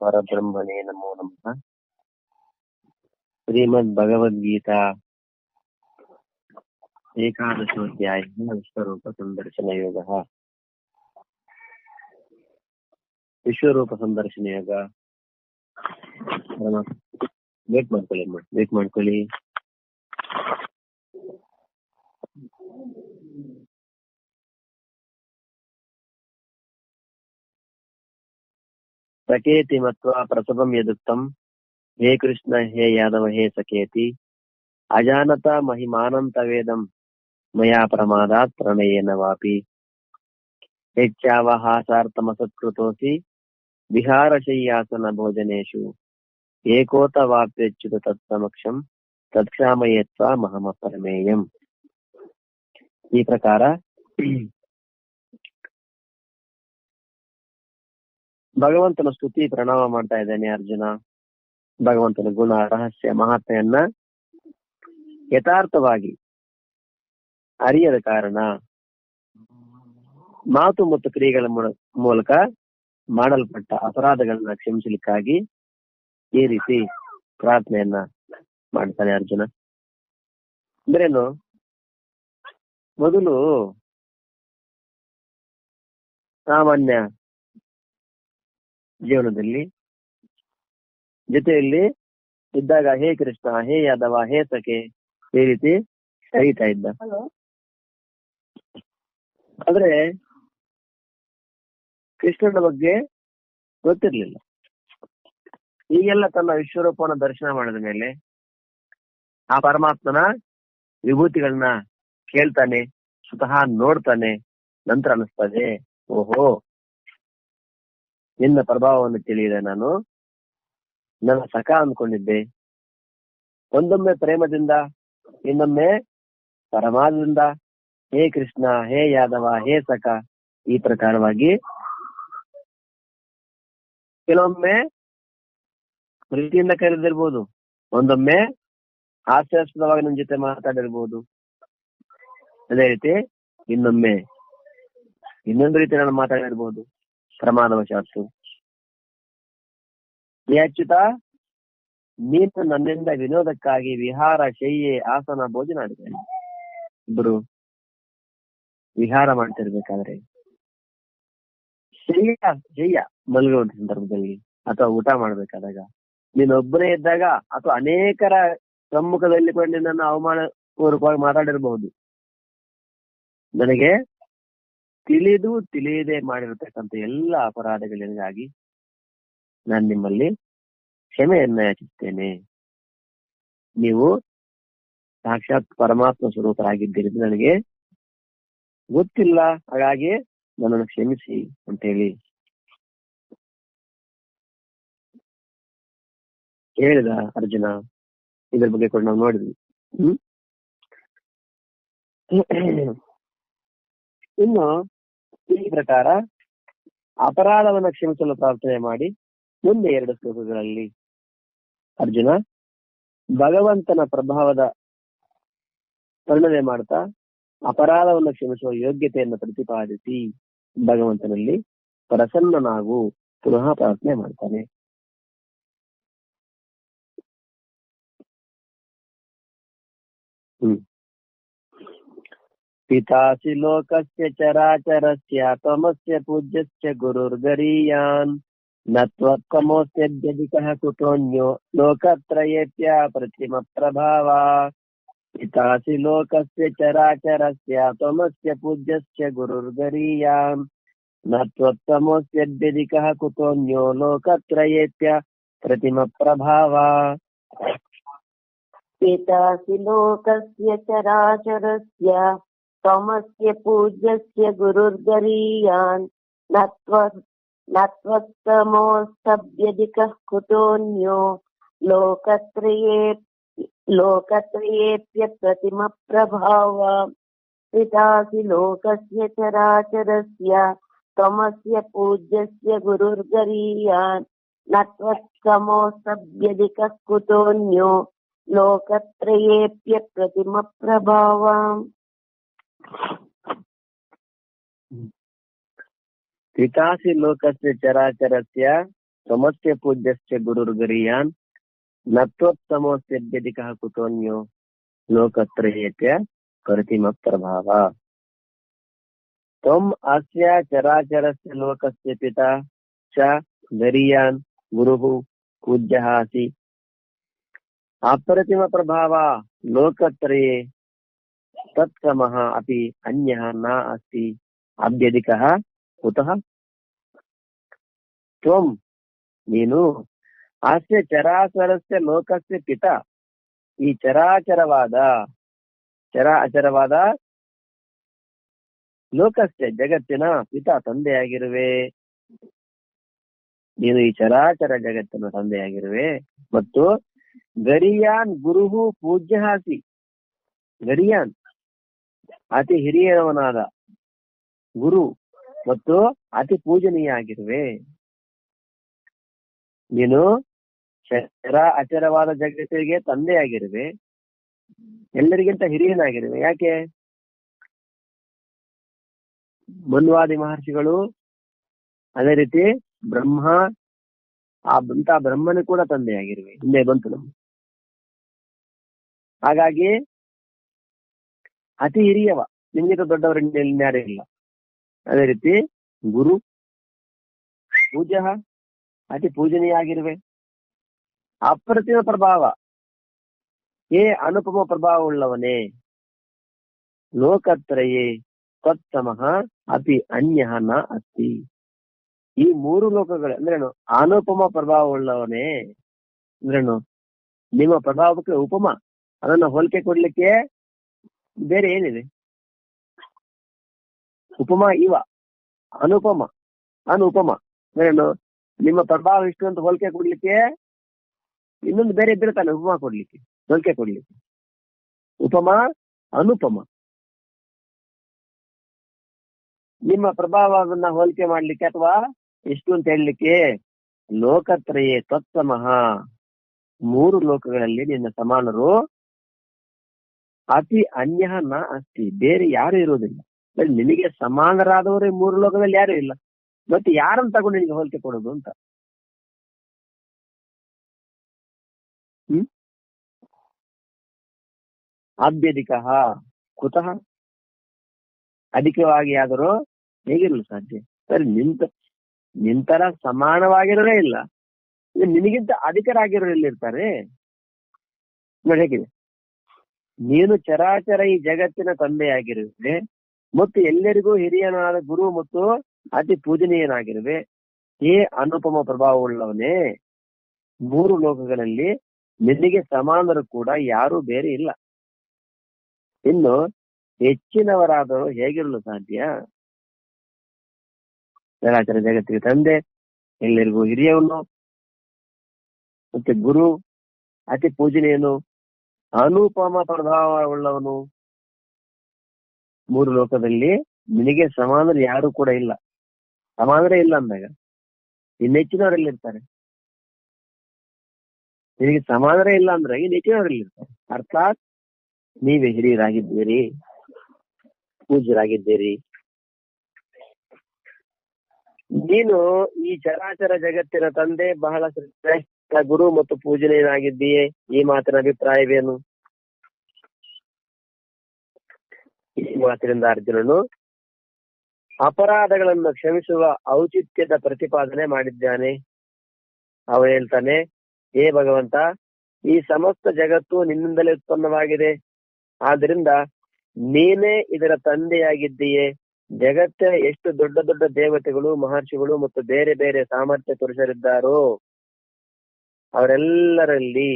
परब्रह्मणे नमो नमः। श्रीमद्भगवद्गीता एकादशोऽध्यायः विश्वरूपसंदर्शनयोगः। विश्वरूपसंदर्शनयोग ವೇಟ್ ಮಾಡ್ಕೊಳ್ಳಿ. सखेति मत्वा प्रसवं यदुक्तं हे कृष्ण हे यादव हे सखेति अजानता महिमानं तवेदं मया प्रमादात् प्रणयेन वापि यच्चावहासार्थमसत्कृतोऽसि विहारशय्यासन भोजनेषु एकोतवाप्यच्युत तत्समक्षं तत्क्षामयेत्वा महमप्रमेयम्. ಈ ಪ್ರಕಾರ ಭಗವಂತನ ಸ್ತುತಿ ಪ್ರಣಾಮ ಮಾಡ್ತಾ ಇದ್ದೇನೆ ಅರ್ಜುನ. ಭಗವಂತನ ಗುಣ ರಹಸ್ಯ ಮಹಾತ್ಮೆಯನ್ನ ಯಥಾರ್ಥವಾಗಿ ಅರಿಯದ ಕಾರಣ ಮಾತು ಮತ್ತು ಕ್ರಿಯೆಗಳ ಮೂಲಕ ಮಾಡಲ್ಪಟ್ಟ ಅಪರಾಧಗಳನ್ನ ಕ್ಷಮಿಸಲಿಕ್ಕಾಗಿ ಈ ರೀತಿ ಪ್ರಾರ್ಥನೆಯನ್ನ ಮಾಡ್ತಾನೆ ಅರ್ಜುನ. ಅಂದ್ರೇನು, ಮೊದಲು ಸಾಮಾನ್ಯ ಜೀವನದಲ್ಲಿ ಜೊತೆಯಲ್ಲಿ ಇದ್ದಾಗ ಹೇ ಕೃಷ್ಣ ಹೇ ಯಾದವ ಹೇ ಸಖೆ ಈ ರೀತಿ ಕರೀತಾ ಇದ್ದ. ಆದ್ರೆ ಕೃಷ್ಣನ ಬಗ್ಗೆ ಗೊತ್ತಿರ್ಲಿಲ್ಲ. ಈಗೆಲ್ಲ ತನ್ನ ವಿಶ್ವರೂಪವನ್ನು ದರ್ಶನ ಮಾಡಿದ ಮೇಲೆ ಆ ಪರಮಾತ್ಮನ ವಿಭೂತಿಗಳನ್ನ ಕೇಳ್ತಾನೆ, ಸ್ವತಃ ನೋಡ್ತಾನೆ. ನಂತರ ಅನಿಸ್ತದೆ, ಓಹೋ, ನಿನ್ನ ಪ್ರಭಾವವನ್ನು ತಿಳಿಯಿದೆ. ನಾನು ನನ್ನ ಸಖ ಅಂದ್ಕೊಂಡಿದ್ದೆ. ಒಂದೊಮ್ಮೆ ಪ್ರೇಮದಿಂದ, ಇನ್ನೊಮ್ಮೆ ಪರಮಾನದಿಂದ ಹೇ ಕೃಷ್ಣ ಹೇ ಯಾದವ ಹೇ ಸಖ ಈ ಪ್ರಕಾರವಾಗಿ ಕೆಲವೊಮ್ಮೆ ಪ್ರೀತಿಯಿಂದ ಕರೆದಿರ್ಬೋದು, ಒಂದೊಮ್ಮೆ ಹಾಸ್ಯಾಸ್ಪದವಾಗಿ ನನ್ನ ಜೊತೆ ಮಾತಾಡಿರ್ಬೋದು. ಅದೇ ರೀತಿ ಇನ್ನೊಮ್ಮೆ ಇನ್ನೊಂದು ರೀತಿ ನಾನು ಮಾತಾಡಿರ್ಬೋದು ಪ್ರಮಾದವಶಾತ್ತು. ಅಚ್ಯುತ, ನೀನು ನನ್ನಿಂದ ವಿನೋದಕ್ಕಾಗಿ ವಿಹಾರ ಶಯ್ಯೆ ಆಸನ ಭೋಜನ ಆಡಿದ್ದೇನೆ. ಇಬ್ಬರು ವಿಹಾರ ಮಾಡ್ತಿರ್ಬೇಕಾದ್ರೆ ಶಯ್ಯ ಮಲಗುವ ಸಂದರ್ಭದಲ್ಲಿ ಅಥವಾ ಊಟ ಮಾಡ್ಬೇಕಾದಾಗ, ನೀನೊಬ್ಬನೇ ಇದ್ದಾಗ ಅಥವಾ ಅನೇಕರ ಸಮ್ಮುಖದಲ್ಲಿ ಕೂಡ ನಿನ್ನನ್ನು ಅವಮಾನ ಪೂರ್ವಕವಾಗಿ ಮಾತಾಡಿರಬಹುದು. ನನಗೆ ತಿಳಿದು ತಿಳಿಯದೆ ಮಾಡಿರತಕ್ಕಂಥ ಎಲ್ಲ ಅಪರಾಧಗಳಿಗಾಗಿ ನಾನು ನಿಮ್ಮಲ್ಲಿ ಕ್ಷಮೆಯನ್ನ ಯಾಚಿಸ್ತೇನೆ. ನೀವು ಸಾಕ್ಷಾತ್ ಪರಮಾತ್ಮ ಸ್ವರೂಪರಾಗಿದ್ದೀರಿ ನನಗೆ ಗೊತ್ತಿಲ್ಲ, ಹಾಗಾಗಿ ನನ್ನನ್ನು ಕ್ಷಮಿಸಿ ಅಂತೇಳಿ ಹೇಳಿದ ಅರ್ಜುನ. ಇದ್ರ ಬಗ್ಗೆ ಕೂಡ ನಾವು ನೋಡಿದ್ವಿ. ಇನ್ನು ಈ ಪ್ರಕಾರ ಅಪರಾಧವನ್ನ ಕ್ಷಮಿಸಲು ಪ್ರಾರ್ಥನೆ ಮಾಡಿ ಮುಂದೆ 2 ಶ್ಲೋಕಗಳಲ್ಲಿ ಅರ್ಜುನ ಭಗವಂತನ ಪ್ರಭಾವದ ವರ್ಣನೆ ಮಾಡ್ತಾ ಅಪರಾಧವನ್ನು ಕ್ಷಮಿಸುವ ಯೋಗ್ಯತೆಯನ್ನು ಪ್ರತಿಪಾದಿಸಿ ಭಗವಂತನಲ್ಲಿ ಪ್ರಸನ್ನನಾಗು ಪುನಃ ಪ್ರಾರ್ಥನೆ ಮಾಡ್ತಾನೆ. ಪಿತಾಸಿ ಲೋಕಸ್ಯ ಚರಾಚರಸ್ಯ ತ್ವಮಸ್ಯ ಪೂಜ್ಯಸ್ಯ ಗುರುರ್ಗರೀಯಾನ್ ನ ತ್ವತ್ಕಮೋಸ್ಯದ್ಯಧಿಕಃ ಕುತೋನ್ಯೋ ಲೋಕತ್ರಯೇಪ್ಯ ಪ್ರತಿಮ ಪ್ರಭಾವ. ಪಿತಾಸಿ ಲೋಕಸ್ಯ ಚರಾಚರಸ್ಯ ತ್ವಮಸ್ಯ ಪೂಜ್ಯಸ್ಯ ಗುರುರ್ಗರೀಯಾನ್ ನ ತ್ವತ್ಕಮೋಸ್ಯದ್ಯಧಿಕಃ ಕುತೋನ್ಯೋ ಲೋಕತ್ರಯೇಪ್ಯ ಪ್ರತಿಮ ಪ್ರಭಾವ. ಪಿತಾಸಿ ಲೋಕಸ್ಯ ಚರಾಚರಸ್ಯ ತ್ವಮಸ್ಯ ಪೂಜ್ಯಸ್ಯ ಗುರುರ್ಗರೀಯಾನ್ ನ ತ್ವತ್ಕಮೋಸ್ತಭ್ಯಧಿಕಃ ಕುತೋನ್ಯೋ ಲೋಕತ್ರಯೇಪ್ಯ ಪ್ರತಿಮ ಪ್ರಭಾವ. ಪಿತಾಸಿ ಲೋಕಸ್ಯ ಚರಾಚರಸ್ಯ ತ್ವಮಸ್ಯ ಪೂಜ್ಯಸ್ಯ ಗುರುರ್ಗರೀಯಾನ್ ನ ತ್ವತ್ಕಮೋಸ್ತಭ್ಯಧಿಕಃ ಕುತೋನ್ಯೋ ಲೋಕತ್ರಯೇಪ್ಯ ಪ್ರತಿಮ ಪ್ರಭಾವ. ಪಿತಾಸಿ ಲೋಕಸ್ಯ ಚರಾಚರಸ್ಯ ತ್ವಮಸ್ಯ ಪೂಜ್ಯಸ್ಯ ಗುರುರ್ಗರೀಯಾನ್ ನತ್ವೋತ್ತಮೋಸ್ಯದ್ಯಧಿಕಃ ಕುತೋನ್ಯೋ ಲೋಕತ್ರಯೇತ್ಯ ಪ್ರತಿಮ ಪ್ರಭಾವ. ತ್ವಂ ಅಸ್ಯ ಚರಾಚರಸ್ಯ ಲೋಕಸ್ಯ ಪಿತಾ ಚ ಗರೀಯಾನ್ ಗುರುಃ ಪೂಜ್ಯಃ ಅಸಿ. ಅಪ್ರತಿಮ ಪ್ರಭಾವ ಲೋಕತ್ರಯೇ ತತ್ಸಮಃ ಅಪಿ ಅನ್ಯಃ ನ ಅಸ್ತಿ ಅಭ್ಯಧಿಕಃ ಕುತಃ. ತ್ವಂ ನೀನು ಅಸ್ಯ ಚರಾಚರಸ್ಯ ಲೋಕಸ್ಯ ಪಿತ, ಈ ಚರಾಚರವಾದ ಅಚರವಾದ ಲೋಕಸ್ಯ ಜಗತ್ತಿನ ಪಿತ ತಂದೆಯಾಗಿರುವೆ. ನೀನು ಈ ಚರಾಚರ ಜಗತ್ತಿನ ತಂದೆಯಾಗಿರುವೆ. ಮತ್ತು ಗರಿಯಾನ್ ಗುರುಹು ಪೂಜ್ಯ ಅಸಿ. ಗರಿಯಾನ್ ಅತಿ ಹಿರಿಯವನಾದ ಗುರು ಮತ್ತು ಅತಿ ಪೂಜನೀಯ ಆಗಿರುವೆ. ನೀನು ಅಚರವಾದ ಜಗತ್ತಿಗೆ ತಂದೆಯಾಗಿರುವೆ, ಎಲ್ಲರಿಗಿಂತ ಹಿರಿಯನಾಗಿರುವೆ. ಯಾಕೆ? ಮನ್ವಾದಿ ಮಹರ್ಷಿಗಳು, ಅದೇ ರೀತಿ ಬ್ರಹ್ಮ, ಬ್ರಹ್ಮನು ಕೂಡ ತಂದೆಯಾಗಿರುವೆ. ಹಿಂದೆ ಬಂತು ನಮ್ಗೆ. ಹಾಗಾಗಿ ಅತಿ ಹಿರಿಯವ, ನಿಮ್ಗಿಂತ ದೊಡ್ಡವರು ಯಾರೂ ಇಲ್ಲ. ಅದೇ ರೀತಿ ಗುರು ಪೂಜ್ಯ, ಅತಿ ಪೂಜನೀಯ ಆಗಿರುವೆ. ಅಪ್ರತಿಮ ಪ್ರಭಾವ, ಅನುಪಮ ಪ್ರಭಾವ ಉಳ್ಳವನೇ. ಲೋಕತ್ರಯೇ ತತ್ಸಮಃ ಅಪಿ ಅನ್ಯಃ ನ ಅಸ್ತಿ. ಈ ಮೂರು ಲೋಕಗಳು ಅಂದ್ರೇನು? ಅನುಪಮ ಪ್ರಭಾವ ಉಳ್ಳವನೇ ಅಂದ್ರೇನು? ನಿಮ್ಮ ಪ್ರಭಾವಕ್ಕೆ ಉಪಮ, ಅದನ್ನ ಹೋಲಿಕೆ ಕೊಡ್ಲಿಕ್ಕೆ ಬೇರೆ ಏನಿದೆ? ಉಪಮ ಇವ, ಅನುಪಮ ಅಂದ್ರೇನು? ನಿಮ್ಮ ಪ್ರಭಾವ ಇಷ್ಟು ಅಂತ ಹೋಲಿಕೆ ಕೊಡ್ಲಿಕ್ಕೆ ಇನ್ನೊಂದು ಬೇರೆ ಇದ್ರೆ ತಾನೆ ಉಪಮ ಕೊಡ್ಲಿಕ್ಕೆ, ಹೋಲಿಕೆ ಕೊಡ್ಲಿಕ್ಕೆ. ಉಪಮ ಅನುಪಮ. ನಿಮ್ಮ ಪ್ರಭಾವವನ್ನ ಹೋಲಿಕೆ ಮಾಡ್ಲಿಕ್ಕೆ ಅಥವಾ ಎಷ್ಟು ಅಂತ ಹೇಳಲಿಕ್ಕೆ ಲೋಕತ್ರಯೇ ತತ್ಸಮಃ, ಮೂರು ಲೋಕಗಳಲ್ಲಿ ನಿನ್ನ ಸಮಾನರು ಅತಿ ಅನ್ಯಃ ನ ಅಸ್ತಿ, ಬೇರೆ ಯಾರು ಇರುವುದಿಲ್ಲ. ನಿನಗೆ ಸಮಾನರಾದವರು ಮೂರು ಲೋಕದಲ್ಲಿ ಯಾರು ಇಲ್ಲ. ಮತ್ತೆ ಯಾರನ್ನು ತಗೊಂಡು ನಿನಗೆ ಹೋಲಿಕೆ ಕೊಡೋದು ಅಂತ? ಅಭ್ಯಧಿಕಃ ಕುತಃ, ಅಧಿಕವಾಗಿ ಆದರೂ ಹೇಗಿರಲು ಸಾಧ್ಯ? ಸರಿ, ನಿಂತರ ಸಮಾನವಾಗಿರೋರೇ ಇಲ್ಲ, ನಿನಗಿಂತ ಅಧಿಕರಾಗಿರೋರಿರ್ತಾರೆ ನೋಡಿ. ಹೇಗಿದೆ? ನೀನು ಚರಾಚರ ಈ ಜಗತ್ತಿನ ತಂದೆಯಾಗಿರುವೆ ಮತ್ತು ಎಲ್ಲರಿಗೂ ಹಿರಿಯನಾದ ಗುರು ಮತ್ತು ಅತಿ ಪೂಜನೀಯನಾಗಿರುವೆ. ಅನುಪಮ ಪ್ರಭಾವವುಳ್ಳವನೇ, ಮೂರು ಲೋಕಗಳಲ್ಲಿ ನಿನಗೆ ಸಮಾನರು ಕೂಡ ಯಾರೂ ಬೇರೆ ಇಲ್ಲ. ಇನ್ನು ಹೆಚ್ಚಿನವರಾದರೂ ಹೇಗಿರಲು ಸಾಧ್ಯ? ಚರಾಚರ ಜಗತ್ತಿಗೆ ತಂದೆ, ಎಲ್ಲರಿಗೂ ಹಿರಿಯವನು ಮತ್ತೆ ಗುರು, ಅತಿ ಪೂಜನೀಯನು, ಅನುಪಮ ಪ್ರಭಾವ ಉಳ್ಳವನು. ಮೂರು ಲೋಕದಲ್ಲಿ ನಿನಗೆ ಸಮಾನರು ಯಾರು ಕೂಡ ಇಲ್ಲ. ಸಮಾನರೇ ಇಲ್ಲ ಅಂದಾಗ ಇನ್ನೆಚ್ಚಿನವರೆಲ್ಲಿರ್ತಾರೆ? ನಿನಗೆ ಸಮಾನರೇ ಇಲ್ಲ ಅಂದ್ರೆ ಇನ್ನೆಚ್ಚಿನವರೆಲ್ಲಿರ್ತಾರೆ? ಅರ್ಥಾತ್ ನೀವೇ ಹಿರಿಯರಾಗಿದ್ದೀರಿ, ಪೂಜ್ಯರಾಗಿದ್ದೀರಿ. ನೀನು ಈ ಚರಾಚರ ಜಗತ್ತಿನ ತಂದೆ, ಬಹಳ ಶ್ರೇಷ್ಠ ಗುರು ಮತ್ತು ಪೂಜನೀಯನಾಗಿದ್ದೀಯೇ. ಈ ಮಾತಿನ ಅಭಿಪ್ರಾಯವೇನು? ಈ ಮಾತಿನಿಂದ ಅರ್ಜುನನು ಅಪರಾಧಗಳನ್ನು ಕ್ಷಮಿಸುವ ಔಚಿತ್ಯದ ಪ್ರತಿಪಾದನೆ ಮಾಡಿದ್ದಾನೆ. ಅವನು ಹೇಳ್ತಾನೆ, ಹೇ ಭಗವಂತ, ಈ ಸಮಸ್ತ ಜಗತ್ತು ನಿನ್ನಿಂದಲೇ ಉತ್ಪನ್ನವಾಗಿದೆ. ಆದ್ರಿಂದ ನೀನೇ ಇದರ ತಂದೆಯಾಗಿದ್ದೀಯೇ. ಜಗತ್ತಿನ ಎಷ್ಟು ದೊಡ್ಡ ದೊಡ್ಡ ದೇವತೆಗಳು, ಮಹರ್ಷಿಗಳು ಮತ್ತು ಬೇರೆ ಬೇರೆ ಸಾಮರ್ಥ್ಯ ಪುರುಷರಿದ್ದಾರೋ ಅವರೆಲ್ಲರಲ್ಲಿ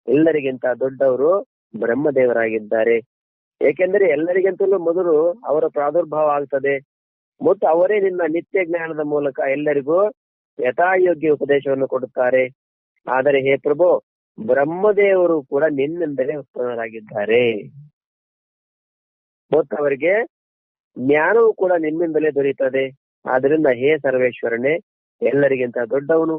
ಎಲ್ಲರಿಗಿಂತ ದೊಡ್ಡವರು ಬ್ರಹ್ಮದೇವರಾಗಿದ್ದಾರೆ. ಏಕೆಂದರೆ ಎಲ್ಲರಿಗಿಂತಲೂ ಮೊದಲು ಅವರ ಪ್ರಾದುರ್ಭಾವ ಆಗ್ತದೆ ಮತ್ತು ಅವರೇ ನಿನ್ನ ನಿತ್ಯ ಜ್ಞಾನದ ಮೂಲಕ ಎಲ್ಲರಿಗೂ ಯಥಾಯೋಗ್ಯ ಉಪದೇಶವನ್ನು ಕೊಡುತ್ತಾರೆ. ಆದರೆ ಹೇ ಪ್ರಭು, ಬ್ರಹ್ಮದೇವರು ಕೂಡ ನಿನ್ನಿಂದಲೇ ಉತ್ಪನ್ನರಾಗಿದ್ದಾರೆ ಮತ್ತು ಅವರಿಗೆ ಜ್ಞಾನವು ಕೂಡ ನಿಮ್ಮಿಂದಲೇ ದೊರೆಯುತ್ತದೆ. ಆದ್ರಿಂದ ಹೇ ಸರ್ವೇಶ್ವರನೇ, ಎಲ್ಲರಿಗಿಂತ ದೊಡ್ಡವನು,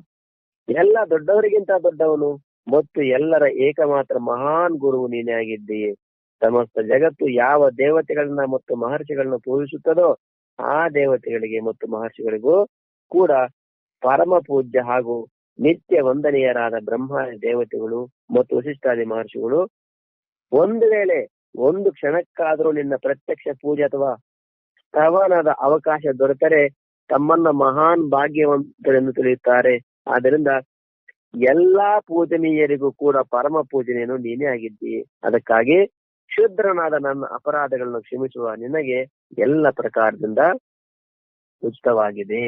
ಎಲ್ಲ ದೊಡ್ಡವರಿಗಿಂತ ದೊಡ್ಡವನು ಮತ್ತು ಎಲ್ಲರ ಏಕಮಾತ್ರ ಮಹಾನ್ ಗುರುವು ನೀನೇ ಆಗಿದ್ದೀಯೆ. ಸಮಸ್ತ ಜಗತ್ತು ಯಾವ ದೇವತೆಗಳನ್ನ ಮತ್ತು ಮಹರ್ಷಿಗಳನ್ನ ಪೂಜಿಸುತ್ತದೋ ಆ ದೇವತೆಗಳಿಗೆ ಮತ್ತು ಮಹರ್ಷಿಗಳಿಗೂ ಕೂಡ ಪರಮ ಪೂಜ್ಯ ಹಾಗೂ ನಿತ್ಯ ವಂದನೀಯರಾದ ಬ್ರಹ್ಮಾದಿ ದೇವತೆಗಳು ಮತ್ತು ವಸಿಷ್ಠಾದಿ ಮಹರ್ಷಿಗಳು ಒಂದು ವೇಳೆ ಒಂದು ಕ್ಷಣಕ್ಕಾದರೂ ನಿನ್ನ ಪ್ರತ್ಯಕ್ಷ ಪೂಜೆ ಅಥವಾ ಶ್ರವಣದ ಅವಕಾಶ ದೊರೆತರೆ ತಮ್ಮನ್ನ ಮಹಾನ್ ಭಾಗ್ಯವಂತರೆಂದು ತಿಳಿಯುತ್ತಾರೆ. ಆದ್ದರಿಂದ ಎಲ್ಲಾ ಪೂಜನೀಯರಿಗೂ ಕೂಡ ಪರಮ ಪೂಜನೀಯನು ನೀನೇ ಆಗಿದ್ದೀ. ಅದಕ್ಕಾಗಿ ಕ್ಷುದ್ರನಾದ ನನ್ನ ಅಪರಾಧಗಳನ್ನು ಕ್ಷಮಿಸುವ ನಿನಗೆ ಎಲ್ಲ ಪ್ರಕಾರದಿಂದ ಉಚಿತವಾಗಿದೆ.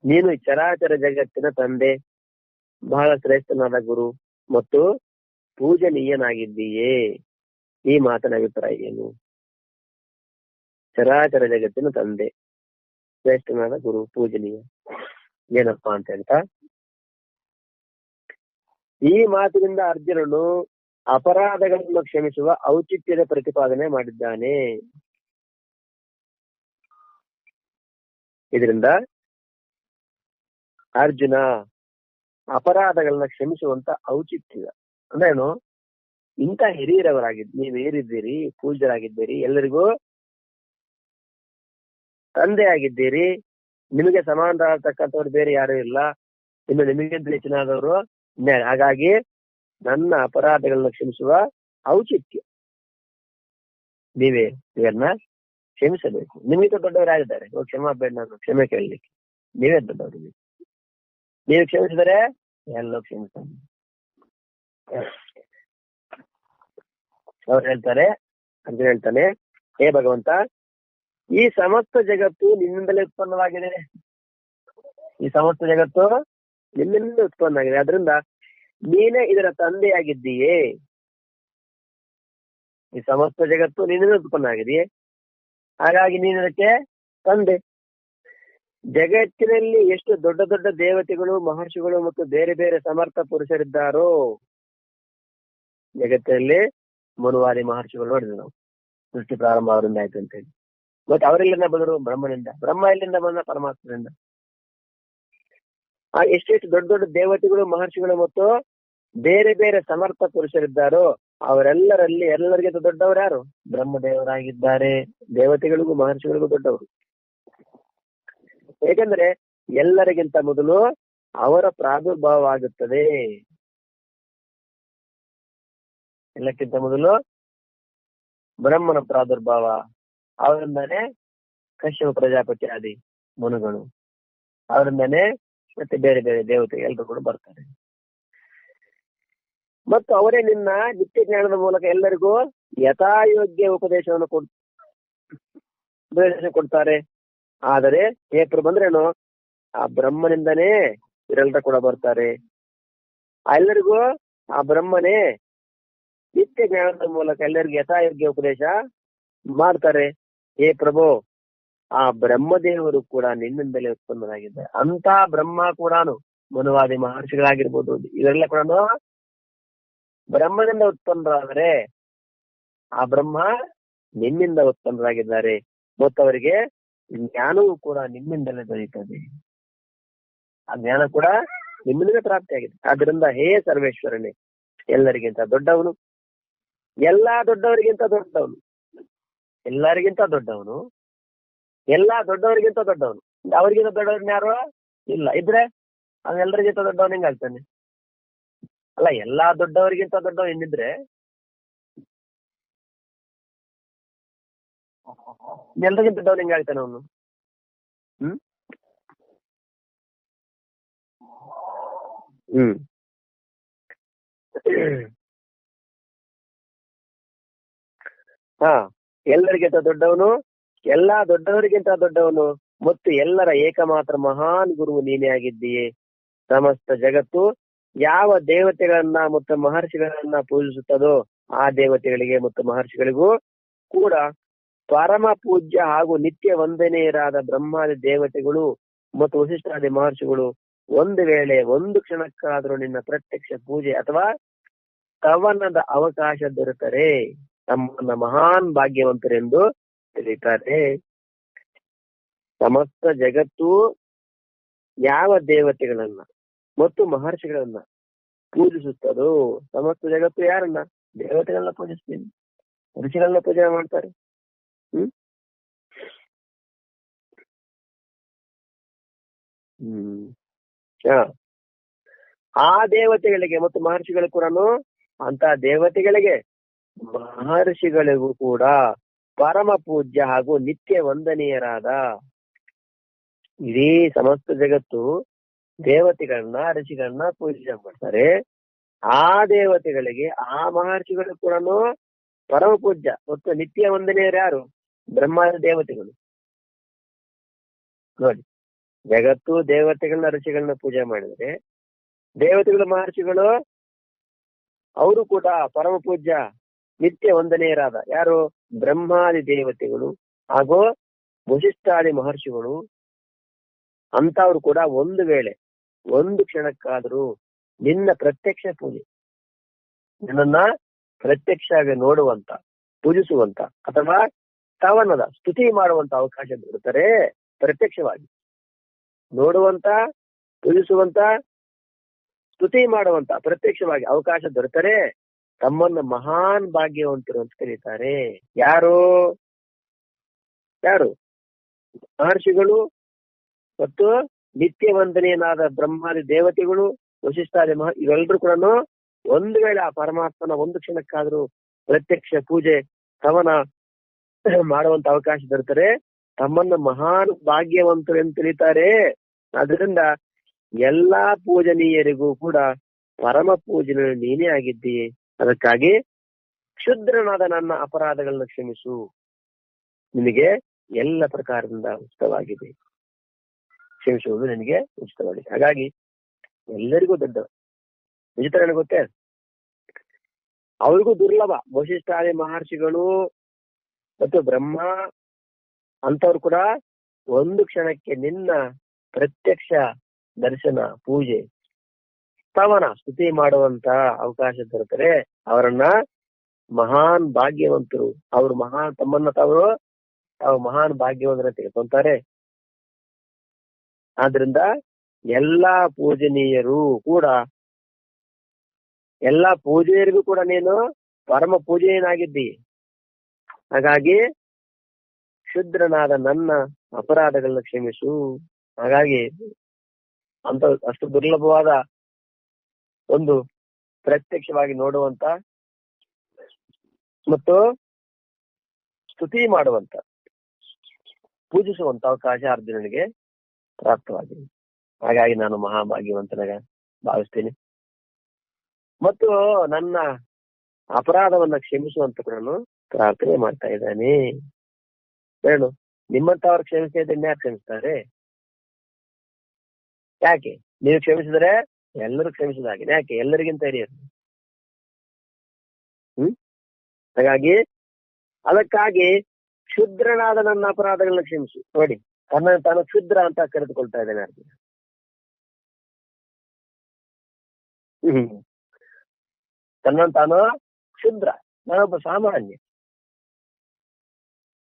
ನೀನು ಈ ಚರಾಚರ ಜಗತ್ತಿನ ತಂದೆ, ಬಹಳ ಶ್ರೇಷ್ಠನಾದ ಗುರು ಮತ್ತು ಪೂಜನೀಯನಾಗಿದ್ದೀಯೇ. ಈ ಮಾತನ ಅಭಿಪ್ರಾಯ ಏನು? ಚರಾಚರ ಜಗತ್ತಿನ ತಂದೆ, ಶ್ರೇಷ್ಠನಾದ ಗುರು, ಪೂಜನೀಯ, ಏನಪ್ಪಾ ಅಂತ ಹೇಳ್ತಾ ಈ ಮಾತಿನಿಂದ ಅರ್ಜುನನು ಅಪರಾಧಗಳನ್ನು ಕ್ಷಮಿಸುವ ಔಚಿತ್ಯದ ಪ್ರತಿಪಾದನೆ ಮಾಡಿದ್ದಾನೆ. ಇದರಿಂದ ಅರ್ಜುನ ಅಪರಾಧಗಳನ್ನ ಕ್ಷಮಿಸುವಂತ ಔಚಿತ್ಯ ಅಂದ್ರೇನು? ಇಂಥ ನೀವು ಹಿರಿದಿರಿ, ಪೂಜ್ಯರಾಗಿದ್ದೀರಿ, ಎಲ್ಲರಿಗೂ ತಂದೆ ಆಗಿದ್ದೀರಿ, ನಿಮಗೆ ಸಮಾನರಾಗತಕ್ಕಂಥವ್ರು ಬೇರೆ ಯಾರು ಇಲ್ಲ, ಇನ್ನು ನಿಮಗಿಂತ ಹೆಚ್ಚಿನಾದವರು. ಹಾಗಾಗಿ ನನ್ನ ಅಪರಾಧಗಳನ್ನ ಕ್ಷಮಿಸುವ ಔಚಿತ್ಯ ಇವನ್ನ ಕ್ಷಮಿಸಬೇಕು. ನಿಮಗೆ ದೊಡ್ಡವರಾಗಿದ್ದಾರೆ, ಕ್ಷಮಾ ಬೇಡ, ನಾನು ಕ್ಷಮೆ ಕೇಳಲಿಕ್ಕೆ ನೀವೇ ದೊಡ್ಡವರು. ನೀವು ಕ್ಷಮಿಸಿದರೆ ಎಲ್ಲೋ ಕ್ಷಮಿಸ್ತಾನೆ. ಅವ್ರು ಹೇಳ್ತಾರೆ, ಅರ್ಜುನ ಹೇಳ್ತಾನೆ, ಹೇ ಭಗವಂತ, ಈ ಸಮಸ್ತ ಜಗತ್ತು ನಿನ್ನಿಂದಲೇ ಉತ್ಪನ್ನವಾಗಿದೆ. ಈ ಸಮಸ್ತ ಜಗತ್ತು ನಿನ್ನಿಂದ ಉತ್ಪನ್ನ ಆಗಿದೆ. ಅದರಿಂದ ನೀನೇ ಇದರ ತಂದೆಯಾಗಿದ್ದೀಯೇ. ಈ ಸಮಸ್ತ ಜಗತ್ತು ನಿನ್ನಿಂದ ಉತ್ಪನ್ನ ಆಗಿದೆಯೇ, ಹಾಗಾಗಿ ನೀನು ಇದಕ್ಕೆ ತಂದೆ. ಜಗತ್ತಿನಲ್ಲಿ ಎಷ್ಟು ದೊಡ್ಡ ದೊಡ್ಡ ದೇವತೆಗಳು, ಮಹರ್ಷಿಗಳು ಮತ್ತು ಬೇರೆ ಬೇರೆ ಸಮರ್ಥ ಪುರುಷರಿದ್ದಾರೋ, ಜಗತ್ತಿನಲ್ಲಿ ಮನುವಾದಿ ಮಹರ್ಷಿಗಳು ನೋಡಿದ್ವಿ ನಾವು, ಸೃಷ್ಟಿ ಪ್ರಾರಂಭ ಅವರಿಂದ ಆಯ್ತು ಅಂತ ಹೇಳಿ. ಮತ್ತೆ ಅವರೆಲ್ಲಿಂದ ಬಂದರು? ಬ್ರಹ್ಮನಿಂದ. ಬ್ರಹ್ಮ ಎಲ್ಲಿಂದ ಬಂದ? ಪರಮಾತ್ಮನಿಂದ. ಎಷ್ಟೆಷ್ಟು ದೊಡ್ಡ ದೊಡ್ಡ ದೇವತೆಗಳು, ಮಹರ್ಷಿಗಳು ಮತ್ತು ಬೇರೆ ಬೇರೆ ಸಮರ್ಥ ಪುರುಷರಿದ್ದಾರೋ ಅವರೆಲ್ಲರಲ್ಲಿ ಎಲ್ಲರಿಗಿಂತ ದೊಡ್ಡವರು ಯಾರು? ಬ್ರಹ್ಮದೇವರಾಗಿದ್ದಾರೆ. ದೇವತೆಗಳಿಗೂ ಮಹರ್ಷಿಗಳಿಗೂ ದೊಡ್ಡವರು. ಏಕೆಂದ್ರೆ ಎಲ್ಲರಿಗಿಂತ ಮೊದಲು ಅವರ ಪ್ರಾದುರ್ಭಾವ ಆಗುತ್ತದೆ. ಎಲ್ಲಕ್ಕಿಂತ ಮೊದಲು ಬ್ರಹ್ಮನ ಪ್ರಾದುರ್ಭಾವ, ಅವರಿಂದಾನೇ ಕಶ್ಯಪ ಪ್ರಜಾಪತಿ ಆದಿ ಮನುಗಳು, ಅವರಿಂದಾನೇ ಮತ್ತೆ ಬೇರೆ ಬೇರೆ ದೇವತೆ ಎಲ್ಲರೂ ಕೂಡ ಬರ್ತಾರೆ. ಮತ್ತು ಅವರೇ ನಿನ್ನ ನಿತ್ಯ ಜ್ಞಾನದ ಮೂಲಕ ಎಲ್ಲರಿಗೂ ಯಥಾಯೋಗ್ಯ ಉಪದೇಶವನ್ನು ಕೊಡ್ತಾರೆ. ಆದರೆ ಏಪ್ರ ಬಂದ್ರೇನು, ಆ ಬ್ರಹ್ಮನಿಂದನೇ ಇವರೆಲ್ಲರೂ ಕೂಡ ಬರ್ತಾರೆ. ಎಲ್ಲರಿಗೂ ಆ ಬ್ರಹ್ಮನೇ ನಿತ್ಯ ಜ್ಞಾನದ ಮೂಲಕ ಎಲ್ಲರಿಗೂ ಯಥಾಯೋಗ್ಯ ಉಪದೇಶ ಮಾಡ್ತಾರೆ. ಹೇ ಪ್ರಭು, ಆ ಬ್ರಹ್ಮದೇವರು ಕೂಡ ನಿನ್ನಿಂದಲೇ ಉತ್ಪನ್ನರಾಗಿದ್ದಾರೆ. ಅಂತ ಬ್ರಹ್ಮ ಕೂಡ ಮನುವಾದಿ ಮಹರ್ಷಿಗಳಾಗಿರ್ಬೋದು, ಇವರೆಲ್ಲ ಕೂಡ ಬ್ರಹ್ಮನಿಂದ ಉತ್ಪನ್ನರಾದರೆ ಆ ಬ್ರಹ್ಮ ನಿನ್ನಿಂದ ಉತ್ಪನ್ನರಾಗಿದ್ದಾರೆ. ಮತ್ತು ಅವರಿಗೆ ಜ್ಞಾನವೂ ಕೂಡ ನಿಮ್ಮಿಂದಲೇ ದೊರೆಯುತ್ತದೆ. ಆ ಜ್ಞಾನ ಕೂಡ ನಿಮ್ಮಿಂದಲೇ ಪ್ರಾಪ್ತಿಯಾಗಿದೆ. ಆದ್ರಿಂದ ಹೇ ಸರ್ವೇಶ್ವರನೇ, ಎಲ್ಲರಿಗಿಂತ ದೊಡ್ಡವನು, ಎಲ್ಲಾ ದೊಡ್ಡವರಿಗಿಂತ ದೊಡ್ಡವನು, ಎಲ್ಲರಿಗಿಂತ ದೊಡ್ಡವನು, ಎಲ್ಲಾ ದೊಡ್ಡವರಿಗಿಂತ ದೊಡ್ಡವನು. ಅವರಿಗಿಂತ ದೊಡ್ಡವ್ರನ್ನ ಯಾರು ಇಲ್ಲ. ಇದ್ರೆ ಅವನೆಲ್ಲರಿಗಿಂತ ದೊಡ್ಡವನ್ ಹೆಂಗಾಗ್ತಾನೆ? ಅಲ್ಲ, ಎಲ್ಲಾ ದೊಡ್ಡವರಿಗಿಂತ ದೊಡ್ಡವನ್ ಇನ್ನಿದ್ರೆ ಎಲ್ರಿಗಿಂತ ದೊಡ್ಡವನ್ ಹೆಂಗಾಗ್ತಾನೆ ಅವನು? ಎಲ್ಲರಿಗಿಂತ ದೊಡ್ಡವನು, ಎಲ್ಲಾ ದೊಡ್ಡವರಿಗಿಂತ ದೊಡ್ಡವನು ಮತ್ತು ಎಲ್ಲರ ಏಕಮಾತ್ರ ಮಹಾನ್ ಗುರುವು ನೀನೇ ಆಗಿದ್ದೀಯೇ. ಸಮಸ್ತ ಜಗತ್ತು ಯಾವ ದೇವತೆಗಳನ್ನ ಮತ್ತು ಮಹರ್ಷಿಗಳನ್ನ ಪೂಜಿಸುತ್ತದೋ ಆ ದೇವತೆಗಳಿಗೆ ಮತ್ತು ಮಹರ್ಷಿಗಳಿಗೂ ಕೂಡ ಪರಮ ಪೂಜ್ಯ ಹಾಗೂ ನಿತ್ಯ ವಂದನೀಯರಾದ ಬ್ರಹ್ಮಾದಿ ದೇವತೆಗಳು ಮತ್ತು ವಸಿಷ್ಠಾದಿ ಮಹರ್ಷಿಗಳು ಒಂದು ವೇಳೆ ಒಂದು ಕ್ಷಣಕ್ಕಾದರೂ ನಿನ್ನ ಪ್ರತ್ಯಕ್ಷ ಪೂಜೆ ಅಥವಾ ಶ್ರವಣದ ಅವಕಾಶ ದೊರೆತರೆ ತಮ್ಮನ್ನ ಮಹಾನ್ ಭಾಗ್ಯವಂತರೆಂದು ತಿಳಿತಾರೆ. ಸಮಸ್ತ ಜಗತ್ತು ಯಾವ ದೇವತೆಗಳನ್ನ ಮತ್ತು ಮಹರ್ಷಿಗಳನ್ನ ಪೂಜಿಸುತ್ತದೋ, ಸಮಸ್ತ ಜಗತ್ತು ಯಾರನ್ನ? ದೇವತೆಗಳನ್ನ ಪೂಜಿಸ್ತೀನಿ. ಋಷಿಗಳನ್ನ ಪೂಜೆ ಮಾಡ್ತಾರೆ. ಹ್ಮ್ ಹ್ಮ್ ಹ. ಆ ದೇವತೆಗಳಿಗೆ ಮತ್ತು ಮಹರ್ಷಿಗಳು ಕೂಡ ಅಂತ ದೇವತೆಗಳಿಗೆ ಮಹರ್ಷಿಗಳಿಗೂ ಕೂಡ ಪರಮ ಪೂಜ್ಯ ಹಾಗೂ ನಿತ್ಯ ವಂದನೀಯರಾದ ಇಡೀ ಸಮಸ್ತ ಜಗತ್ತು ದೇವತೆಗಳನ್ನ ಋಷಿಗಳನ್ನ ಪೂಜೆ ಮಾಡ್ತಾರೆ. ಆ ದೇವತೆಗಳಿಗೆ ಆ ಮಹರ್ಷಿಗಳು ಕೂಡ ಪರಮ ಪೂಜ್ಯ ಮತ್ತು ನಿತ್ಯ ವಂದನೀಯರು ಯಾರು? ಬ್ರಹ್ಮಾದಿ ದೇವತೆಗಳು. ನೋಡಿ, ಜಗತ್ತು ದೇವತೆಗಳನ್ನ ಋಷಿಗಳನ್ನ ಪೂಜೆ ಮಾಡಿದ್ರೆ ದೇವತೆಗಳು ಮಹರ್ಷಿಗಳು ಅವರು ಕೂಡ ಪರಮ ಪೂಜ್ಯ ನಿತ್ಯ ವಂದನೀಯರಾದ ಯಾರು? ಬ್ರಹ್ಮಾದಿ ದೇವತೆಗಳು ಹಾಗೂ ವಶಿಷ್ಠಾದಿ ಮಹರ್ಷಿಗಳು ಅಂತವ್ರು ಕೂಡ ಒಂದು ವೇಳೆ ಒಂದು ಕ್ಷಣಕ್ಕಾದರೂ ನಿನ್ನ ಪ್ರತ್ಯಕ್ಷ ಪೂಜೆ, ನಿನ್ನನ್ನ ಪ್ರತ್ಯಕ್ಷ ನೋಡುವಂತ, ಪೂಜಿಸುವಂತ ಅಥವಾ ಸ್ತವನದ ಸ್ತುತಿ ಮಾಡುವಂತ ಅವಕಾಶ ದೊರೆತರೆ, ಪ್ರತ್ಯಕ್ಷವಾಗಿ ನೋಡುವಂತ, ಪೂಜಿಸುವಂತ, ಸ್ತುತಿ ಮಾಡುವಂತ ಪ್ರತ್ಯಕ್ಷವಾಗಿ ಅವಕಾಶ ದೊರೆತರೆ ತಮ್ಮನ್ನ ಮಹಾನ್ ಭಾಗ್ಯವಂತರು ಅಂತ ಕರೀತಾರೆ. ಯಾರು? ಯಾರು? ಮಹರ್ಷಿಗಳು ಮತ್ತು ನಿತ್ಯ ವಂದನೀಯನಾದ ಬ್ರಹ್ಮಾದಿ ದೇವತೆಗಳು, ವಶಿಷ್ಠಾದಿ ಇವೆಲ್ಲರೂ ಕೂಡ ಒಂದು ವೇಳೆ ಆ ಪರಮಾತ್ಮನ ಒಂದು ಕ್ಷಣಕ್ಕಾದ್ರೂ ಪ್ರತ್ಯಕ್ಷ ಪೂಜೆ ಸ್ತವನ ಮಾಡುವಂತ ಅವಕಾಶ ದೊರೆತರೆ ತಮ್ಮನ್ನ ಮಹಾನ್ ಭಾಗ್ಯವಂತರು ಎಂದು ತಿಳಿತಾರೆ. ಆದ್ರಿಂದ ಎಲ್ಲಾ ಪೂಜನೀಯರಿಗೂ ಕೂಡ ಪರಮ ಪೂಜನ ನೀನೇ ಆಗಿದ್ದೀಯೆ. ಅದಕ್ಕಾಗಿ ಕ್ಷುದ್ರನಾದ ನನ್ನ ಅಪರಾಧಗಳನ್ನ ಕ್ಷಮಿಸು, ನಿನಗೆ ಎಲ್ಲ ಪ್ರಕಾರದಿಂದ ಉಚಿತವಾಗಿದೆ, ಕ್ಷಮಿಸುವುದು ನಿನಗೆ ಉಚಿತವಾಗಿದೆ. ಹಾಗಾಗಿ ಎಲ್ಲರಿಗೂ ದೊಡ್ಡ ಉಚಿತ ನನಗೆ ಗೊತ್ತೇ, ಅವ್ರಿಗೂ ದುರ್ಲಭ. ವಶಿಷ್ಠಾದಿ ಮಹರ್ಷಿಗಳು ಮತ್ತು ಬ್ರಹ್ಮ ಅಂತವ್ರು ಕೂಡ ಒಂದು ಕ್ಷಣಕ್ಕೆ ನಿನ್ನ ಪ್ರತ್ಯಕ್ಷ ದರ್ಶನ, ಪೂಜೆ, ಸ್ತವನ, ಸ್ತುತಿ ಮಾಡುವಂತ ಅವಕಾಶ ದೊರೆತರೆ ಅವರನ್ನ ಮಹಾನ್ ಭಾಗ್ಯವಂತರು, ಅವರು ಮಹಾನ್ ತಮ್ಮನ್ನ ತಾವು ಮಹಾನ್ ಭಾಗ್ಯವಂತರ ತಿಳ್ಕೊಂತಾರೆ. ಆದ್ರಿಂದ ಎಲ್ಲಾ ಪೂಜನೀಯರು ಕೂಡ, ಎಲ್ಲಾ ಪೂಜೆಯರಿಗೂ ಕೂಡ ನೀನು ಪರಮ ಪೂಜೆಯನಾಗಿದ್ದೀ. ಹಾಗಾಗಿ ಕ್ಷುದ್ರನಾದ ನನ್ನ ಅಪರಾಧಗಳನ್ನ ಕ್ಷಮಿಸು. ಹಾಗಾಗಿ ಅಂತ ಅಷ್ಟು ದುರ್ಲಭವಾದ ಒಂದು ಪ್ರತ್ಯಕ್ಷವಾಗಿ ನೋಡುವಂತ ಮತ್ತು ಸ್ತುತಿ ಮಾಡುವಂತ, ಪೂಜಿಸುವಂತ ಅವಕಾಶ ಅರ್ಜುನನಿಗೆ ಪ್ರಾಪ್ತವಾಗಿದೆ. ಹಾಗಾಗಿ ನಾನು ಮಹಾಭಾಗ್ಯವಂತನಾಗ ಭಾವಿಸ್ತೀನಿ ಮತ್ತು ನನ್ನ ಅಪರಾಧವನ್ನ ಕ್ಷಮಿಸುವಂತ ಕೂಡ ಪ್ರಾರ್ಥನೆ ಮಾಡ್ತಾ ಇದ್ದಾನೆ. ಹೇಳು, ನಿಮ್ಮಂತವ್ರು ಕ್ಷಮಿಸಿದ್ರೆ ಇನ್ಯಾರು ಕ್ಷಮಿಸ್ತಾರೆ? ಯಾಕೆ? ನೀವು ಕ್ಷಮಿಸಿದ್ರೆ ಎಲ್ಲರೂ ಕ್ಷಮಿಸಿದಾಗೆ. ಯಾಕೆ? ಎಲ್ಲರಿಗಿಂತ ಹಿರಿಯರು. ಹಾಗಾಗಿ ಅದಕ್ಕಾಗಿ ಕ್ಷುದ್ರನಾದ ನನ್ನ ಅಪರಾಧಗಳನ್ನ ಕ್ಷಮಿಸು. ನೋಡಿ, ತನ್ನ ತಾನು ಕ್ಷುದ್ರ ಅಂತ ಕರೆದುಕೊಳ್ತಾ ಇದ್ದಾನೆ ಅರ್ಜುನ. ತನ್ನ ತಾನು ಕ್ಷುದ್ರ, ನಾನೊಬ್ಬ ಸಾಮಾನ್ಯ.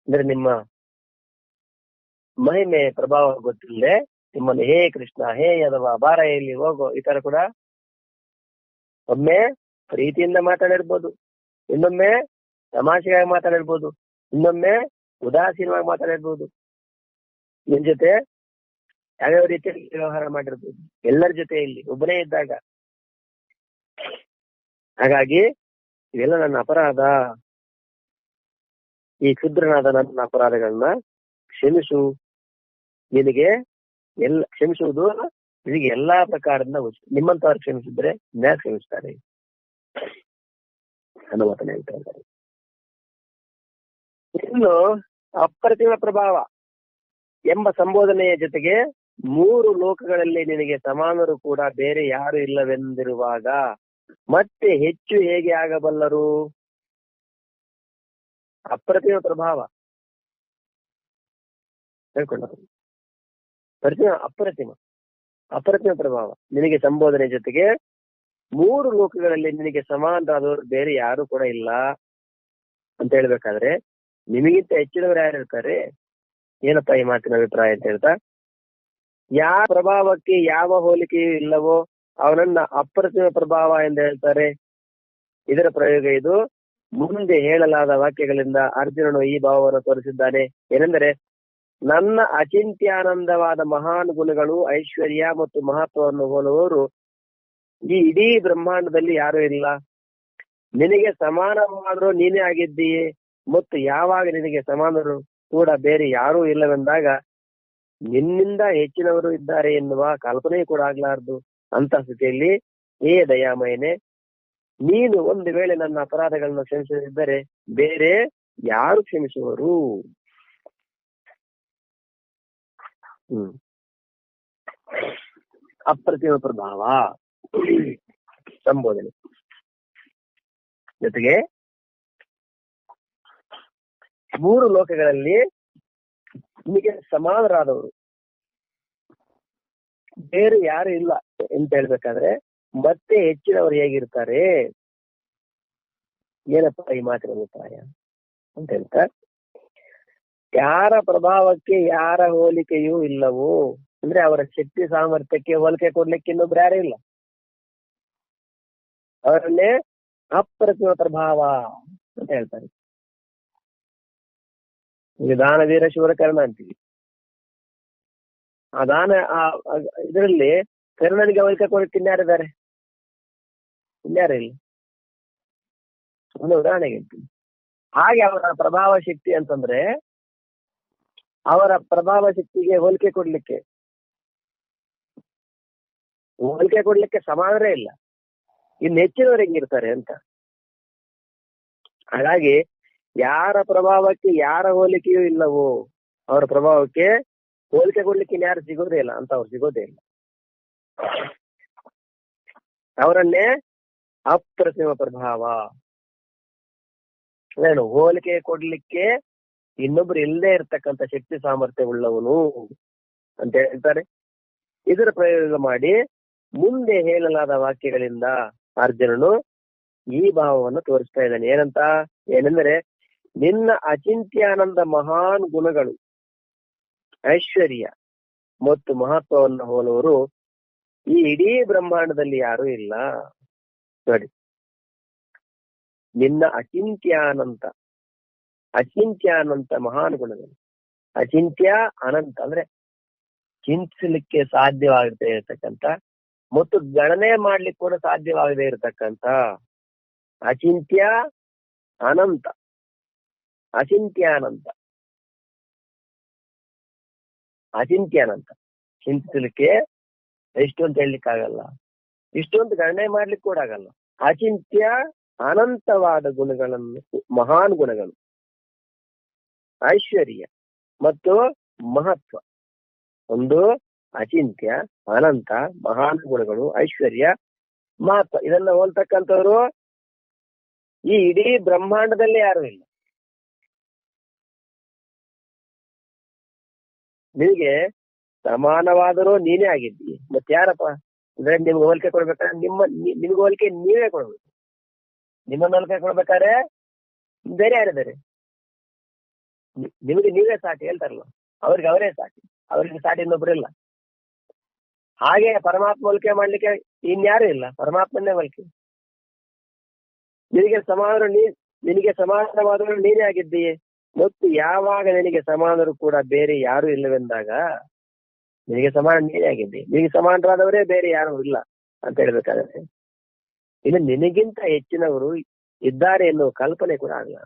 ಅಂದ್ರೆ ನಿಮ್ಮ ಮಹಿಮೆ ಪ್ರಭಾವ ಗೊತ್ತಿಲ್ಲದೆ ನಿಮ್ಮನ್ನು ಹೇ ಕೃಷ್ಣ, ಹೇ ಯಾದವ, ಬಾರ ಇಲ್ಲಿ ಹೋಗೋ, ಈ ತರ ಕೂಡ ಒಮ್ಮೆ ಪ್ರೀತಿಯಿಂದ ಮಾತಾಡಿರ್ಬೋದು, ಇನ್ನೊಮ್ಮೆ ತಮಾಷೆಗಾಗಿ ಮಾತಾಡಿರ್ಬೋದು, ಇನ್ನೊಮ್ಮೆ ಉದಾಸೀನವಾಗಿ ಮಾತಾಡಿರ್ಬೋದು, ನಿಮ್ ಜೊತೆ ಯಾವ್ಯಾವ ರೀತಿಯಲ್ಲಿ ವ್ಯವಹಾರ ಮಾಡಿರ್ಬೋದು, ಎಲ್ಲರ ಜೊತೆ ಇಲ್ಲಿ ಒಬ್ಬನೇ ಇದ್ದಾಗ. ಹಾಗಾಗಿ ಇವೆಲ್ಲ ನನ್ನ ಅಪರಾಧ. ಈ ಕ್ಷುದ್ರನಾದ ನನ್ನ ಅಪರಾಧಗಳನ್ನ ಕ್ಷಮಿಸು. ನಿನಗೆ ಕ್ಷಮಿಸುವುದು ನಿನಗೆ ಎಲ್ಲಾ ಪ್ರಕಾರದಿಂದ ನಿಮ್ಮಂತವ್ರು ಕ್ಷಮಿಸಿದ್ರೆ ನ್ಯಾಯ ಕ್ಷಮಿಸ್ತಾರೆ ಅನ್ನೋ ಮಾತನ್ನ ಹೇಳ್ತಾ ಇದ್ದಾರೆ. ಇನ್ನು ಅಪ್ರತಿಮ ಪ್ರಭಾವ ಎಂಬ ಸಂಬೋಧನೆಯ ಜೊತೆಗೆ 3 ಲೋಕಗಳಲ್ಲಿ ನಿನಗೆ ಸಮಾನರು ಕೂಡ ಬೇರೆ ಯಾರು ಇಲ್ಲವೆಂದಿರುವಾಗ ಮತ್ತೆ ಹೆಚ್ಚು ಹೇಗೆ ಆಗಬಲ್ಲರು? ಅಪ್ರತಿಮ ಪ್ರಭಾವ ಹೇಳ್ಕೊಂಡ ಅಪ್ರತಿಮ ಪ್ರಭಾವ ನಿನಗೆ ಸಂಬೋಧನೆ ಜೊತೆಗೆ 3 ಲೋಕಗಳಲ್ಲಿ ನಿನಗೆ ಸಮಾನರಾದವರು ಬೇರೆ ಯಾರು ಕೂಡ ಇಲ್ಲ ಅಂತ ಹೇಳ್ಬೇಕಾದ್ರೆ ನಿಮಗಿಂತ ಹೆಚ್ಚಿನವರು ಯಾರು ಇರ್ತಾರೆ? ಏನಪ್ಪ ಈ ಮಾತಿನ ಅಭಿಪ್ರಾಯ ಅಂತ ಹೇಳ್ತಾ, ಯಾವ ಪ್ರಭಾವಕ್ಕೆ ಯಾವ ಹೋಲಿಕೆಯೂ ಇಲ್ಲವೋ ಅವನನ್ನ ಅಪ್ರತಿಮ ಪ್ರಭಾವ ಎಂದು ಹೇಳ್ತಾರೆ. ಇದರ ಪ್ರಯೋಗ ಇದು. ಮುಂದೆ ಹೇಳಲಾದ ವಾಕ್ಯಗಳಿಂದ ಅರ್ಜುನನು ಈ ಭಾವವನ್ನು ತೋರಿಸಿದ್ದಾನೆ. ಏನೆಂದರೆ, ನನ್ನ ಅಚಿಂತ್ಯಾನಂದವಾದ ಮಹಾನ್ ಗುಣಗಳು, ಐಶ್ವರ್ಯ ಮತ್ತು ಮಹತ್ವವನ್ನು ಹೋಲುವವರು ಈ ಇಡೀ ಬ್ರಹ್ಮಾಂಡದಲ್ಲಿ ಯಾರೂ ಇಲ್ಲ. ನಿನಗೆ ಸಮಾನವಾದರೂ ನೀನೇ ಆಗಿದ್ದೀಯೆ, ಮತ್ತು ಯಾವಾಗ ನಿನಗೆ ಸಮಾನರು ಕೂಡ ಬೇರೆ ಯಾರೂ ಇಲ್ಲವೆಂದಾಗ ನಿನ್ನಿಂದ ಹೆಚ್ಚಿನವರು ಇದ್ದಾರೆ ಎನ್ನುವ ಕಲ್ಪನೆ ಕೂಡ ಆಗ್ಲಾರ್ದು. ಅಂತ ಸ್ಥಿತಿಯಲ್ಲಿ ಏ ದಯಾಮಯನೇ, ನೀನು ಒಂದು ವೇಳೆ ನನ್ನ ಅಪರಾಧಗಳನ್ನು ಕ್ಷಮಿಸದಿದ್ದರೆ ಬೇರೆ ಯಾರು ಕ್ಷಮಿಸುವರು? ಅಪ್ರತಿಮ ಪ್ರಭಾವ ಸಂಬೋಧನೆ ಜೊತೆಗೆ 3 ಲೋಕಗಳಲ್ಲಿ ನಿಮಗೆ ಸಮಾನರಾದವರು ಬೇರೆ ಯಾರು ಇಲ್ಲ ಅಂತ ಹೇಳ್ಬೇಕಾದ್ರೆ ಮತ್ತೆ ಹೆಚ್ಚಿನವರು ಹೇಗಿರ್ತಾರೆ? ಏನಪ್ಪ ಈ ಮಾತಿನ ಅಭಿಪ್ರಾಯ ಅಂತ ಹೇಳ್ತಾರೆ. ಯಾರ ಪ್ರಭಾವಕ್ಕೆ ಯಾರ ಹೋಲಿಕೆಯೂ ಇಲ್ಲವೋ, ಅಂದ್ರೆ ಅವರ ಶಕ್ತಿ ಸಾಮರ್ಥ್ಯಕ್ಕೆ ಹೋಲಿಕೆ ಕೊಡ್ಲಿಕ್ಕೆ ಇನ್ನೊಬ್ರು ಯಾರೂ ಇಲ್ಲ. ಅವರನ್ನೇ ಅಪ್ರತಿಮ ಪ್ರಭಾವ ಅಂತ ಹೇಳ್ತಾರೆ. ಈಗ ದಾನವೀರ ಶೂರಕರ್ಣ ಅಂತೀವಿ. ಆ ಇದರಲ್ಲಿ ಕರ್ಣನಿಗೆ ಹೋಲಿಕೆ ಕೊಡಕ್ಕೆ ಇನ್ಯಾರಿದ್ದಾರೆ? ಇನ್ಯಾರು ಇಲ್ಲ. ಒಂದು ಉದಾಹರಣೆಗೆ ಹೇಳ್ತೀನಿ. ಹಾಗೆ ಅವರ ಪ್ರಭಾವ ಶಕ್ತಿ ಅಂತಂದ್ರೆ ಅವರ ಪ್ರಭಾವ ಶಕ್ತಿಗೆ ಹೋಲಿಕೆ ಕೊಡ್ಲಿಕ್ಕೆ ಸಮಾನರೇ ಇಲ್ಲ. ಇನ್ನು ಹೆಚ್ಚಿನವರು ಹೆಂಗಿರ್ತಾರೆ ಅಂತ. ಹಾಗಾಗಿ ಯಾರ ಪ್ರಭಾವಕ್ಕೆ ಯಾರ ಹೋಲಿಕೆಯೂ ಇಲ್ಲವೋ, ಅವರ ಪ್ರಭಾವಕ್ಕೆ ಹೋಲಿಕೆ ಕೊಡ್ಲಿಕ್ಕೆ ಇನ್ಯಾರು ಸಿಗೋದೇ ಇಲ್ಲ ಅಂತ. ಅವ್ರು ಸಿಗೋದೇ ಇಲ್ಲ. ಅವರನ್ನೇ ಅಪ್ರತಿಮ ಪ್ರಭಾವ, ಏನು ಹೋಲಿಕೆ ಕೊಡ್ಲಿಕ್ಕೆ ಇನ್ನೊಬ್ರು ಇಲ್ಲದೆ ಇರ್ತಕ್ಕಂಥ ಶಕ್ತಿ ಸಾಮರ್ಥ್ಯ ಉಳ್ಳವನು ಅಂತ ಹೇಳ್ತಾರೆ. ಇದರ ಪ್ರಯೋಗ ಮಾಡಿ ಮುಂದೆ ಹೇಳಲಾದ ವಾಕ್ಯಗಳಿಂದ ಅರ್ಜುನನು ಈ ಭಾವವನ್ನು ತೋರಿಸ್ತಾ ಇದ್ದಾನೆ. ಏನೆಂದರೆ, ನಿನ್ನ ಅಚಿಂತ್ಯಾನಂದ ಮಹಾನ್ ಗುಣಗಳು, ಐಶ್ವರ್ಯ ಮತ್ತು ಮಹತ್ವವನ್ನು ಹೋಲುವರು ಈ ಇಡೀ ಬ್ರಹ್ಮಾಂಡದಲ್ಲಿ ಯಾರೂ ಇಲ್ಲ. ನೋಡಿ, ನಿನ್ನ ಅಚಿಂತ್ಯಾನಂತ ಮಹಾನ್ ಗುಣಗಳು. ಅಚಿಂತ್ಯ ಅನಂತ ಅಂದ್ರೆ ಚಿಂತಿಸಲಿಕ್ಕೆ ಸಾಧ್ಯವಾಗದೇ ಇರತಕ್ಕಂಥ ಮತ್ತು ಗಣನೆ ಮಾಡ್ಲಿಕ್ಕೆ ಕೂಡ ಸಾಧ್ಯವಾಗದೇ ಇರತಕ್ಕಂಥ ಅಚಿಂತ್ಯ ಅನಂತ. ಅಚಿಂತ್ಯಾನಂತ ಚಿಂತಿಸಲಿಕ್ಕೆ ಎಷ್ಟು ಅಂತ ಹೇಳಲಿಕ್ಕೆ ಆಗಲ್ಲ, ಇಷ್ಟು ಅಂತ ಗಣನೆ ಮಾಡ್ಲಿಕ್ಕೆ ಕೂಡ ಆಗಲ್ಲ. ಅಚಿಂತ್ಯ ಅನಂತವಾದ ಗುಣಗಳನ್ನು, ಮಹಾನ್ ಗುಣಗಳು, ಐಶ್ವರ್ಯ ಮತ್ತು ಮಹತ್ವ. ಒಂದು ಅಚಿಂತ್ಯ ಅನಂತ ಮಹಾನ್ ಗುಣಗಳು, ಐಶ್ವರ್ಯ, ಮಹತ್ವ. ಇದನ್ನ ಹೋಲ್ತಕ್ಕಂಥವ್ರು ಈ ಇಡೀ ಬ್ರಹ್ಮಾಂಡದಲ್ಲಿ ಯಾರು ಇಲ್ಲ. ನಿನಗೆ ಸಮಾನವಾದರೂ ನೀನೇ ಆಗಿದ್ದೀಯ. ಮತ್ತೆ ಯಾರಪ್ಪ ಅಂದ್ರೆ ನಿಮ್ಗೆ ಹೋಲಿಕೆ ಕೊಡ್ಬೇಕಾದ್ರೆ ನಿಮ್ಗೆ ಹೋಲಿಕೆ ನೀವೇ ಕೊಡ್ಬೇಕು. ನಿಮ್ಮನ್ನ ಹೋಲಿಕೆ ಕೊಡ್ಬೇಕಾದ್ರೆ ಬೇರೆ ಯಾರಿದ್ದಾರೆ? ನಿಮಗೆ ನೀವೇ ಸಾಟಿ ಹೇಳ್ತಾರಲ್ಲ, ಅವ್ರಿಗೆ ಅವರೇ ಸಾಟಿ, ಅವ್ರಿಗೆ ಸಾಟಿ ಇನ್ನೊಬ್ರಿಲ್ಲ. ಹಾಗೆ ಪರಮಾತ್ಮ ಹೋಲಿಕೆ ಮಾಡ್ಲಿಕ್ಕೆ ಇನ್ಯಾರು ಇಲ್ಲ, ಪರಮಾತ್ಮನ್ನೇ ಹೋಲಿಕೆ. ನಿನಗೆ ಸಮಾನವಾದರೂ ನೀನೇ ಆಗಿದ್ದೀಯೆ, ಮತ್ತು ಯಾವಾಗ ನಿನಗೆ ಸಮಾನರು ಕೂಡ ಬೇರೆ ಯಾರು ಇಲ್ಲವೆಂದಾಗ ನಿನಗೆ ಸಮಾನ ನೀನೇ ಆಗಿದ್ದೆ. ನಿನಗೆ ಸಮಾನರಾದವರೇ ಬೇರೆ ಯಾರು ಇಲ್ಲ ಅಂತ ಹೇಳ್ಬೇಕಾದ್ರೆ ಇನ್ನು ನಿನಗಿಂತ ಹೆಚ್ಚಿನವರು ಇದ್ದಾರೆ ಎನ್ನುವ ಕಲ್ಪನೆ ಕೂಡ ಆಗಲ್ಲ.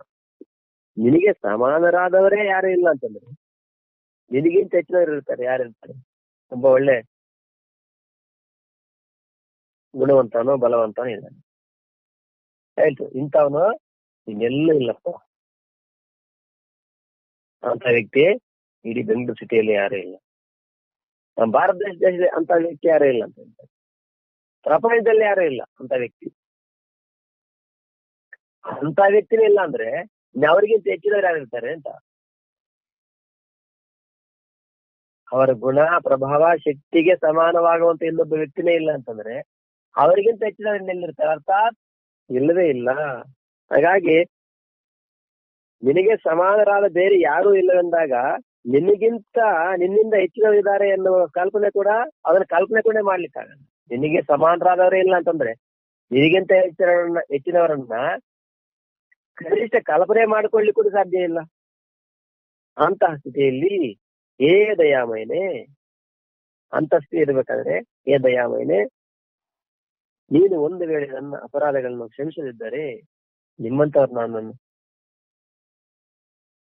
ನಿನಗೆ ಸಮಾನರಾದವರೇ ಯಾರು ಇಲ್ಲ ಅಂತಂದ್ರೆ ನಿನಗಿಂತ ಹೆಚ್ಚಿನವರು ಇರ್ತಾರೆ. ಯಾರಿರ್ತಾರೆ? ಒಬ್ಬ ಒಳ್ಳೆ ಗುಣವಂತನೋ ಬಲವಂತನೋ ಇದ್ದಾನೆ, ಆಯ್ತು, ಇಂಥವನು ಇನ್ನೆಲ್ಲೂ ಇಲ್ಲಪ್ಪ ಅಂತ ವ್ಯಕ್ತಿ ಇಡೀ ಬೆಂಗಳೂರು ಸಿಟಿಯಲ್ಲಿ ಯಾರೂ ಇಲ್ಲ. ನಮ್ಮ ಭಾರತ ದೇಶದಲ್ಲಿ ಅಂತ ವ್ಯಕ್ತಿ ಯಾರೂ ಇಲ್ಲ ಅಂತ ಹೇಳ್ತಾರೆ. ಪ್ರಪಂಚದಲ್ಲಿ ಯಾರೂ ಇಲ್ಲ ಅಂತ ವ್ಯಕ್ತಿ. ಅಂತ ವ್ಯಕ್ತಿನೇ ಇಲ್ಲ ಅಂದ್ರೆ ಅವ್ರಿಗಿಂತ ಹೆಚ್ಚಿನವ್ರು ಯಾರು ಇರ್ತಾರೆ ಅಂತ. ಅವರ ಗುಣ, ಪ್ರಭಾವ, ಶಕ್ತಿಗೆ ಸಮಾನವಾಗುವಂತ ಇನ್ನೊಬ್ಬ ವ್ಯಕ್ತಿನೇ ಇಲ್ಲ ಅಂತಂದ್ರೆ ಅವರಿಗಿಂತ ಹೆಚ್ಚಿನವ್ರು ಇನ್ನೆಲ್ಲಿರ್ತಾರೆ? ಅರ್ಥಾತ್ ಇಲ್ಲವೇ ಇಲ್ಲ. ಹಾಗಾಗಿ ನಿನಗೆ ಸಮಾನರಾದ ಬೇರೆ ಯಾರೂ ಇಲ್ಲವೆಂದಾಗ ನಿನ್ನಿಂದ ಹೆಚ್ಚಿನವರಿದ್ದಾರೆ ಎನ್ನುವ ಕಲ್ಪನೆ ಕೂಡ, ಅದನ್ನ ಕಲ್ಪನೆ ಕೂಡ ಮಾಡ್ಲಿಕ್ಕಾಗಲ್ಲ. ನಿನಗೆ ಸಮಾನರಾದವರೇ ಇಲ್ಲ ಅಂತಂದ್ರೆ ನಿನಗಿಂತ ಹೆಚ್ಚಿನವರನ್ನ ಕನಿಷ್ಠ ಕಲ್ಪನೆ ಮಾಡಿಕೊಳ್ಳಿಕ್ಕೂ ಸಾಧ್ಯ ಇಲ್ಲ. ಅಂತಹ ಸ್ಥಿತಿಯಲ್ಲಿ ಹೇ ದಯಾಮಯನೇ, ಅಂತಸ್ತಿ ಇರಬೇಕಾದ್ರೆ ಹೇ ದಯಾಮಯನೇ, ನೀನು ಒಂದು ವೇಳೆ ನನ್ನ ಅಪರಾಧಗಳನ್ನು ಕ್ಷಮಿಸದಿದ್ದರೆ, ನಿಮ್ಮಂತವ್ರು ನಾನು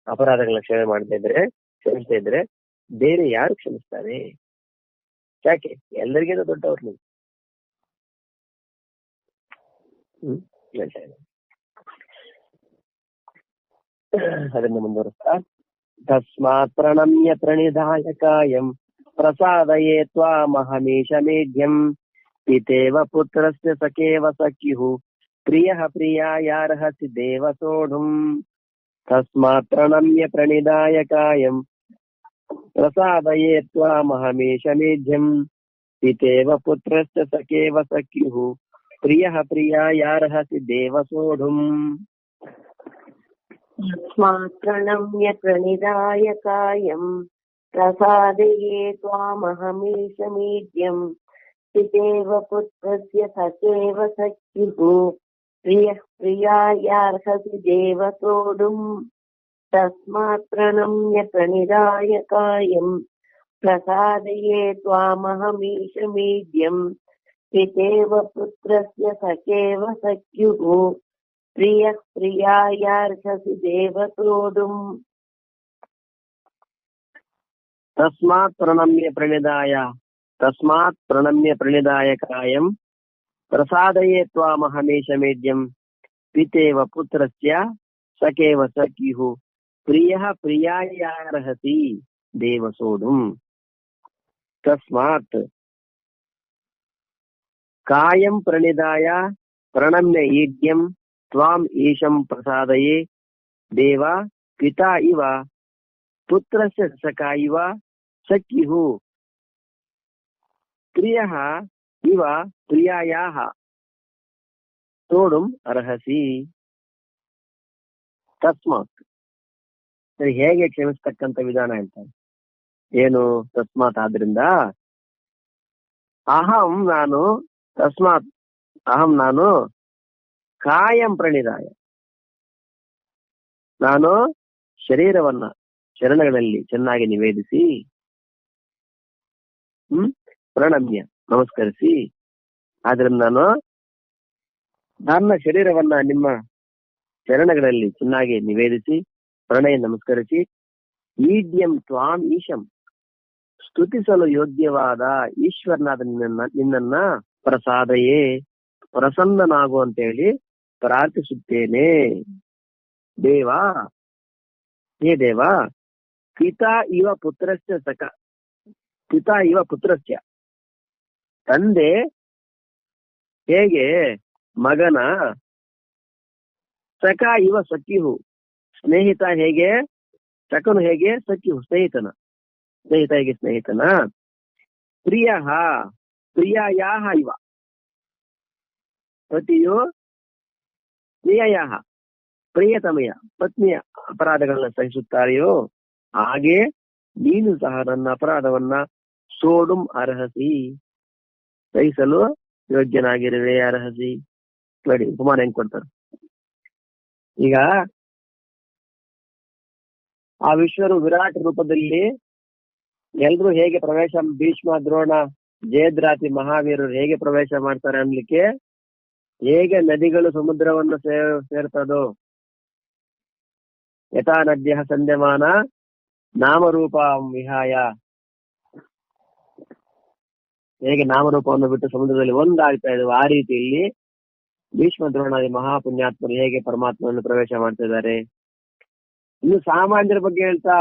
ಅಪರಾಧಗಳನ್ನ ಕ್ಷಮಿಸ್ತಾ ಇದ್ರೆ ಬೇರೆ ಯಾರು ಕ್ಷಮಿಸ್ತಾರೆ? ಯಾಕೆ ಎಲ್ಲರಿಗಿಂತ ದೊಡ್ಡವ್ರು ನೀವು. ಅದನ್ನು ಮುಂದುವರಿಸ್ತಾ, ತಸ್ಮಾತ್ ಪ್ರಣಮ್ಯ ಪ್ರಣಿಧಾಯ ಕಾಯಂ ಪ್ರಸಾದಯೇ ತ್ವಾಮಹಮೀಶ ಮೇಢ್ಯಂ ಪಿತೇವ ಪುತ್ರಸ್ಯ ಸಖೇವ ಸಖ್ಯುಃ ಪ್ರಿಯಃ ಪ್ರಿಯಾಯಾರ್ಹಸಿ ದೇವ ಸೋಢುಂ. ತಸ್ಮಾತ್ ಪ್ರಣಮ್ಯ ಪ್ರಣಿಧಾಯ ಕಾಯಂ ಪ್ರಸಾದಯೇ ತ್ವಾಮಹಮೀಶ ಮೇಢ್ಯಂ ಪಿತೇವ ಪುತ್ರಸ್ಯ ಸಖೇವ ಸಖ್ಯುಃ ಪ್ರಿಯಃ ಪ್ರಿಯಾಯಾರ್ಹಸಿ ದೇವ ಸೋಢುಂ. ತಸ್ಮಾತ್ ಪ್ರಣಮ್ಯ ಪ್ರಣಿಧಾಯ ಕಾಯಂ ಪ್ರಸಾದಯೇ ತ್ವಾಮಹಮೀಶ ಮೇಢ್ಯಂ ಪಿತೇವ ಪುತ್ರಸ್ಯ ಸಖೇವ ಸಖ್ಯುಃ ಪ್ರಿಯಃ ಪ್ರಿಯಾಯಾರ್ಹಸಿ ದೇವ ಸೋಢುಂ. ತಸ್ಮಾತ್ ಪ್ರಣಮ್ಯ ಪ್ರಣಿಧಾಯ ಕಾಯಂ ಪ್ರಸಾದಯೇ ತ್ವಾಮಹಮೀಶ ಮೇಢ್ಯಂ ಪಿತೇವ ಪುತ್ರಸ್ಯ ಸಖೇವ ಸಖ್ಯುಃ ಪ್ರಿಯಃ ಪ್ರಿಯಾಯಾರ್ಹಸಿ ದೇವ ಸೋಢುಂ. ತಸ್ಮಾತ್ ಪ್ರಣಮ್ಯ ಪ್ರಣಿಧಾಯ ಕಾಯಂ ಪ್ರಸಾದಯೇ ತ್ವಾಮಹಮೀಶ ಮೇಢ್ಯಂ ಪಿತೇವ ಪುತ್ರಸ್ಯ ಸಖೇವ ಸಖ್ಯುಃ ಪ್ರಿಯಃ ಪ್ರಿಯಾಯಾರ್ಹಸಿ ದೇವ ಸೋಢುಂ. ತಸ್ಮಾತ್ ಕಾಯಂ ಪ್ರಣಿಧಾಯ ಪ್ರಣಮ್ಯ ಈಢ್ಯಂ ತ್ವಾಂ ಈಶಂ ಪ್ರಸಾದಯೇ ದೇವ ಪಿತಾ ಇವ ಪುತ್ರಸ್ಯ ಸಖಾ ಇವ ಸಖ್ಯುಃ ಪ್ರಿಯಃ ಇವ ಪ್ರಿಯಾಯಾಃ ಸೋಢುಂ ಅರ್ಹಸಿ. ತಸ್ಮಾತ್ ಸರಿ, ಹೇಗೆ ಕ್ಷಮಿಸ್ತಕ್ಕಂಥ ವಿಧಾನ ಹೇಳ್ತಾರೆ. ಏನು ತಸ್ಮಾತ್? ಆದ್ರಿಂದ ಅಹಂ ನಾನು ಕಾಯಂ ಪ್ರಣಿಧಾಯ, ನಾನು ಶರೀರವನ್ನ ಚರಣಗಳಲ್ಲಿ ಚೆನ್ನಾಗಿ ನಿವೇದಿಸಿ, ಪ್ರಣಮ್ಯ ನಮಸ್ಕರಿಸಿ, ಆದ್ರಿಂದ ನಾನು ನನ್ನ ಶರೀರವನ್ನ ನಿಮ್ಮ ಚರಣಗಳಲ್ಲಿ ಚೆನ್ನಾಗಿ ನಿವೇದಿಸಿ ಪ್ರಣಯ ನಮಸ್ಕರಿಸಿ, ಈಢ್ಯಂ ತ್ವಾಂ ಈಶಂ ಸ್ತುತಿಸಲು ಯೋಗ್ಯವಾದ ಈಶ್ವರನಾದ ನಿನ್ನನ್ನ ಪ್ರಸಾದಯೇ ಪ್ರಸನ್ನನಾಗು ಅಂತ ಹೇಳಿ ಪ್ರಾರ್ಥಿಸುತ್ತೇನೆ. ದೇವಾ, ಹೇ ದೇವ, ಪಿತಾ ಇವ ಪುತ್ರಸ್ಯ ತಂದೆ ಹೇಗೆ ಮಗನ, ಸಖ ಇವ ಸಖ್ಯುಃ ಸ್ನೇಹಿತ ಹೇಗೆ, ಸಖನು ಹೇಗೆ ಸಖ್ಯುಃ ಸ್ನೇಹಿತ ಹೇಗೆ ಸ್ನೇಹಿತನ, ಪ್ರಿಯಃ ಪ್ರಿಯಾಯಾಃ ಇವ ಪತಿಯು ಪ್ರಿಯಾಯಾಃ ಪ್ರಿಯತಮೆಯ ಪತ್ನಿಯ ಅಪರಾಧಗಳನ್ನ ಸಹಿಸುತ್ತಾರೆಯೋ ಹಾಗೆ ನೀನು ಸಹ ನನ್ನ ಅಪರಾಧವನ್ನ ಸೋಢುಂ ಅರ್ಹಸಿ ಸಹಿಸಲು ಯೋಗ್ಯನಾಗಿರುವೆ. ಅರ್ಹಸಿ ನೋಡಿ ಉಪಮಾನ ಹೆಂಗ್ ಕೊಡ್ತಾರೆ. ಈಗ ಆ ವಿಶ್ವರು ವಿರಾಟ್ ರೂಪದಲ್ಲಿ ಎಲ್ರು ಹೇಗೆ ಪ್ರವೇಶ, ಭೀಷ್ಮ, ದ್ರೋಣ, ಜಯದ್ರಾತಿ ಮಹಾವೀರರು ಹೇಗೆ ಪ್ರವೇಶ ಮಾಡ್ತಾರೆ ಅನ್ಲಿಕ್ಕೆ, ಹೇಗೆ ನದಿಗಳು ಸಮುದ್ರವನ್ನು ಸೇರ್ತದೋ, ಯಥಾ ನದ್ಯ ಸಂಧ್ಯಮಾನ ನಾಮರೂಪ ವಿಹಾಯ, ಹೇಗೆ ನಾಮರೂಪವನ್ನು ಬಿಟ್ಟು ಸಮುದ್ರದಲ್ಲಿ ಒಂದಾಗ್ತಾ ಇದ್ದಾವೆ, ಆ ರೀತಿಯಲ್ಲಿ ಭೀಷ್ಮ ದ್ರೋಣಾದಿ ಮಹಾಪುಣ್ಯಾತ್ಮರು ಹೇಗೆ ಪರಮಾತ್ಮವನ್ನು ಪ್ರವೇಶ ಮಾಡ್ತಾ ಇದ್ದಾರೆ. ಇನ್ನು ಸಾಮಾನ್ಯರ ಬಗ್ಗೆ ಹೇಳ್ತಾ,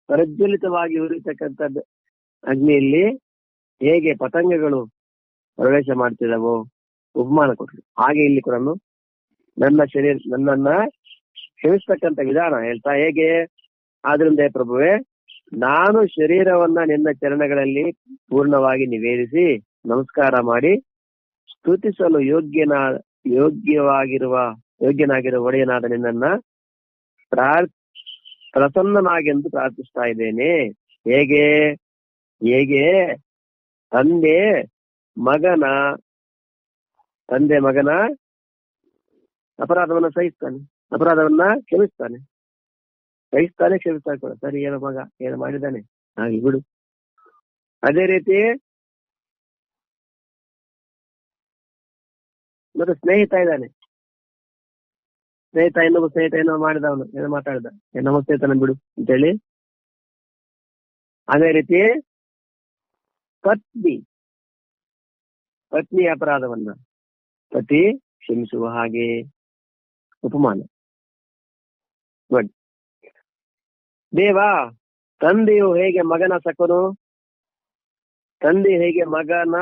ಪ್ರಜ್ವಲಿತವಾಗಿ ಉರಿತಕ್ಕಂಥದ್ದು ಅಗ್ನಿಯಲ್ಲಿ ಹೇಗೆ ಪತಂಗಗಳು ಪ್ರವೇಶ ಮಾಡ್ತಿದಾವೋ ಉಪಮಾನ ಕೊಟ್ರು. ಹಾಗೆ ಇಲ್ಲಿ ಕೂಡ ನನ್ನನ್ನ ಕ್ಷಮಿಸ್ತಕ್ಕಂಥ ವಿಧಾನ ಹೇಳ್ತಾ ಹೇಗೆ. ಆದ್ರಿಂದ ಪ್ರಭುವೆ, ನಾನು ಶರೀರವನ್ನ ನಿನ್ನ ಚರಣಗಳಲ್ಲಿ ಪೂರ್ಣವಾಗಿ ನಿವೇದಿಸಿ ನಮಸ್ಕಾರ ಮಾಡಿ ಸ್ತುತಿಸಲು ಯೋಗ್ಯನಾಗಿರುವ ಒಡೆಯನಾದ ನಿನ್ನನ್ನ ಪ್ರಸನ್ನನಾಗೆಂದು ಪ್ರಾರ್ಥಿಸ್ತಾ ಇದ್ದೇನೆ. ಹೇಗೆ ತಂದೆ ಮಗನ ಅಪರಾಧವನ್ನ ಸಹಿಸ್ತಾನೆ, ಅಪರಾಧವನ್ನ ಕ್ಷಮಿಸ್ತಾನೆ, ಸಹಿಸ್ತಾನೆ, ಕ್ಷಮಿಸ್ತಾನೆ ಕೂಡ. ಸರಿ, ಏನೋ ಮಗ ಏನೋ ಮಾಡಿದ್ದಾನೆ, ಹಾಗೆ ಬಿಡು. ಅದೇ ರೀತಿ ಮತ್ತೆ ಸ್ನೇಹಿತ ಇದ್ದಾನೆ, ಇನ್ನೊಬ್ಬ ಸ್ನೇಹಿತ ಏನೋ ಮಾಡಿದವನು, ಏನೋ ಮಾತಾಡಿದ, ನಮ್ಮ ಸ್ನೇಹಿತನ ಬಿಡು ಅಂತೇಳಿ. ಅದೇ ರೀತಿ ಪತ್ನಿ ಅಪರಾಧವನ್ನ ಪತಿ ಕ್ಷಮಿಸುವ ಹಾಗೆ ಉಪಮಾನ ನೋಡಿ. ತಂದೆಯು ಹೇಗೆ ಮಗನ ಸಕನು, ತಂದೆ ಹೇಗೆ ಮಗನ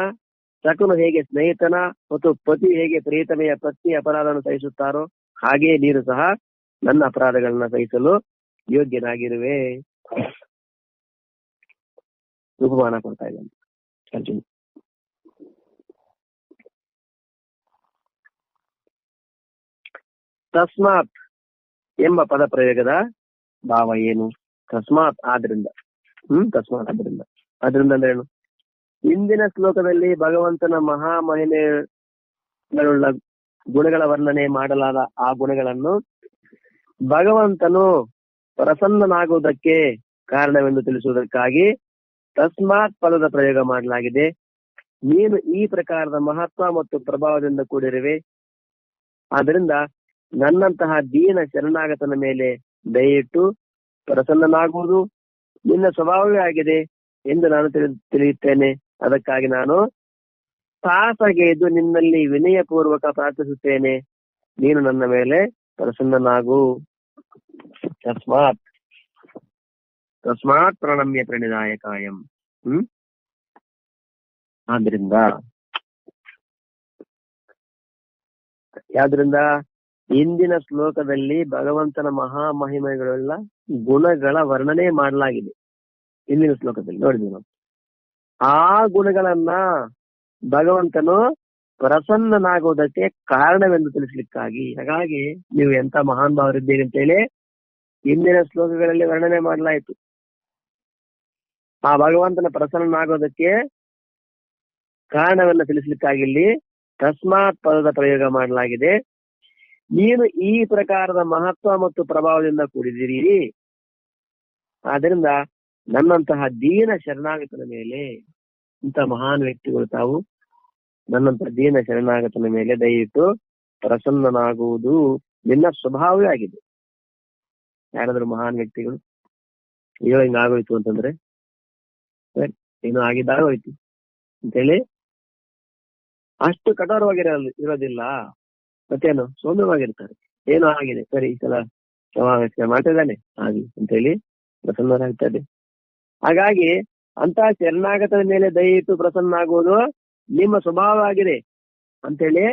ಸಕನು, ಹೇಗೆ ಸ್ನೇಹಿತನ ಮತ್ತು ಪತಿ ಹೇಗೆ ಪ್ರೀತಮೆಯ ಪತ್ನಿ ಅಪರಾಧವನ್ನು ಸಹಿಸುತ್ತಾರೋ, ಹಾಗೆಯೇ ನೀನು ಸಹ ನನ್ನ ಅಪರಾಧಗಳನ್ನ ಸಹಿಸಲು ಯೋಗ್ಯನಾಗಿರುವೆ. ಉಪಮಾನ ಕೊಡ್ತಾ ಇದ್ದಾನೆ ಅರ್ಜುನ. ತಸ್ಮಾತ್ ಎಂಬ ಪದ ಪ್ರಯೋಗದ ಭಾವ ಏನು? ತಸ್ಮಾತ್ ಆದ್ರಿಂದ, ತಸ್ಮಾತ್ ಆದ್ರಿಂದ ಅಂದ್ರೆ ಏನು? ಇಂದಿನ ಶ್ಲೋಕದಲ್ಲಿ ಭಗವಂತನ ಮಹಿಮೆಗಳುಳ್ಳ ಗುಣಗಳ ವರ್ಣನೆ ಮಾಡಲಾದ ಆ ಗುಣಗಳನ್ನು ಭಗವಂತನು ಪ್ರಸನ್ನನಾಗುವುದಕ್ಕೆ ಕಾರಣವೆಂದು ತಿಳಿಸುವುದಕ್ಕಾಗಿ ತಸ್ಮಾತ್ ಪದದ ಪ್ರಯೋಗ ಮಾಡಲಾಗಿದೆ. ನೀನು ಈ ಪ್ರಕಾರದ ಮಹತ್ವ ಮತ್ತು ಪ್ರಭಾವದಿಂದ ಕೂಡಿರುವೆ, ಆದ್ದರಿಂದ ನನ್ನಂತಹ ದೀನ ಶರಣಾಗತನ ಮೇಲೆ ದಯವಿಟ್ಟು ಪ್ರಸನ್ನನಾಗುವುದು ನಿನ್ನ ಸ್ವಭಾವವೇ ಆಗಿದೆ ಎಂದು ನಾನು ತಿಳಿಯುತ್ತೇನೆ. ಅದಕ್ಕಾಗಿ ನಾನು ಸಾಹಸಗೆದ್ದು ನಿನ್ನಲ್ಲಿ ವಿನಯಪೂರ್ವಕ ಪ್ರಾರ್ಥಿಸುತ್ತೇನೆ, ನೀನು ನನ್ನ ಮೇಲೆ ಪ್ರಸನ್ನನಾಗು. ತಸ್ಮಾತ್ ಪ್ರಣಮ್ಯ ಪ್ರಣಿಧಾಯಕಾಯಂ. ಯಾವ್ದ್ರಿಂದ? ಇಂದಿನ ಶ್ಲೋಕದಲ್ಲಿ ಭಗವಂತನ ಮಹಿಮೆಗಳುಳ್ಳ ಗುಣಗಳ ವರ್ಣನೆ ಮಾಡಲಾಗಿದೆ. ಇಂದಿನ ಶ್ಲೋಕದಲ್ಲಿ ನೋಡಿದ್ವಿ ನಾವು. ಆ ಗುಣಗಳನ್ನ ಭಗವಂತನು ಪ್ರಸನ್ನನಾಗುವುದಕ್ಕೆ ಕಾರಣವೆಂದು ತಿಳಿಸ್ಲಿಕ್ಕಾಗಿ, ಹಾಗಾಗಿ ನೀವು ಎಂತ ಮಹಾನ್ ಭಾವರಿದ್ದೀರಿ ಅಂತೇಳಿ ಇಂದಿನ ಶ್ಲೋಕಗಳಲ್ಲಿ ವರ್ಣನೆ ಮಾಡಲಾಯಿತು. ಆ ಭಗವಂತನ ಪ್ರಸನ್ನನಾಗೋದಕ್ಕೆ ಕಾರಣವನ್ನು ತಿಳಿಸ್ಲಿಕ್ಕಾಗಿ ಇಲ್ಲಿ ತಸ್ಮಾತ್ ಪದದ ಪ್ರಯೋಗ ಮಾಡಲಾಗಿದೆ. ನೀನು ಈ ಪ್ರಕಾರದ ಮಹತ್ವ ಮತ್ತು ಪ್ರಭಾವದಿಂದ ಕೂಡಿದಿರಿ, ಆದ್ರಿಂದ ನನ್ನಂತಹ ದೀನ ಶರಣಾಗತನ ಮೇಲೆ, ಇಂಥ ಮಹಾನ್ ವ್ಯಕ್ತಿಗಳು ತಾವು, ನನ್ನಂತಹ ದೀನ ಶರಣಾಗತನ ಮೇಲೆ ದಯವಿಟ್ಟು ಪ್ರಸನ್ನನಾಗುವುದು ನಿನ್ನ ಸ್ವಭಾವವೇ ಆಗಿದೆ. ಯಾರಾದ್ರೂ ಮಹಾನ್ ವ್ಯಕ್ತಿಗಳು ಅಯ್ಯೋ ಹಿಂಗ ಆಗೋಯ್ತು ಅಂತಂದ್ರೆ, ಸರಿ ಏನೋ ಆಗಿದ್ದಾಗೋಯ್ತು ಅಂತೇಳಿ ಅಷ್ಟು ಕಠೋರವಾಗಿರೋದಿಲ್ಲ, ಮತ್ತೇನು ಸೌಮ್ಯವಾಗಿರ್ತಾರೆ. ಏನೋ ಆಗಿದೆ, ಸರಿ ಈ ಸಲ ಕ್ಷಮಾವೇಶ ಮಾಡ್ತಿದ್ದಾನೆ ಆಗ್ಲಿ ಅಂತೇಳಿ ಪ್ರಸನ್ನರಾಗ್ತಾರೆ. ಹಾಗಾಗಿ ಅಂತ ಶರಣಾಗತದ ಮೇಲೆ ದಯವಿಟ್ಟು ಪ್ರಸನ್ನ ಆಗುವುದು ನಿಮ್ಮ ಸ್ವಭಾವ ಆಗಿದೆ ಅಂತೇಳಿ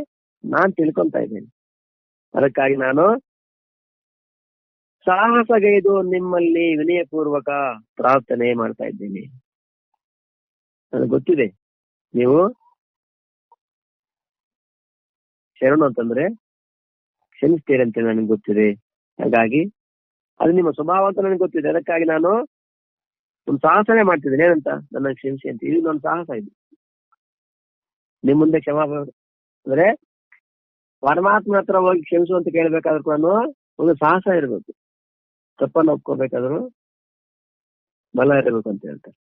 ನಾನ್ ತಿಳ್ಕೊಂತ ಇದ್ದೇನೆ. ಅದಕ್ಕಾಗಿ ನಾನು ಸಾಹಸಗೈದು ನಿಮ್ಮಲ್ಲಿ ವಿನಯಪೂರ್ವಕ ಪ್ರಾರ್ಥನೆ ಮಾಡ್ತಾ ಇದ್ದೇನೆ. ನನಗೆ ಗೊತ್ತಿದೆ ನೀವು ಶರಣು ಅಂತಂದ್ರೆ ಕ್ಷಮಿಸ್ತೀರಿ ಅಂತೇಳಿ ನನಗೆ ಗೊತ್ತಿದೆ. ಹಾಗಾಗಿ ಅದು ನಿಮ್ಮ ಸ್ವಭಾವ ಅಂತ ನನಗೆ ಗೊತ್ತಿದೆ. ಅದಕ್ಕಾಗಿ ನಾನು ಒಂದು ಸಾಹಸನೇ ಮಾಡ್ತಿದ್ದೇನೆ. ಏನಂತ? ನನ್ನ ಕ್ಷಮಿಸಿ ಅಂತ. ಇದು ನನ್ನ ಸಾಹಸ. ಇದು ನಿಮ್ ಮುಂದೆ ಕ್ಷಮಾ ಅಂದ್ರೆ ಪರಮಾತ್ಮ ಹತ್ರ ಹೋಗಿ ಕ್ಷಮಿಸು ಅಂತ ಕೇಳ್ಬೇಕಾದ್ರೂ ಕೂಡ ಒಂದು ಸಾಹಸ ಇರ್ಬೇಕು. ತಪ್ಪನ್ನು ಒಪ್ಕೋಬೇಕಾದ್ರು ಬಲ ಇರಬೇಕು ಅಂತ ಹೇಳ್ತಾರೆ.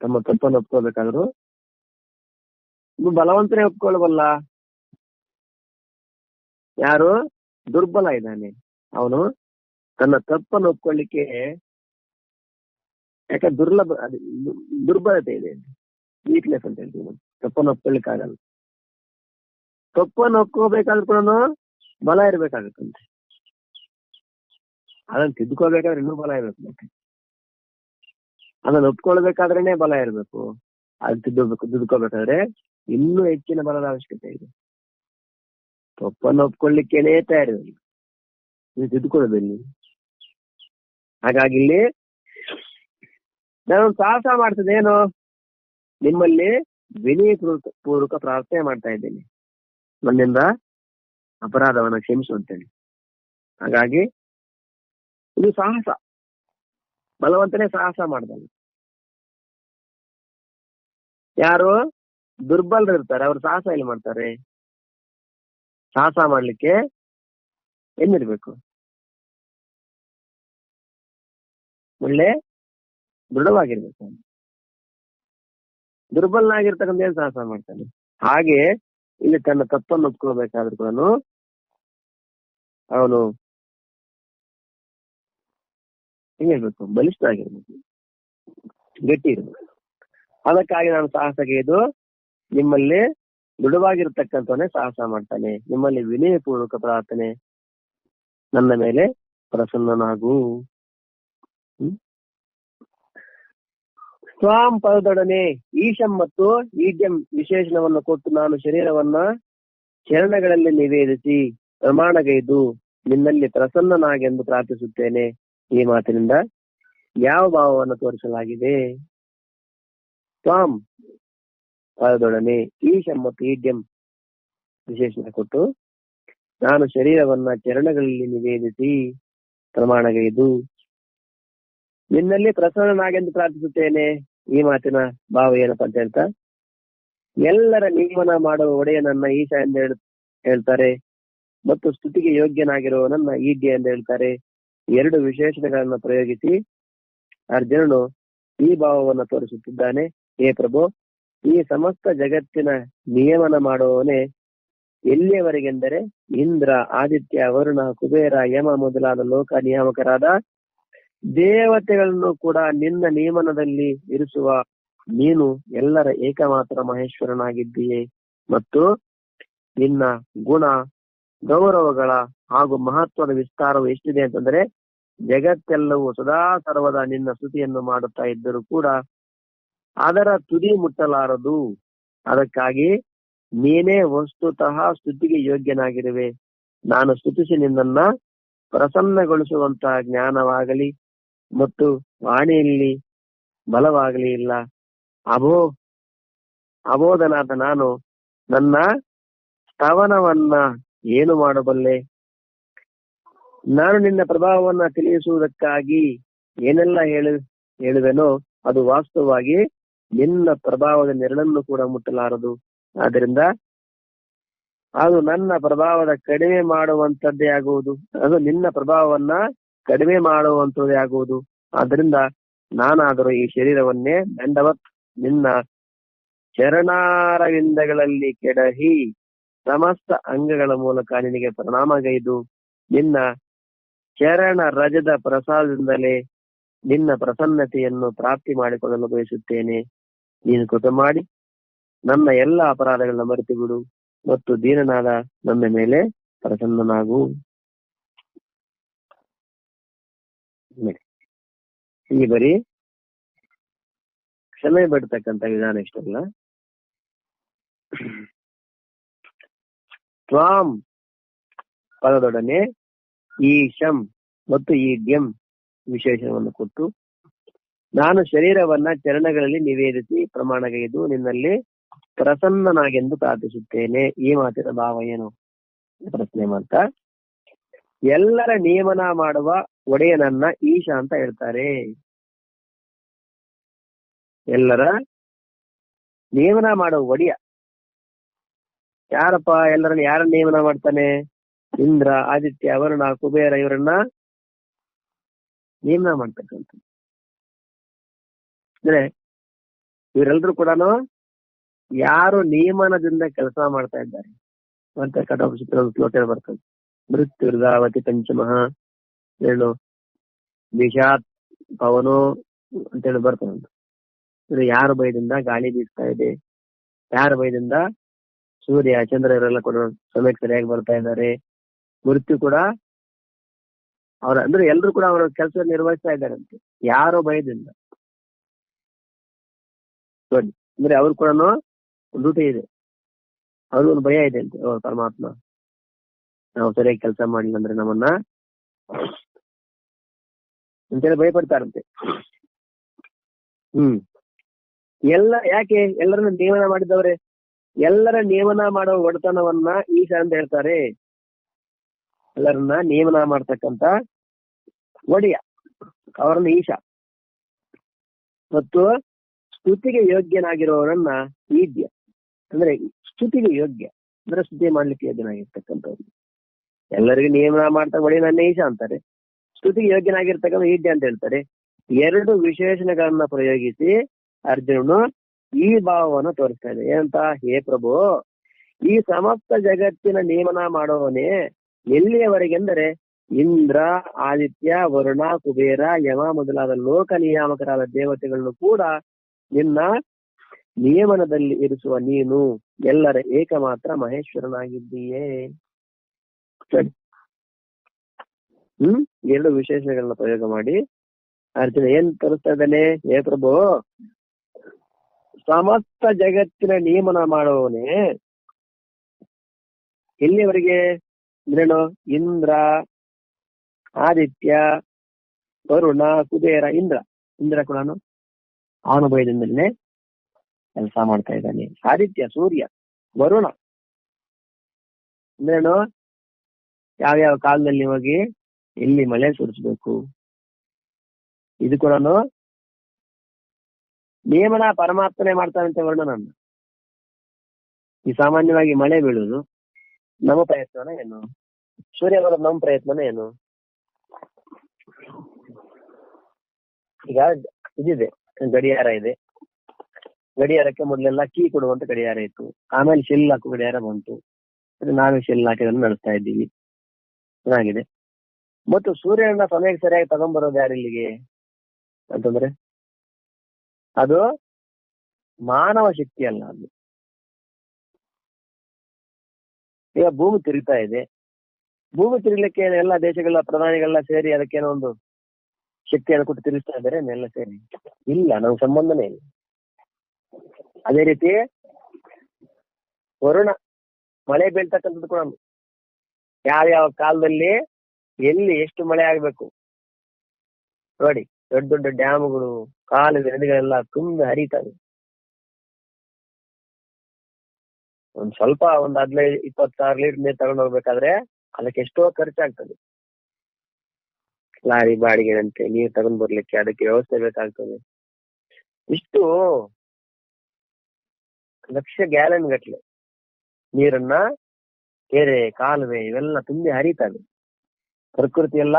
ತಮ್ಮ ತಪ್ಪನ್ನು ಒಪ್ಕೋಬೇಕಾದ್ರು ಬಲವಂತನೇ ಒಪ್ಕೊಳ್ಬಲ್ಲ. ಯಾರು ದುರ್ಬಲ ಇದ್ದಾನೆ ಅವನು ತನ್ನ ತಪ್ಪನ್ನು ಒಪ್ಕೊಳ್ಳಿಕ್ಕೆ, ಯಾಕಂದ್ರೆ ದುರ್ಬಲತೆ ಇದೆ, ವೀಕ್ನೆಸ್ ಅಂತ ಹೇಳ್ತೀವಿ ನಾವು. ತಪ್ಪನ್ನು ಒಪ್ಕೊಳ್ಳಿಕ್ಕೆ ಆಗಲ್ಲ. ತಪ್ಪನ್ನು ಒಪ್ಕೋಬೇಕಾದ್ರೂ ಕೂಡ ಬಲ ಇರ್ಬೇಕಾಗತ್ತಂತೆ. ಅದನ್ನ ತಿದ್ದುಕೋಬೇಕಾದ್ರೆ ಇನ್ನೂ ಬಲ ಇರ್ಬೇಕು. ಅದನ್ನ ಒಪ್ಕೊಳ್ಬೇಕಾದ್ರೇನೆ ಬಲ ಇರ್ಬೇಕು. ಅದು ತಿದ್ದುಕೋಬೇಕಾದ್ರೆ ಇನ್ನೂ ಹೆಚ್ಚಿನ ಬಲದ ಅವಶ್ಯಕತೆ ಇದೆ. ತಪ್ಪನ್ನು ಒಪ್ಕೊಳ್ಳಿಕ್ಕೇನೆ ತಯಾರಿರಲಿ, ನೀವು ತಿದ್ದುಕೊಳ್ಳೋದಿಲ್ಲ. ಹಾಗಾಗಿ ಇಲ್ಲಿ ನಾನೊಂದು ಸಾಹಸ ಮಾಡ್ತಿದ್ದೇನು, ನಿಮ್ಮಲ್ಲಿ ವಿನಯ ಪೂರ್ವಕ ಪ್ರಾರ್ಥನೆ ಮಾಡ್ತಾ ಇದ್ದೇನೆ, ನನ್ನಿಂದ ಅಪರಾಧವನ್ನ ಕ್ಷಮಿಸು ಅಂತೇಳಿ. ಹಾಗಾಗಿ ಇದು ಸಾಹಸ. ಬಲವಂತನೇ ಸಾಹಸ ಮಾಡ್ತಾನೆ. ಯಾರು ದುರ್ಬಲರು ಇರ್ತಾರೆ ಅವ್ರು ಸಾಹಸ ಎಲ್ಲಿ ಮಾಡ್ತಾರೆ? ಸಾಹಸ ಮಾಡ್ಲಿಕ್ಕೆ ಏನಿರ್ಬೇಕು? ಒಳ್ಳೆ ದೃಢವಾಗಿರ್ಬೇಕು. ದುರ್ಬಲನಾಗಿರ್ತಕ್ಕಂಥ ಏನ್ ಸಾಹಸ ಮಾಡ್ತಾನೆ. ಹಾಗೆ ಇಲ್ಲಿ ತನ್ನ ತಪ್ಪನ್ನು ಒಪ್ಕೊಳ್ಬೇಕಾದ್ರೂ ಕೂಡ ಅವನು ಹೆಂಗಿರ್ಬೇಕು, ಬಲಿಷ್ಠ ಆಗಿರ್ಬೇಕು, ಗಟ್ಟಿ ಇರ್ಬೇಕು. ಅದಕ್ಕಾಗಿ ನಾನು ಸಾಹಸಕ್ಕೆ ಇದು ನಿಮ್ಮಲ್ಲಿ ದೃಢವಾಗಿರ್ತಕ್ಕಂಥವನ್ನೇ ಸಾಹಸ ಮಾಡ್ತಾನೆ. ನಿಮ್ಮಲ್ಲಿ ವಿನಯಪೂರ್ವಕ ಪ್ರಾರ್ಥನೆ, ನನ್ನ ಮೇಲೆ ಪ್ರಸನ್ನನಾಗು. ಸ್ವಾಂ ಪದದೊಡನೆ ಈಶಂ ಮತ್ತು ಈಡ್ಯಂ ವಿಶೇಷಣವನ್ನು ಕೊಟ್ಟು ನಾನು ಶರೀರವನ್ನ ಚರಣಗಳಲ್ಲಿ ನಿವೇದಿಸಿ ಪ್ರಮಾಣಗೈದು ನಿನ್ನಲ್ಲಿ ಪ್ರಸನ್ನನಾಗೆಂದು ಪ್ರಾರ್ಥಿಸುತ್ತೇನೆ. ಈ ಮಾತಿನಿಂದ ಯಾವ ಭಾವವನ್ನು ತೋರಿಸಲಾಗಿದೆ? ಸ್ವಾಂ ಪದದೊಡನೆ ಈಶಂ ಮತ್ತು ಈಡ್ಯಂ ವಿಶೇಷಣ ಕೊಟ್ಟು ನಾನು ಶರೀರವನ್ನ ಚರಣಗಳಲ್ಲಿ ನಿವೇದಿಸಿ ಪ್ರಮಾಣಗೈದು ನಿನ್ನಲ್ಲಿ ಪ್ರಸನ್ನನಾಗೆಂದು ಪ್ರಾರ್ಥಿಸುತ್ತೇನೆ. ಈ ಮಾತಿನ ಭಾವ ಏನಪ್ಪಾ ಅಂತ ಹೇಳ್ತಾ, ಎಲ್ಲರ ನಿಯಮನ ಮಾಡುವ ಒಡೆಯನನ್ನ ಈಶ ಎಂದು ಹೇಳ್ತಾರೆ ಮತ್ತು ಸ್ತುತಿಗೆ ಯೋಗ್ಯನಾಗಿರುವವನನ್ನ ಈಡ್ಯ ಎಂದು ಹೇಳ್ತಾರೆ. ಎರಡು ವಿಶೇಷಣಗಳನ್ನ ಪ್ರಯೋಗಿಸಿ ಅರ್ಜುನನು ಈ ಭಾವವನ್ನು ತೋರಿಸುತ್ತಿದ್ದಾನೆ. ಹೇ ಪ್ರಭು, ಈ ಸಮಸ್ತ ಜಗತ್ತಿನ ನಿಯಮನ ಮಾಡುವವನೇ ಎಲ್ಲಿಯವರೆಗೆಂದರೆ ಇಂದ್ರ, ಆದಿತ್ಯ, ವರುಣ, ಕುಬೇರ, ಯಮ ಮೊದಲಾದ ಲೋಕ ನಿಯಾಮಕರಾದ ದೇವತೆಗಳನ್ನು ಕೂಡ ನಿನ್ನ ನಿಯಮನದಲ್ಲಿ ಇರಿಸುವ ನೀನು ಎಲ್ಲರ ಏಕಮಾತ್ರ ಮಹೇಶ್ವರನಾಗಿದ್ದೀಯೆ ಮತ್ತು ನಿನ್ನ ಗುಣ ಗೌರವಗಳ ಹಾಗೂ ಮಹತ್ವದ ವಿಸ್ತಾರವು ಎಷ್ಟಿದೆ ಅಂತಂದ್ರೆ, ಜಗತ್ತೆಲ್ಲವೂ ಸದಾ ಸರ್ವದ ನಿನ್ನ ಸ್ತುತಿಯನ್ನು ಮಾಡುತ್ತಾ ಇದ್ದರೂ ಕೂಡ ಅದರ ತುದಿ ಮುಟ್ಟಲಾರದು. ಅದಕ್ಕಾಗಿ ನೀನೇ ವಸ್ತುತಃ ಸ್ತುತಿಗೆ ಯೋಗ್ಯನಾಗಿರುವೆ. ನಾನು ಸ್ತುತಿಸಿ ನಿನ್ನನ್ನ ಪ್ರಸನ್ನಗೊಳಿಸುವಂತಹ ಜ್ಞಾನವಾಗಲಿ ಮತ್ತು ವಾಣಿಯಲ್ಲಿ ಬಲವಾಗಲಿ ಇಲ್ಲ. ಅಬೋಧನಾದ ನಾನು ನನ್ನ ಸ್ತವನವನ್ನ ಏನು ಮಾಡಬಲ್ಲೆ? ನಾನು ನಿನ್ನ ಪ್ರಭಾವವನ್ನ ತಿಳಿಸುವುದಕ್ಕಾಗಿ ಏನೆಲ್ಲ ಹೇಳುವೆನೋ ಅದು ವಾಸ್ತವವಾಗಿ ನಿನ್ನ ಪ್ರಭಾವದ ನೆರಳನ್ನು ಕೂಡ ಮುಟ್ಟಲಾರದು. ಆದ್ದರಿಂದ ಅದು ನನ್ನ ಪ್ರಭಾವದ ಕಡಿಮೆ ಮಾಡುವಂತದ್ದೇ ಆಗುವುದು. ಅದು ನಿನ್ನ ಪ್ರಭಾವವನ್ನ ಕಡಿಮೆ ಮಾಡುವಂತದ್ದೇ ಆಗುವುದು. ಆದ್ದರಿಂದ ನಾನಾದರೂ ಈ ಶರೀರವನ್ನೇ ದಂಡವತ್ ನಿನ್ನ ಚರಣಾರವಿಂದಗಳಲ್ಲಿ ಕೆಡಹಿ ಸಮಸ್ತ ಅಂಗಗಳ ಮೂಲಕ ನಿನಗೆ ಪ್ರಣಾಮಗೈದು ನಿನ್ನ ಚರಣ ರಜದ ಪ್ರಸಾದದಿಂದಲೇ ನಿನ್ನ ಪ್ರಸನ್ನತೆಯನ್ನು ಪ್ರಾಪ್ತಿ ಮಾಡಿಕೊಳ್ಳಲು ಬಯಸುತ್ತೇನೆ. ನೀನು ಕೃಪೆ ಮಾಡಿ ನನ್ನ ಎಲ್ಲ ಅಪರಾಧಗಳನ್ನ ಮರೆತು ಬಿಡು ಮತ್ತು ದೀನನಾದ ನನ್ನ ಮೇಲೆ ಪ್ರಸನ್ನನಾಗು. ಈ ಬರೀ ಕ್ಷಮೆ ಬಿಡ್ತಕ್ಕಂಥ ವಿಧಾನ ಇಷ್ಟಲ್ಲ. ತ್ವಾಂ ಪದದೊಡನೆ ಈಶಂ ಮತ್ತು ಈಡ್ಯಂ ವಿಶೇಷವನ್ನು ಕೊಟ್ಟು ನಾನು ಶರೀರವನ್ನ ಚರಣಗಳಲ್ಲಿ ನಿವೇದಿಸಿ ಪ್ರಮಾಣಗೈದು ನಿನ್ನಲ್ಲಿ ಪ್ರಸನ್ನನಾಗೆಂದು ಪ್ರಾರ್ಥಿಸುತ್ತೇನೆ. ಈ ಮಾತಿನ ಭಾವ ಏನು ಪ್ರಶ್ನೆ ಮಾಡ್ತಾ, ಎಲ್ಲರ ನಿಯಮನ ಮಾಡುವ ಒಡೆಯನನ್ನ ಈಶ ಅಂತ ಹೇಳ್ತಾರೆ. ಎಲ್ಲರ ನಿಯಮನ ಮಾಡುವ ಒಡೆಯ ಯಾರಪ್ಪ? ಎಲ್ಲರನ್ನ ಯಾರ ನಿಯಮನ ಮಾಡ್ತಾನೆ? ಇಂದ್ರ, ಆದಿತ್ಯ, ವರುಣ, ಕುಬೇರ ಇವರನ್ನ ನಿಯಮನ ಮಾಡ್ತಕ್ಕಂಥ. ಅಂದ್ರೆ ಇವರೆಲ್ಲರೂ ಕೂಡ ಯಾರು ನಿಯಮನದಿಂದ ಕೆಲಸ ಮಾಡ್ತಾ ಇದ್ದಾರೆ ಅಂತ ಕಟಾಪಚಿತ್ರ ಬರ್ತದೆ. ಮೃತ್ಯುರ್ಗಾವತಿ ಪಂಚಮಃ ಹೇಳು ವಿಷಾತ್ ಪವನೋ ಅಂತೇಳಿ ಬರ್ತದೆ. ಅಂದ್ರೆ ಯಾರ ಭಯದಿಂದ ಗಾಳಿ ಬೀಸ್ತಾ ಇದೆ, ಯಾರ ಭಯದಿಂದ ಸೂರ್ಯ ಚಂದ್ರ ಇವರೆಲ್ಲ ಕೂಡ ಸಮಯಕ್ಕೆ ಸರಿಯಾಗಿ ಬರ್ತಾ ಇದ್ದಾರೆ. ಮೃತ್ಯು ಕೂಡ ಅವರ ಅಂದ್ರೆ ಎಲ್ರು ಕೂಡ ಅವರ ಕೆಲಸ ನಿರ್ವಹಿಸ್ತಾ ಇದ್ದಾರಂತೆ ಯಾರೋ ಭಯದಿಂದ. ನೋಡಿ ಅಂದ್ರೆ ಅವ್ರು ಕೂಡ ಡ್ಯೂಟಿ ಇದೆ, ಅವ್ರಿಗೊಂದು ಭಯ ಇದೆ ಅಂತೆ. ಪರಮಾತ್ಮ ನಾವು ಸರಿಯಾಗಿ ಕೆಲಸ ಮಾಡಿಲ್ಲ ಅಂದ್ರೆ ನಮ್ಮನ್ನ ಅಂತೇಳಿ ಭಯಪಡ್ತಾರಂತೆ. ಎಲ್ಲ ಯಾಕೆ ಎಲ್ಲರನ್ನ ನಿಯಮನ ಮಾಡಿದವ್ರೆ? ಎಲ್ಲರ ನಿಯಮನ ಮಾಡೋ ಒಡೆತನವನ್ನ ಈಶ ಅಂತ ಹೇಳ್ತಾರೆ. ಎಲ್ಲರನ್ನ ನಿಯಮನ ಮಾಡ್ತಕ್ಕಂತ ಒಡೆಯ ಅವರನ್ನ ಈಶ ಮತ್ತು ಸ್ತುತಿಗೆ ಯೋಗ್ಯನಾಗಿರೋರನ್ನ ಈಡ್ಯ. ಅಂದ್ರೆ ಸ್ತುತಿಗೆ ಯೋಗ್ಯ ಅಂದ್ರೆ ಸ್ತುತಿ ಮಾಡ್ಲಿಕ್ಕೆ ಯೋಗ್ಯನಾಗಿರ್ತಕ್ಕಂಥವ್ರು. ಎಲ್ಲರಿಗೂ ನಿಯಮನ ಮಾಡ್ತಾ ಒಡೆಯ ನನ್ನ ಈಶ ಅಂತಾರೆ. ಸ್ತುತಿಗೆ ಯೋಗ್ಯನಾಗಿರ್ತಕ್ಕಂಥ ಈಡ್ಯ ಅಂತ ಹೇಳ್ತಾರೆ. ಎರಡು ವಿಶೇಷಣಗಳನ್ನ ಪ್ರಯೋಗಿಸಿ ಅರ್ಜುನನು ಈ ಭಾವವನ್ನು ತೋರಿಸ್ತಾ ಇದೆ. ಏನಂತ? ಹೇ ಪ್ರಭು, ಈ ಸಮಸ್ತ ಜಗತ್ತಿನ ನಿಯಮನ ಮಾಡುವವನೇ ಎಲ್ಲಿಯವರೆಗೆಂದರೆ ಇಂದ್ರ, ಆದಿತ್ಯ, ವರುಣ, ಕುಬೇರ, ಯಮ ಮೊದಲಾದ ಲೋಕ ನಿಯಾಮಕರಾದ ದೇವತೆಗಳನ್ನು ಕೂಡ ನಿನ್ನ ನಿಯಮನದಲ್ಲಿ ಇರಿಸುವ ನೀನು ಎಲ್ಲರ ಏಕಮಾತ್ರ ಮಹೇಶ್ವರನಾಗಿದ್ದೀಯೇ. ಸರಿ. ಎರಡು ವಿಶೇಷಗಳನ್ನ ಪ್ರಯೋಗ ಮಾಡಿ ಅರ್ಜುನ ಏನ್ ತೋರಿಸ್ತಾ ಇದ್ದಾನೆ? ಹೇ ಪ್ರಭು, ಸಮಸ್ತ ಜಗತ್ತಿನ ನಿಯಮನ ಮಾಡುವವನೇ ಎಲ್ಲಿಯವರೆಗೆ ಅಂದ್ರೇನು? ಇಂದ್ರ, ಆದಿತ್ಯ, ವರುಣ, ಕುಬೇರ. ಇಂದ್ರ ಕೂಡ ಅವನ ಭಯದಿಂದಲೇ ಕೆಲಸ ಮಾಡ್ತಾ ಇದ್ದಾನೆ. ಆದಿತ್ಯ, ಸೂರ್ಯ, ವರುಣ ಅಂದ್ರೇನು? ಯಾವ್ಯಾವ ಕಾಲದಲ್ಲಿ ಹೋಗಿ ಎಲ್ಲಿ ಮಳೆ ಸುರಿಸ್ಬೇಕು, ಇದು ಕೂಡ ನಿಯಮನ ಪರಮಾತ್ಮನೇ ಮಾಡ್ತಾನಂತೆ ವರ್ಣನನ್ನ. ಈ ಸಾಮಾನ್ಯವಾಗಿ ಮಳೆ ಬೀಳುವುದು ನಮ್ಮ ಪ್ರಯತ್ನನ ಏನು? ಸೂರ್ಯ ಬರೋದು ನಮ್ಮ ಪ್ರಯತ್ನನ ಏನು? ಈಗ ಇದಿದೆ, ಗಡಿಯಾರ ಇದೆ. ಗಡಿಯಾರಕ್ಕೆ ಮೊದಲೆಲ್ಲ ಕೀ ಕೊಡುವಂತ ಗಡಿಯಾರ ಇತ್ತು. ಆಮೇಲೆ ಶೆಲ್ ಹಾಕೋ ಗಡಿಯಾರ ಬಂತು. ನಾವೇ ಶೆಲ್ ಹಾಕಿದನ್ನು ನಡೆಸ್ತಾ ಇದ್ದೀವಿ. ಚೆನ್ನಾಗಿದೆ. ಮತ್ತು ಸೂರ್ಯನ ಸಮಯಕ್ಕೆ ಸರಿಯಾಗಿ ತಗೊಂಡ್ಬರೋದು ಯಾರು ಇಲ್ಲಿಗೆ ಅಂತಂದ್ರೆ ಅದು ಮಾನವ ಶಕ್ತಿ ಅಲ್ಲ. ಅದು ಈಗ ಭೂಮಿ ತಿರುಗ್ತಾ ಇದೆ. ಭೂಮಿ ತಿರುಗಲಿಕ್ಕೆ ಎಲ್ಲ ದೇಶಗಳ ಪ್ರಧಾನಿಗಳೆಲ್ಲ ಸೇರಿ ಅದಕ್ಕೇನೋ ಒಂದು ಶಕ್ತಿಯನ್ನು ಕೊಟ್ಟು ತಿರುಗಿಸ್ತಾ ಇದ್ದಾರೆ ಎಲ್ಲ ಸೇರಿ? ಇಲ್ಲ, ನಾವು ಸಂಬಂಧನೇ ಇಲ್ಲ. ಅದೇ ರೀತಿ ವರುಣ, ಮಳೆ ಬೀಳ್ತಕ್ಕಂಥದ್ದು ಕೂಡ ಯಾವ್ಯಾವ ಕಾಲದಲ್ಲಿ ಎಲ್ಲಿ ಎಷ್ಟು ಮಳೆ ಆಗ್ಬೇಕು ನೋಡಿ. ದೊಡ್ಡ ದೊಡ್ಡ ಡ್ಯಾಮ್ಗಳು, ಕಾಲುವೆ, ನದಿಗಳೆಲ್ಲ ತುಂಬಿ ಹರಿತವೆ. ಒಂದ್ 15-20 ಲೀಟರ್ ನೀರು ತಗೊಂಡು ಹೋಗ್ಬೇಕಾದ್ರೆ ಅದಕ್ಕೆ ಎಷ್ಟೋ ಖರ್ಚಾಗ್ತದೆ. ಲಾರಿ ಬಾಡಿಗೆನಂತೆ ನೀರು ತಗೊಂಡ್ ಬರ್ಲಿಕ್ಕೆ ಅದಕ್ಕೆ ವ್ಯವಸ್ಥೆ ಬೇಕಾಗ್ತದೆ. ಇಷ್ಟು ಲಕ್ಷ ಗ್ಯಾಲನ್ ಗಟ್ಲೆ ನೀರನ್ನ ಕೆರೆ, ಕಾಲುವೆ ಇವೆಲ್ಲ ತುಂಬಿ ಹರಿತವೆ. ಪ್ರಕೃತಿ ಎಲ್ಲ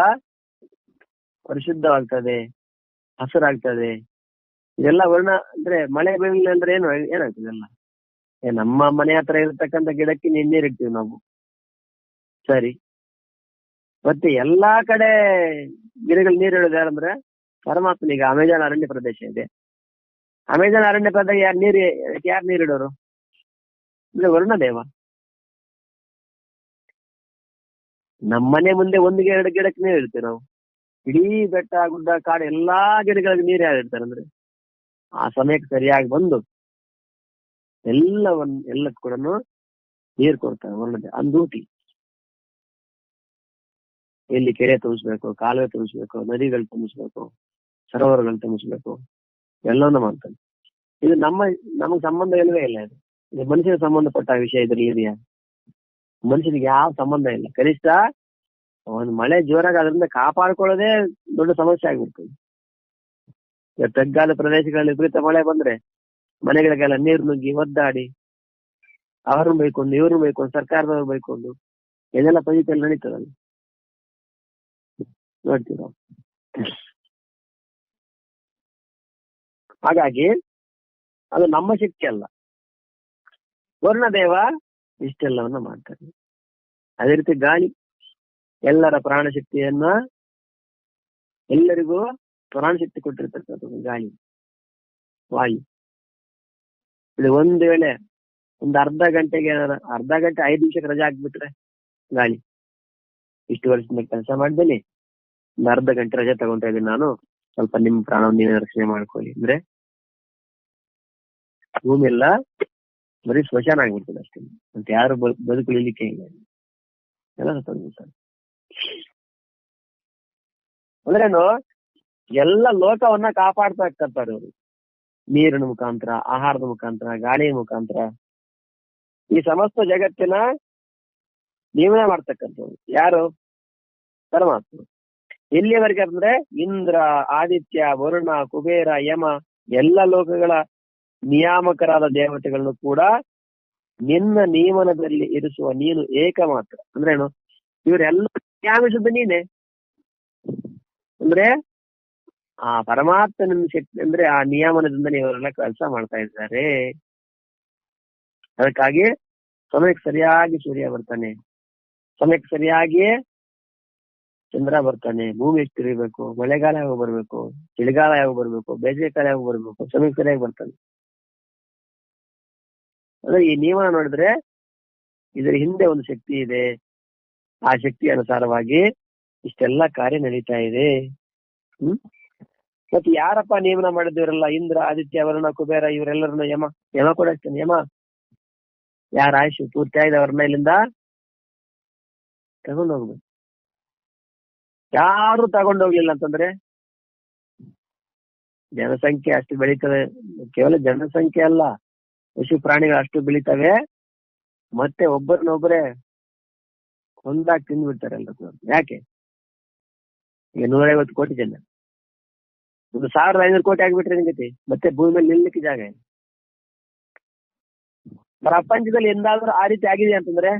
ಪರಿಶುದ್ಧವಾಗ್ತದೆ, ಹಸಿರಾಗ್ತದೆ. ಇದೆಲ್ಲ ವರ್ಣ ಅಂದ್ರೆ ಮಳೆ ಬೀಳಲಿ ಅಂದ್ರೆ ಏನಾಗ್ತದೆ ಎಲ್ಲ? ನಮ್ಮ ಮನೆ ಹತ್ರ ಇರತಕ್ಕಂಥ ಗಿಡಕ್ಕೆ ನೀರಿಡ್ತೀವಿ ನಾವು, ಸರಿ. ಮತ್ತೆ ಎಲ್ಲಾ ಕಡೆ ಗಿಡಗಳು ನೀರು ಇಡೋದು ಯಾರಂದ್ರೆ ಪರಮಾತ್ಮ. ಈಗ ಅಮೆಜಾನ್ ಅರಣ್ಯ ಪ್ರದೇಶ ಇದೆ. ಅಮೆಜಾನ್ ಅರಣ್ಯ ಪ್ರದೇಶ ಯಾರು ನೀರಿಡೋರು ಅಂದ್ರೆ ವರುಣದೇವ. ನಮ್ಮನೆ ಮುಂದೆ ಒಂದು ಗಿಡಕ್ಕೆ ನೀರು ಇಡ್ತೀವಿ ನಾವು. ಇಡೀ ಬೆಟ್ಟ, ಗುಡ್ಡ, ಕಾಡು ಎಲ್ಲಾ ಗಿಡಗಳಿಗೆ ನೀರು ಯಾರು ಇಡ್ತಾರೆ ಅಂದ್ರೆ ಆ ಸಮಯಕ್ಕೆ ಸರಿಯಾಗಿ ಬಂದು ಎಲ್ಲಕ್ಕೂ ಕೂಡ ನೀರು ಕೊಡ್ತಾರೆ ವರುಣದೇವ. ಅಂದೂಟಿ ಎಲ್ಲಿ ಕೆರೆ ತುಂಬಿಸ್ಬೇಕು, ಕಾಲುವೆ ತುಂಬಿಸ್ಬೇಕು, ನದಿಗಳು ತುಂಬಿಸ್ಬೇಕು, ಸರೋವರಗಳು ತುಂಬಿಸ್ಬೇಕು, ಎಲ್ಲವನ್ನ ಮಾಡ್ತಾನೆ. ಇದು ನಮಗ್ ಸಂಬಂಧ ಇಲ್ಲವೇ ಇಲ್ಲ. ಇದು ಮನುಷ್ಯನ ಸಂಬಂಧಪಟ್ಟ ವಿಷಯ. ಇದ್ರಲ್ಲಿ ಇದೆಯಾ? ಮನುಷ್ಯನಿಗೆ ಯಾವ ಸಂಬಂಧ ಇಲ್ಲ. ಕನಿಷ್ಠ ಒಂದು ಮಳೆ ಜೋರಾಗಿ ಅದರಿಂದ ಕಾಪಾಡ್ಕೊಳ್ಳೋದೇ ದೊಡ್ಡ ಸಮಸ್ಯೆ ಆಗ್ಬಿಡ್ತದೆ. ತಗ್ಗಾದ ಪ್ರದೇಶಗಳಲ್ಲಿ ವಿಪರೀತ ಮಳೆ ಬಂದ್ರೆ ಮನೆಗಳಿಗೆಲ್ಲ ನೀರು ನುಗ್ಗಿ ಒದ್ದಾಡಿ ಅವ್ರನ್ನ ಬೈಕೊಂಡು ಇವ್ರನ್ನ ಬೈಕೊಂಡು ಸರ್ಕಾರದವ್ರು ಬೈಕೊಂಡು ಇದೆಲ್ಲ ಪದ್ಧತಿಯಲ್ಲಿ ನಡೀತದಲ್ಲ, ನೋಡ್ತೀವಿ ನಾವು. ಹಾಗಾಗಿ ಅದು ನಮ್ಮ ಶಕ್ತಿ ಅಲ್ಲ. ವರುಣದೇವ ಇಷ್ಟೆಲ್ಲವನ್ನ ಮಾಡ್ತಾರೆ. ಅದೇ ರೀತಿ ಗಾಳಿ, ಎಲ್ಲರ ಪ್ರಾಣ ಶಕ್ತಿಯನ್ನ, ಎಲ್ಲರಿಗೂ ಪ್ರಾಣ ಶಕ್ತಿ ಕೊಟ್ಟಿರ್ತಕ್ಕಂಥದ್ದು ಗಾಳಿ, ವಾಯು. ಇದು ಒಂದು ವೇಳೆ ಒಂದು ಅರ್ಧ ಗಂಟೆ 5 ನಿಮಿಷಕ್ಕೆ ರಜೆ ಹಾಕ್ಬಿಟ್ರೆ ಗಾಳಿ, ಇಷ್ಟು ವರ್ಷದಿಂದ ಕೆಲಸ ಮಾಡ್ದೇನೆ ಒಂದು ಅರ್ಧ ಗಂಟೆ ರಜೆ ತಗೊಂತಾ ಇದ್ದೀನಿ ನಾನು, ಸ್ವಲ್ಪ ನಿಮ್ ಪ್ರಾಣವನ್ನು ನೀವೇ ರಕ್ಷಣೆ ಮಾಡ್ಕೊಳ್ಳಿ ಅಂದ್ರೆ ಭೂಮಿ ಎಲ್ಲ ಬರೀ ಸ್ಮಶಾನ ಆಗ್ಬಿಡ್ತದೆ ಅಷ್ಟೇ. ಅಂತ ಯಾರು ಬದುಕಲಿಕ್ಕೆ ಇಲ್ಲ, ಎಲ್ಲ ಸತ್ತೋಗ್ಬಿಡ್ತಾರೆ. ಅಂದ್ರೇನು ಎಲ್ಲ ಲೋಕವನ್ನ ಕಾಪಾಡ್ತಾ ಇರ್ತಾರೆ ಅವರು. ನೀರಿನ ಮುಖಾಂತರ, ಆಹಾರದ ಮುಖಾಂತರ, ಗಾಳಿಯ ಮುಖಾಂತರ ಈ ಸಮಸ್ತ ಜಗತ್ತಿನ ನಿಯಮನ ಮಾಡ್ತಕ್ಕಂಥವ್ರು ಯಾರು? ಪರಮಾತ್ಮ. ಎಲ್ಲಿಯವರೆಗೆ ಅಂದ್ರೆ ಇಂದ್ರ, ಆದಿತ್ಯ, ವರುಣ, ಕುಬೇರ, ಯಮ ಎಲ್ಲ ಲೋಕಗಳ ನಿಯಾಮಕರಾದ ದೇವತೆಗಳನ್ನು ಕೂಡ ನಿನ್ನ ನಿಯಮನದಲ್ಲಿ ಇರಿಸುವ ನೀನು ಏಕ ಮಾತ್ರ. ಅಂದ್ರೇನು? ಇವರೆಲ್ಲ ನಿಯಾಮಿಸುದು ನೀನೆ. ಅಂದ್ರೆ ಆ ಪರಮಾತ್ಮನ ಶಕ್ತಿ ಅಂದ್ರೆ ಆ ನಿಯಮನದಿಂದ ಇವರೆಲ್ಲ ಕೆಲಸ ಮಾಡ್ತಾ ಇದ್ದಾರೆ. ಅದಕ್ಕಾಗಿ ಸಮಯಕ್ಕೆ ಸರಿಯಾಗಿ ಸೂರ್ಯ ಬರ್ತಾನೆ, ಸಮಯಕ್ಕೆ ಸರಿಯಾಗಿಯೇ ಚಂದ್ರ ಬರ್ತಾನೆ, ಭೂಮಿ ಎಷ್ಟು ತಿರುಗಬೇಕು, ಮಳೆಗಾಲ ಯಾವಾಗ ಬರ್ಬೇಕು, ಚಳಿಗಾಲ ಯಾವಾಗ ಬರ್ಬೇಕು, ಬೇಸಿಗೆಕಾಲ ಯಾವಾಗ ಬರ್ಬೇಕು, ಸಮಯಕ್ಕೆ ಸರಿಯಾಗಿ ಬರ್ತಾನೆ. ಅಂದ್ರೆ ಈ ನಿಯಮ ನೋಡಿದ್ರೆ ಇದರ ಹಿಂದೆ ಒಂದು ಶಕ್ತಿ ಇದೆ. ಆ ಶಕ್ತಿ ಅನುಸಾರವಾಗಿ ಇಷ್ಟೆಲ್ಲ ಕಾರ್ಯ ನಡೀತಾ ಇದೆ. ಮತ್ತೆ ಯಾರಪ್ಪ ನಿಯಮನ ಮಾಡಿದವರೆಲ್ಲ? ಇಂದ್ರ, ಆದಿತ್ಯ, ವರುಣ, ಕುಬೇರ ಇವರೆಲ್ಲರನ್ನ ಯಮ ಕೂಡ ಇರ್ತಾನೆ. ಯಮ ಯಾರ ಆಯುಷು ಪೂರ್ತಿ ಆಗಿದೆ ಅವ್ರನ್ನ ಇಲ್ಲಿಂದ ತಗೊಂಡು ಹೋಗ್ಬೇಕು. ಯಾರು ತಗೊಂಡೋಗ್ಲಿಲ್ಲ ಅಂತಂದ್ರೆ ಜನಸಂಖ್ಯೆ ಅಷ್ಟು ಬೆಳೀತವೆ. ಕೇವಲ ಜನಸಂಖ್ಯೆ ಅಲ್ಲ, ಪಶು ಪ್ರಾಣಿಗಳು ಅಷ್ಟು ಬೆಳೀತವೆ. ಮತ್ತೆ ಒಬ್ಬರನ್ನೊಬ್ಬರೇ ಒಂದಾಗಿ ತಿಂದ್ಬಿಡ್ತಾರೆ ಎಲ್ರು. ಯಾಕೆ? ಈಗ 150 ಕೋಟಿ ಜನ, 1500 ಕೋಟಿ ಆಗ್ಬಿಟ್ರೆ ನಿಂಗತಿ ಮತ್ತೆ ಭೂಮಿ ಮೇಲೆ ನಿಲ್ಲಕ್ಕೆ ಜಾಗ ಇಲ್ಲ. ಪ್ರಪಂಚದಲ್ಲಿ ಎಂದಾದ್ರೂ ಆ ರೀತಿ ಆಗಿದೆ ಅಂತಂದ್ರೆ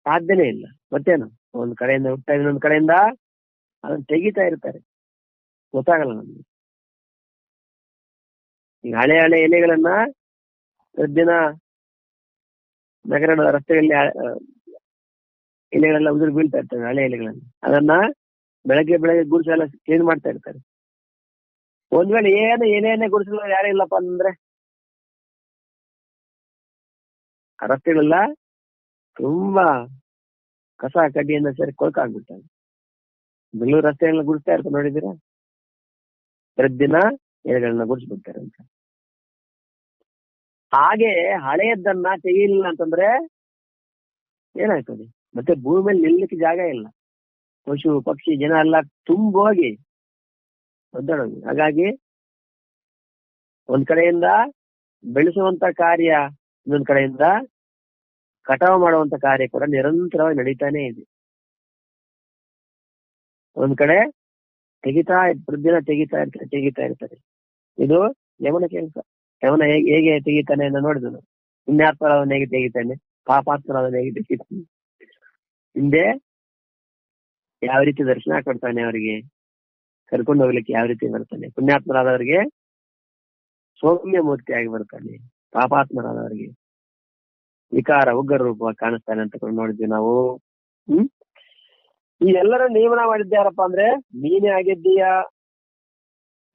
ಸಾಧ್ಯನೇ ಇಲ್ಲ. ಮತ್ತೇನು, ಒಂದ್ ಕಡೆಯಿಂದ ಹುಟ್ಟ ಇನ್ನೊಂದ್ ಕಡೆಯಿಂದ ಅದನ್ನ ತೆಗಿತಾ ಇರ್ತಾರೆ, ಗೊತ್ತಾಗಲ್ಲ ನಮ್ಗೆ. ಈಗ ಹಳೆ ಎಲೆಗಳನ್ನ ಪ್ರತಿದಿನ ನಗರದ ರಸ್ತೆಗಳಲ್ಲಿ ಎಲೆಗಳೆಲ್ಲ ಉದುರು ಬೀಳ್ತಾ ಇರ್ತವೆ, ಹಳೆ ಎಲೆಗಳನ್ನ. ಅದನ್ನ ಬೆಳಗ್ಗೆ ಗುಡಿಸಿ ಎಲ್ಲ ಕ್ಲೀನ್ ಮಾಡ್ತಾ ಇರ್ತಾರೆ. ಒಂದ್ ವೇಳೆ ಏನೇ ಗುಡಿಸಲು ಯಾರೇ ಇಲ್ಲಪ್ಪ ಅಂದ್ರೆ ಆ ರಸ್ತೆಗಳೆಲ್ಲ ತುಂಬಾ ಕಸ ಕಡ್ಡಿಯಿಂದ ಸೇರಿ ಕೊಳಕಾಗ್ಬಿಡ್ತಾರೆ. ಬೆಂಗಳೂರು ರಸ್ತೆಗಳನ್ನ ಗುಡಿಸ್ತಾ ಇರ್ತಾರೆ, ನೋಡಿದ್ದೀರಾ? ಪ್ರತಿದಿನ ಎಲೆಗಳನ್ನ ಗುಡಿಸ್ಬಿಡ್ತಾರೆ ಅಂತ. ಹಾಗೆ ಹಳೆಯದನ್ನ ತೆಗಿಲಿಲ್ಲ ಅಂತಂದ್ರೆ ಏನಾಗ್ತದೆ? ಮತ್ತೆ ಭೂಮಿ ಮೇಲೆ ನಿಲ್ಲಕ್ಕೆ ಜಾಗ ಇಲ್ಲ. ಪಶು ಪಕ್ಷಿ ಜನ ಎಲ್ಲ ತುಂಬೋಗಿ ಒದ್ದಾಡೋದು. ಹಾಗಾಗಿ ಒಂದ್ ಕಡೆಯಿಂದ ಬೆಳೆಸುವಂತ ಕಾರ್ಯ, ಇನ್ನೊಂದ್ ಕಡೆಯಿಂದ ಕಟಾವು ಮಾಡುವಂತ ಕಾರ್ಯ ಕೂಡ ನಿರಂತರವಾಗಿ ನಡೀತಾನೆ ಇದೆ. ಒಂದ್ ಕಡೆ ಪ್ರತಿದಿನ ತೆಗಿತಾ ಇರ್ತಾರೆ. ಇದು ಯಮನ ಕೆಲಸ. ಯಮನ ಹೇಗೆ ತೆಗಿತಾನೆ ಅಂತ ನೋಡಿದನು. ಪುಣ್ಯಾತ್ಮರ ಅವನ ಹೇಗೆ ತೆಗಿತಾನೆ, ಪಾಪಾತ್ಮರ ಅವನ ಹೇಗೆ ತೆಗಿತಾನೆ, ಹಿಂದೆ ಯಾವ ರೀತಿ ದರ್ಶನ ಕೊಡ್ತಾನೆ, ಅವರಿಗೆ ಕರ್ಕೊಂಡು ಹೋಗ್ಲಿಕ್ಕೆ ಯಾವ ರೀತಿ ಬರ್ತಾನೆ. ಪುಣ್ಯಾತ್ಮರಾದವರಿಗೆ ಸೌಮ್ಯ ಮೂರ್ತಿಯಾಗಿ ಬರ್ತಾನೆ, ಪಾಪಾತ್ಮರಾದವರಿಗೆ ವಿಕಾರ ಉಗ್ರ ರೂಪ ಕಾಣಿಸ್ತಾನೆ ಅಂತ ನೋಡಿದ್ವಿ ನಾವು. ಈ ಎಲ್ಲರ ನಿಯಮನ ಮಾಡಿದ್ಯಾರಪ್ಪ ಅಂದ್ರೆ ನೀನೇ ಆಗಿದ್ದೀಯಾ,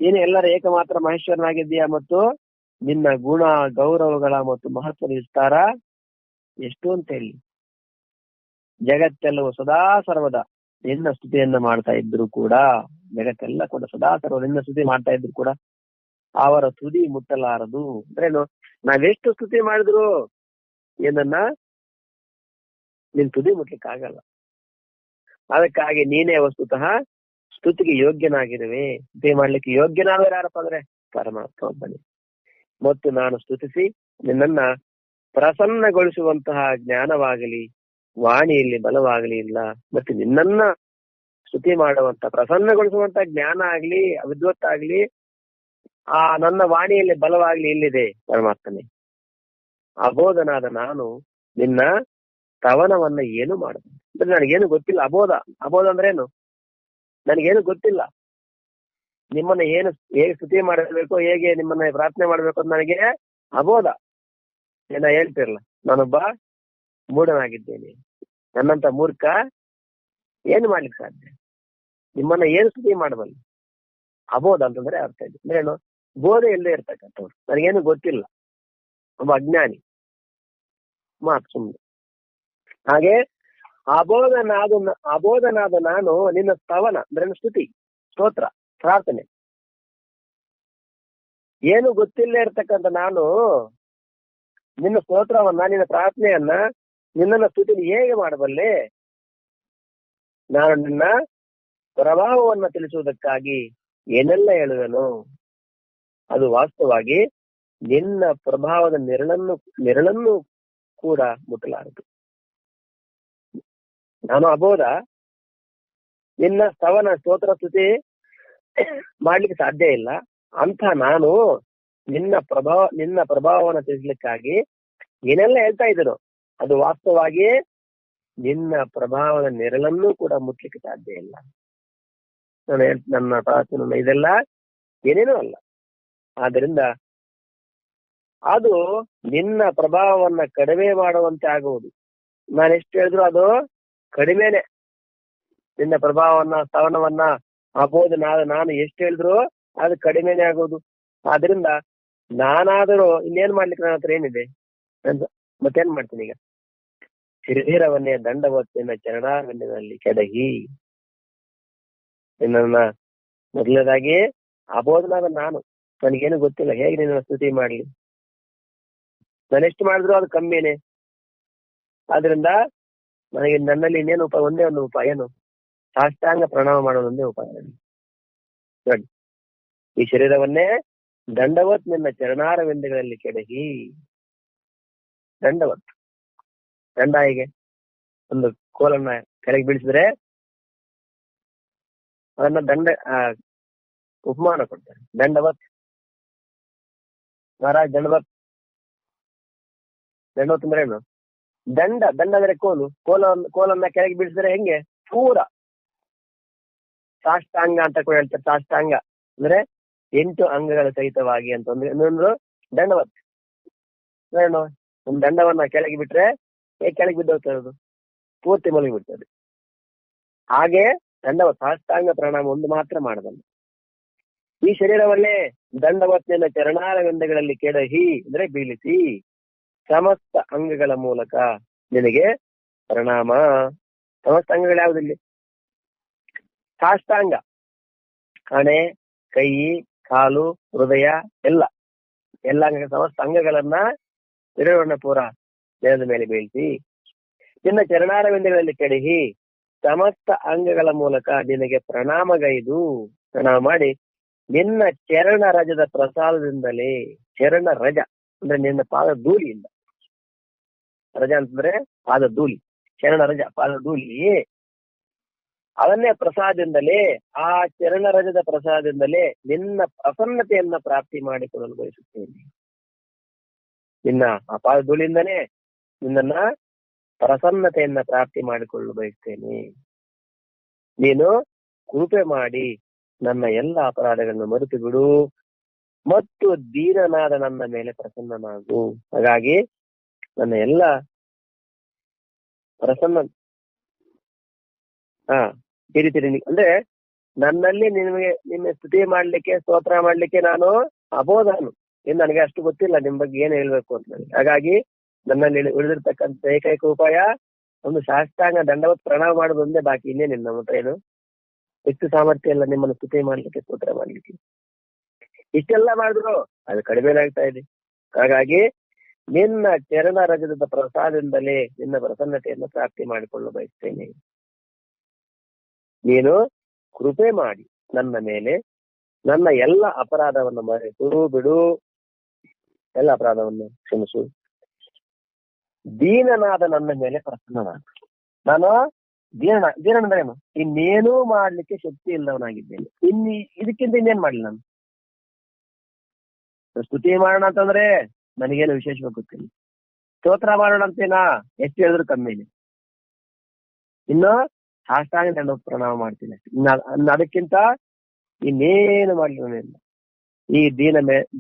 ನೀನೇ ಎಲ್ಲರ ಏಕಮಾತ್ರ ಮಹೇಶ್ವರನಾಗಿದ್ದೀಯಾ. ಮತ್ತು ನಿನ್ನ ಗುಣ ಗೌರವಗಳ ಮತ್ತು ಮಹತ್ವದ ವಿಸ್ತಾರ ಎಷ್ಟು ಅಂತ ಹೇಳಿ ಜಗತ್ತೆಲ್ಲವೂ ಸದಾ ಸರ್ವದ ನಿನ್ನ ಸ್ತುತಿಯನ್ನ ಮಾಡ್ತಾ ಇದ್ರು ಕೂಡ, ಜಗತ್ತೆಲ್ಲ ಕೂಡ ಸದಾ ಸರ್ವ ನಿನ್ನ ಸ್ತುತಿ ಮಾಡ್ತಾ ಇದ್ರು ಕೂಡ ಅವರ ತುದಿ ಮುಟ್ಟಲಾರದು. ಅಂದ್ರೇನು? ನಾವೆಷ್ಟು ಸ್ತುತಿ ಮಾಡಿದ್ರು ಏನನ್ನ ನಿನ್ ತುದಿ ಮುಟ್ಲಿಕ್ಕೆ ಆಗಲ್ಲ. ಅದಕ್ಕಾಗಿ ನೀನೇ ವಸ್ತುತಃ ಸ್ತುತಿಗೆ ಯೋಗ್ಯನಾಗಿರುವೆ. ಸ್ತುತಿ ಮಾಡ್ಲಿಕ್ಕೆ ಯೋಗ್ಯನಾದವರು ಯಾರಪ್ಪ ಅಂದ್ರೆ ಪರಮಾತ್ಮ ಒಬ್ಬನೇ. ಮತ್ತು ನಾನು ಸ್ತುತಿಸಿ ನಿನ್ನನ್ನ ಪ್ರಸನ್ನಗೊಳಿಸುವಂತಹ ಜ್ಞಾನವಾಗಲಿ ವಾಣಿಯಲ್ಲಿ ಬಲವಾಗಲಿ ಇಲ್ಲ. ಮತ್ತೆ ನಿನ್ನನ್ನ ಸ್ತುತಿ ಮಾಡುವಂತ ಪ್ರಸನ್ನಗೊಳಿಸುವಂತ ಜ್ಞಾನ ಆಗ್ಲಿ ವಿದ್ವತ್ತಾಗ್ಲಿ ಆ ನನ್ನ ವಾಣಿಯಲ್ಲಿ ಬಲವಾಗ್ಲಿ ಇಲ್ಲಿದೆ ಪರಮಾತ್ಮನೇ. ಅಬೋಧನಾದ ನಾನು ನಿನ್ನ ಸ್ತವನವನ್ನ ಏನು ಮಾಡುದು ಅಂದ್ರೆ ನನಗೇನು ಗೊತ್ತಿಲ್ಲ. ಅಬೋಧ ಅಂದ್ರೆ ಏನು? ನನಗೇನು ಗೊತ್ತಿಲ್ಲ. ನಿಮ್ಮನ್ನ ಹೇಗೆ ಸ್ತುತಿ ಮಾಡಬೇಕು, ಹೇಗೆ ನಿಮ್ಮನ್ನ ಪ್ರಾರ್ಥನೆ ಮಾಡ್ಬೇಕು ಅಂತ ನನಗೆ ಅಬೋಧ. ಏನ ಹೇಳ್ತಿರಲ್ಲ, ನಾನೊಬ್ಬ ಮೂಢನಾಗಿದ್ದೇನೆ, ನನ್ನಂತ ಮೂರ್ಖ ಏನು ಮಾಡ್ಲಿಕ್ಕೆ ಸಾಧ್ಯ? ನಿಮ್ಮನ್ನ ಏನು ಸ್ತುತಿ ಮಾಡಬಲ್ಲ? ಅಬೋಧ ಅಂತಂದ್ರೆ ಅರ್ಥ ಇದೆ ಅಂದ್ರೆ ಏನು? ಬೋಧೆ ಇಲ್ಲದೆ ಇರ್ತಕ್ಕಂಥವ್ರು, ನನಗೇನು ಗೊತ್ತಿಲ್ಲ, ಒಬ್ಬ ಅಜ್ಞಾನಿ ಮಾತು ಸುಮ್ಮನೆ. ಹಾಗೆ ಅಬೋಧನಾದ ನಾನು ನಿನ್ನ ಸ್ತವನ ಅಂದ್ರೆ ಸ್ತುತಿ, ಸ್ತೋತ್ರ, ಪ್ರಾರ್ಥನೆ ಏನು ಗೊತ್ತಿಲ್ಲದೆ ಇರ್ತಕ್ಕಂಥ ನಾನು ನಿನ್ನ ಸ್ತೋತ್ರವನ್ನ, ನಿನ್ನ ಪ್ರಾರ್ಥನೆಯನ್ನ, ನಿನ್ನನ್ನ ಸ್ತುತಿ ಹೇಗೆ ಮಾಡಬಲ್ಲೆ? ನಾನು ನಿನ್ನ ಪ್ರಭಾವವನ್ನ ತಿಳಿಸುವುದಕ್ಕಾಗಿ ಏನೆಲ್ಲ ಹೇಳುವೆನು ಅದು ವಾಸ್ತವವಾಗಿ ನಿನ್ನ ಪ್ರಭಾವದ ನೆರಳನ್ನು ಕೂಡ ಮುಟ್ಟಲಾರದು. ನಾನು ಅಬೋಧ, ನಿನ್ನ ಸ್ತವನ ಸ್ತೋತ್ರ ಸ್ತುತಿ ಮಾಡ್ಲಿಕ್ಕೆ ಸಾಧ್ಯ ಇಲ್ಲ. ಅಂತ ನಾನು ನಿನ್ನ ಪ್ರಭಾವವನ್ನು ತಿಳಿಸ್ಲಿಕ್ಕಾಗಿ ಏನೆಲ್ಲ ಹೇಳ್ತಾ ಇದ್ದನು ಅದು ವಾಸ್ತವವಾಗಿ ನಿನ್ನ ಪ್ರಭಾವದ ನೆರಳನ್ನು ಕೂಡ ಮುಟ್ಲಿಕ್ಕೆ ಸಾಧ್ಯ ಇಲ್ಲ. ನನ್ನ ಪ್ರಾರ್ಥನೆ ಇದೆಲ್ಲ ಏನೇನೂ ಅಲ್ಲ. ಆದ್ರಿಂದ ಅದು ನಿನ್ನ ಪ್ರಭಾವವನ್ನ ಕಡಿಮೆ ಮಾಡುವಂತೆ ಆಗುವುದು. ನಾನು ಎಷ್ಟು ಹೇಳಿದ್ರು ಅದು ಕಡಿಮೆನೆ. ನಿನ್ನ ಪ್ರಭಾವವನ್ನ, ಶ್ರವಣವನ್ನ, ಅಬೋದು ನಾನು ಎಷ್ಟು ಹೇಳಿದ್ರು ಅದು ಕಡಿಮೆನೆ ಆಗೋದು. ಆದ್ರಿಂದ ನಾನಾದರೂ ಇನ್ನೇನ್ ಮಾಡ್ಲಿಕ್ಕೆ ನನ್ನ ಹತ್ರ ಏನಿದೆ ಅಂತ ಮತ್ತೇನ್ ಮಾಡ್ತೀನಿ ಈಗ? ಶರೀರವನ್ನೇ ದಂಡವತ್ತಿನ ಚರಣಾರವಿಂದದಲ್ಲಿ ಕೆಡಹಿ. ನಿನ್ನ ಮೊದಲನೇದಾಗಿ ಅಬೋಧನಾದ ನಾನು, ನನಗೇನು ಗೊತ್ತಿಲ್ಲ, ಹೇಗೆ ನಿನ್ನ ಸ್ತುತಿ ಮಾಡ್ಲಿ? ನಾನೆಷ್ಟು ಮಾಡಿದ್ರು ಅದು ಕಮ್ಮಿನೇ. ಆದ್ರಿಂದ ನನಗೆ ನನ್ನಲ್ಲಿ ಇನ್ನೇನು ಉಪಾಯ? ಒಂದೇ ಒಂದು ಉಪಾಯ, ಏನು? ಸಾಷ್ಟಾಂಗ ಪ್ರಣಾಮ ಮಾಡೋದು ಒಂದೇ ಉಪಾಯ. ನೋಡಿ, ಈ ಶರೀರವನ್ನೇ ದಂಡವತ್ ನಿನ್ನ ಚರಣಾರವಿಂದಗಳಲ್ಲಿ ಕೆಡಹಿ. ದಂಡವತ್, ದಂಡ ಹೀಗೆ ಒಂದು ಕೋಲನ್ನ ಕೆಳಗೆ ಬೀಳಿಸಿದ್ರೆ ಅದನ್ನ ದಂಡ ಉಪಮಾನ ಕೊಡ್ತಾರೆ. ದಂಡವತ್ ಮಹಾರಾಜ್, ದಂಡವತ್. ದಂಡವತ್ ಅಂದ್ರೆ ಏನು? ದಂಡ ಅಂದ್ರೆ ಕೋಲನ್ನ ಕೆಳಗೆ ಬೀಳಿಸಿದ್ರೆ ಹೆಂಗೆ? ಪೂರ ಸಾಷ್ಟಾಂಗ ಅಂತ ಕೂಡ ಹೇಳ್ತಾರೆ. ಸಾಷ್ಟಾಂಗ ಅಂದ್ರೆ 8 ಅಂಗಗಳ ಸಹಿತವಾಗಿ ಅಂತ ಒಂದು ದಂಡವತ್. ಏನು? ಒಂದು ದಂಡವನ್ನ ಕೆಳಗೆ ಬಿಟ್ರೆ ಹೇಗೆ ಕೆಳಗೆ ಬಿದ್ದೋಗ್ತದೆ? ಅದು ಪೂರ್ತಿ ಮಲಗಿ ಬಿಡ್ತದೆ. ಹಾಗೆ ದಂಡವತ್, ಸಾಷ್ಟಾಂಗ ಪ್ರಣಾಮ ಒಂದು ಮಾತ್ರ ಮಾಡಬಲ್ಲ. ಈ ಶರೀರವನ್ನೇ ದಂಡವತ್ತಿನ ಚರಣಾರವಿಂದಗಳಲ್ಲಿ ಕೆಡಹಿ ಅಂದ್ರೆ ಬೀಳಿಸಿ, ಸಮಸ್ತ ಅಂಗಗಳ ಮೂಲಕ ನಿನಗೆ ಪ್ರಣಾಮ. ಸಮಸ್ತ ಅಂಗಗಳು ಯಾವುದಿಲ್ಲಿ? ಸಾಷ್ಟಾಂಗ, ಹಣೆ, ಕೈ, ಕಾಲು, ಹೃದಯ ಎಲ್ಲ ಸಮಸ್ತ ಅಂಗಗಳನ್ನ ಶರೀರವನ್ನ ಪೂರ ದೇಹದ ಮೇಲೆ ಬೀಳಿಸಿ, ನಿನ್ನ ಚರಣಾರವಿಂದಗಳಲ್ಲಿ ಕೆಡಹಿ ಸಮಸ್ತ ಅಂಗಗಳ ಮೂಲಕ ನಿನಗೆ ಪ್ರಣಾಮಗೈದು, ಪ್ರಣಾಮ ಮಾಡಿ ನಿನ್ನ ಚರಣ ರಜದ ಪ್ರಸಾದದಿಂದಲೇ. ಚರಣ ರಜ ಅಂದ್ರೆ ನಿನ್ನ ಪಾದ ಧೂಳಿಯಿಂದ. ರಜ ಅಂತಂದ್ರೆ ಪಾದ ಧೂಳಿ, ಚರಣ ರಜ ಪಾದ ಧೂಳಿ. ಅದನ್ನೇ ಪ್ರಸಾದದಿಂದಲೇ, ಆ ಚರಣ ರಜದ ಪ್ರಸಾದದಿಂದಲೇ ನಿನ್ನ ಪ್ರಸನ್ನತೆಯನ್ನ ಪ್ರಾಪ್ತಿ ಮಾಡಿಕೊಳ್ಳಲು ಬಯಸುತ್ತೇನೆ. ನಿನ್ನ ಆ ಪಾದ ಧೂಳಿಯಿಂದನೇ ನಿನ್ನ ಪ್ರಸನ್ನತೆಯನ್ನ ಪ್ರಾಪ್ತಿ ಮಾಡಿಕೊಳ್ಳಲು ಬಯಸ್ತೇನೆ. ನೀನು ಕೃಪೆ ಮಾಡಿ ನನ್ನ ಎಲ್ಲ ಅಪರಾಧಗಳನ್ನು ಮರೆತು ಬಿಡು ಮತ್ತು ದೀನನಾದ ನನ್ನ ಮೇಲೆ ಪ್ರಸನ್ನನಾಗು. ಹಾಗಾಗಿ ನನ್ನ ಎಲ್ಲ ಪ್ರಸನ್ನ ಈ ರೀತಿ ಅಂದ್ರೆ ನನ್ನಲ್ಲಿ ನಿನ್ನ ಸ್ತುತಿ ಮಾಡ್ಲಿಕ್ಕೆ, ಸ್ತೋತ್ರ ಮಾಡ್ಲಿಕ್ಕೆ ನಾನು ಅಬೋಧನು. ಇನ್ನು ನನಗೆ ಅಷ್ಟು ಗೊತ್ತಿಲ್ಲ ನಿಮ್ ಬಗ್ಗೆ ಏನು ಹೇಳ್ಬೇಕು ಅಂತ ನನಗೆ. ಹಾಗಾಗಿ ನನ್ನಲ್ಲಿ ಉಳಿದಿರ್ತಕ್ಕಂಥ ಏಕೈಕ ಉಪಾಯ ಒಂದು ಸಾಷ್ಟಾಂಗ ದಂಡವತ್ ಪ್ರಣಾಮ ಮಾಡೋದು ಒಂದೇ ಬಾಕಿ. ಇನ್ನೇನಿಲ್ಲ ನಮ್ಮ ಹತ್ರ. ಏನು ಎಷ್ಟು ಸಾಮರ್ಥ್ಯ ಇಲ್ಲ ನಿಮ್ಮನ್ನು ಸ್ತುತಿ ಮಾಡ್ಲಿಕ್ಕೆ, ಸ್ತೋತ್ರ ಮಾಡ್ಲಿಕ್ಕೆ. ಇಷ್ಟೆಲ್ಲ ಮಾಡಿದ್ರು ಅದು ಕಡಿಮೆ ಆಗ್ತಾ ಇದೆ. ಹಾಗಾಗಿ ನಿನ್ನ ಚರಣ ರಜದ ಪ್ರಸಾದದಿಂದಲೇ ನಿನ್ನ ಪ್ರಸನ್ನತೆಯನ್ನು ಪ್ರಾಪ್ತಿ ಮಾಡಿಕೊಳ್ಳಲು ಬಯಸ್ತೇನೆ. ನೀನು ಕೃಪೆ ಮಾಡಿ ನನ್ನ ಮೇಲೆ ನನ್ನ ಎಲ್ಲ ಅಪರಾಧವನ್ನು ಮರೆತು ಬಿಡು, ಎಲ್ಲ ಅಪರಾಧವನ್ನು ಕ್ಷಮಿಸು. ದೀನನಾದ ನನ್ನ ಮೇಲೆ ಪ್ರಸನ್ನನಾದ. ನಾನು ದೀನಂದ್ರೆ ಏನು? ಇನ್ನೇನೂ ಮಾಡ್ಲಿಕ್ಕೆ ಶಕ್ತಿ ಇಲ್ಲವನಾಗಿದ್ದೇನೆ. ಇದಕ್ಕಿಂತ ಇನ್ನೇನ್ ಮಾಡ್ಲಿ ನಾನು? ಸ್ತುತಿ ಮಾಡೋಣ ಅಂತಂದ್ರೆ ನನಗೇನು ವಿಶೇಷವಾಗಿ ಗೊತ್ತಿಲ್ಲ. ಸ್ತೋತ್ರ ಮಾಡೋಣ ಅಂತೇನಾ? ಎಷ್ಟು ಹೇಳಿದ್ರು ಕಮ್ಮಿನೇ. ಇನ್ನು ಸಾಷ್ಟಾಂಗ ದಂಡ ಪ್ರಣಾಮ ಮಾಡ್ತೀನಿ. ಅದಕ್ಕಿಂತ ಇನ್ನೇನು ಮಾಡ್ಲಿಲ್ಲ. ಈ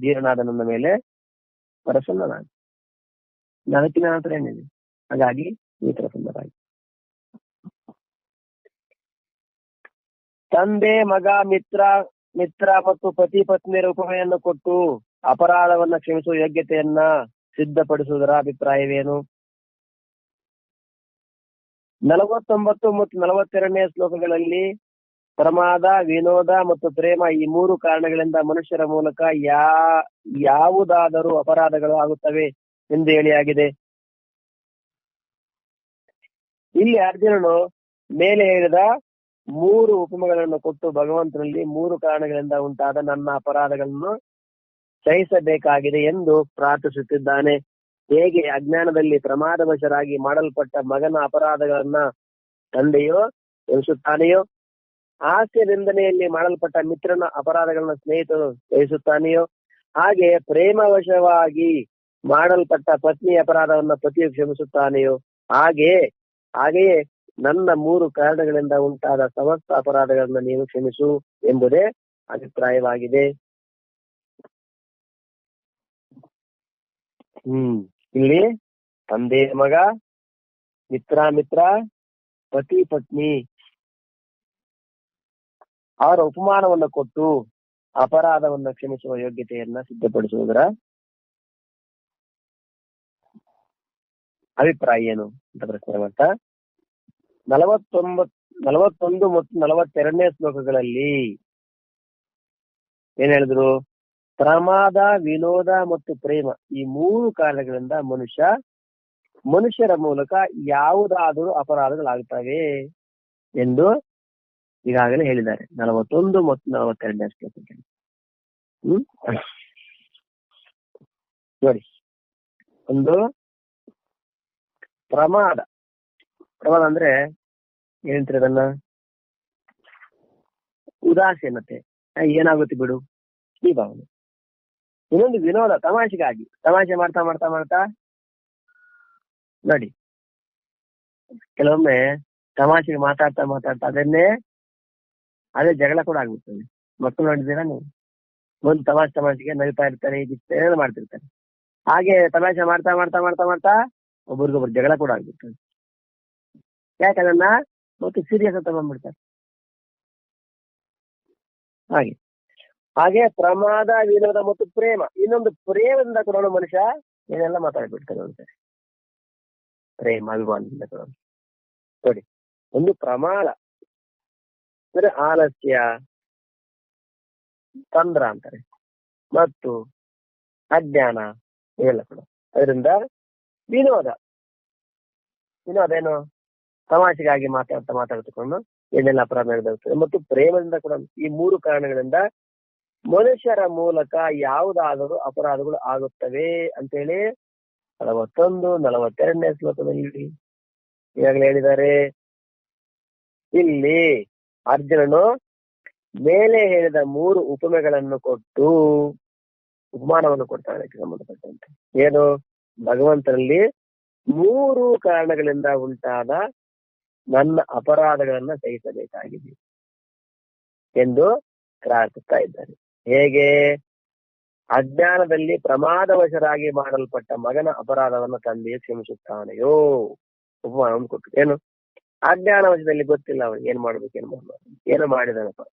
ದೀನನಾದ ನನ್ನ ಮೇಲೆ ಪ್ರಸನ್ನನಾಗಿ, ಅದಕ್ಕಿಂತ ನಂತರ ಏನಿದೆ? ಹಾಗಾಗಿ ಈ ಪ್ರಸನ್ನರಾಗಿ ತಂದೆ, ಮಗ, ಮಿತ್ರ ಮತ್ತು ಪತಿ ಪತ್ನಿಯರ ಉಪಮೆಯನ್ನು ಕೊಟ್ಟು ಅಪರಾಧವನ್ನ ಕ್ಷಮಿಸುವ ಯೋಗ್ಯತೆಯನ್ನ ಸಿದ್ಧಪಡಿಸುವುದರ ಅಭಿಪ್ರಾಯವೇನು? 49 ಮತ್ತು 42ನೇ ಶ್ಲೋಕಗಳಲ್ಲಿ ಪ್ರಮಾದ, ವಿನೋದ ಮತ್ತು ಪ್ರೇಮ ಈ 3 ಕಾರಣಗಳಿಂದ ಮನುಷ್ಯರ ಮೂಲಕ ಯಾವುದಾದರೂ ಅಪರಾಧಗಳು ಆಗುತ್ತವೆ ಎಂದು ಹೇಳಿಯಾಗಿದೆ. ಇಲ್ಲಿ ಅರ್ಜುನನು ಮೇಲೆ ಹೇಳಿದ 3 ಉಪಮೆಗಳನ್ನು ಕೊಟ್ಟು ಭಗವಂತನಲ್ಲಿ 3 ಕಾರಣಗಳಿಂದ ಉಂಟಾದ ನನ್ನ ಅಪರಾಧಗಳನ್ನು ಸಹಿಸಬೇಕಾಗಿದೆ ಎಂದು ಪ್ರಾರ್ಥಿಸುತ್ತಿದ್ದಾನೆ. ಹೇಗೆ ಅಜ್ಞಾನದಲ್ಲಿ ಪ್ರಮಾದವಶರಾಗಿ ಮಾಡಲ್ಪಟ್ಟ ಮಗನ ಅಪರಾಧಗಳನ್ನ ತಂದೆಯೋ ಸಹಿಸುತ್ತಾನೆಯೋ, ಹಾಸ್ಯ ನಿಂದನೆಯಲ್ಲಿ ಮಾಡಲ್ಪಟ್ಟ ಮಿತ್ರನ ಅಪರಾಧಗಳನ್ನ ಸ್ನೇಹಿತರು ಸಹಿಸುತ್ತಾನೆಯೋ, ಹಾಗೆ ಪ್ರೇಮವಶವಾಗಿ ಮಾಡಲ್ಪಟ್ಟ ಪತ್ನಿ ಅಪರಾಧವನ್ನ ಪತಿಯು ಕ್ಷಮಿಸುತ್ತಾನೆಯೋ, ಹಾಗೆಯೇ ನನ್ನ 3 ಕಾರಣಗಳಿಂದ ಉಂಟಾದ ಸಮಸ್ತ ಅಪರಾಧಗಳನ್ನ ನೀನು ಕ್ಷಮಿಸು ಎಂಬುದೇ ಅಭಿಪ್ರಾಯವಾಗಿದೆ. ಇಲ್ಲಿ ತಂದೆ ಮಗ, ಮಿತ್ರ, ಪತಿ ಪತ್ನಿ ಅವರ ಉಪಮಾನವನ್ನು ಕೊಟ್ಟು ಅಪರಾಧವನ್ನು ಕ್ಷಮಿಸುವ ಯೋಗ್ಯತೆಯನ್ನ ಸಿದ್ಧಪಡಿಸುವುದರ ಅಭಿಪ್ರಾಯ ಏನು ಅಂತ ಪ್ರಶ್ನೆ ಮಾಡ್ತಾ 41 ಮತ್ತು 42ನೇ ಶ್ಲೋಕಗಳಲ್ಲಿ ಏನ್ ಹೇಳಿದ್ರು? ಪ್ರಮಾದ, ವಿನೋದ ಮತ್ತು ಪ್ರೇಮ ಈ 3 ಕಾರಣಗಳಿಂದ ಮನುಷ್ಯರ ಮೂಲಕ ಯಾವುದಾದರೂ ಅಪರಾಧಗಳಾಗುತ್ತವೆ ಎಂದು ಈಗಾಗಲೇ ಹೇಳಿದ್ದಾರೆ 41 ಮತ್ತು 42ನೇ ಶ್ಲೋಕದಲ್ಲಿ. ನೋಡಿ, ಒಂದು ಪ್ರಮಾದ ಅಂದ್ರೆ ಏನಂತಾರೆ ಅದನ್ನ? ಉದಾಸೀನತೆ, ಏನಾಗುತ್ತೆ ಬಿಡು ಈ ಭಾವನೆ. ಇನ್ನೊಂದು ವಿನೋದ, ತಮಾಷೆ ಮಾಡ್ತಾ ನೋಡಿ, ಕೆಲವೊಮ್ಮೆ ತಮಾಷೆಗೆ ಮಾತಾಡ್ತಾ ಅದೇ ಜಗಳ ಕೂಡ ಆಗ್ಬಿಡ್ತದೆ. ಮಕ್ಕಳು ನೋಡಿದ್ದೀರಾ ನೀವು? ಒಂದು ತಮಾಷೆಗೆ ನಗ್ತಾ ಇರ್ತಾರೆ, ಏನೇನು ಮಾಡ್ತಿರ್ತಾರೆ. ಹಾಗೆ ತಮಾಷೆ ಮಾಡ್ತಾ ಒಬ್ರಿಗೊಬ್ರು ಜಗಳ ಕೂಡ ಆಗ್ಬಿಡ್ತದೆ. ಯಾಕಂದ್ರೆ ಮತ್ತೆ ಸೀರಿಯಸ್ ಅಂತ ಬಂದ್ಬಿಡ್ತಾರೆ. ಹಾಗೆ ಪ್ರಮಾದ, ವಿನೋದ ಮತ್ತು ಪ್ರೇಮ. ಇನ್ನೊಂದು ಪ್ರೇಮದಿಂದ ಕೂಡ ಮನುಷ್ಯ ಏನೆಲ್ಲ ಮಾತಾಡ್ಬಿಡ್ತಾರೆ ಅಂತಾರೆ. ಪ್ರೇಮ, ಅಭಿಮಾನದಿಂದ ಕೂಡ ನೋಡಿ. ಒಂದು ಪ್ರಮಾದ ಅಂದ್ರೆ ಆಲಸ್ಯ, ತಂದ್ರ ಅಂತಾರೆ, ಮತ್ತು ಅಜ್ಞಾನ ಇವೆಲ್ಲ ಕೂಡ. ಅದರಿಂದ ವಿನೋದ ಏನು? ತಮಾಷೆಗಾಗಿ ಮಾತಾಡ್ತಕೊಂಡು ಏನೆಲ್ಲ ಅಪರಾಧ ನಡೆದಿರ್ತದೆ. ಮತ್ತು ಪ್ರೇಮದಿಂದ ಕೂಡ ಈ 3 ಕಾರಣಗಳಿಂದ ಮನುಷ್ಯರ ಮೂಲಕ ಯಾವುದಾದರೂ ಅಪರಾಧಗಳು ಆಗುತ್ತವೆ ಅಂತೇಳಿ 41, 42ನೇ ಶ್ಲೋಕದಲ್ಲಿ ಈಗಾಗಲೇ ಹೇಳಿದ್ದಾರೆ. ಇಲ್ಲಿ ಅರ್ಜುನನು ಮೇಲೆ ಹೇಳಿದ 3 ಉಪಮೆಗಳನ್ನು ಕೊಟ್ಟು ಉಪಮಾನವನ್ನು ಕೊಡ್ತಾನೆ ಸಂಬಂಧಪಟ್ಟಂತೆ. ಏನು? ಭಗವಂತನಲ್ಲಿ 3 ಕಾರಣಗಳಿಂದ ಉಂಟಾದ ನನ್ನ ಅಪರಾಧಗಳನ್ನ ಸಹಿಸಬೇಕಾಗಿದೆ ಎಂದು ಪ್ರಾರ್ಥಿಸ್ತಾ ಇದ್ದಾರೆ. ಹೇಗೆ? ಅಜ್ಞಾನದಲ್ಲಿ ಪ್ರಮಾದವಶರಾಗಿ ಮಾಡಲ್ಪಟ್ಟ ಮಗನ ಅಪರಾಧವನ್ನು ತಂದೆಯು ಕ್ಷಮಿಸುತ್ತಾನೆಯೋ ಉಪಮಾನವನ್ನು ಕೊಟ್ಟು. ಏನು? ಅಜ್ಞಾನವಶದಲ್ಲಿ ಗೊತ್ತಿಲ್ಲ ಅವನಿಗೆ ಏನ್ ಮಾಡ್ಬೇಕು, ಏನು ಮಾಡಿದನಪ್ಪ.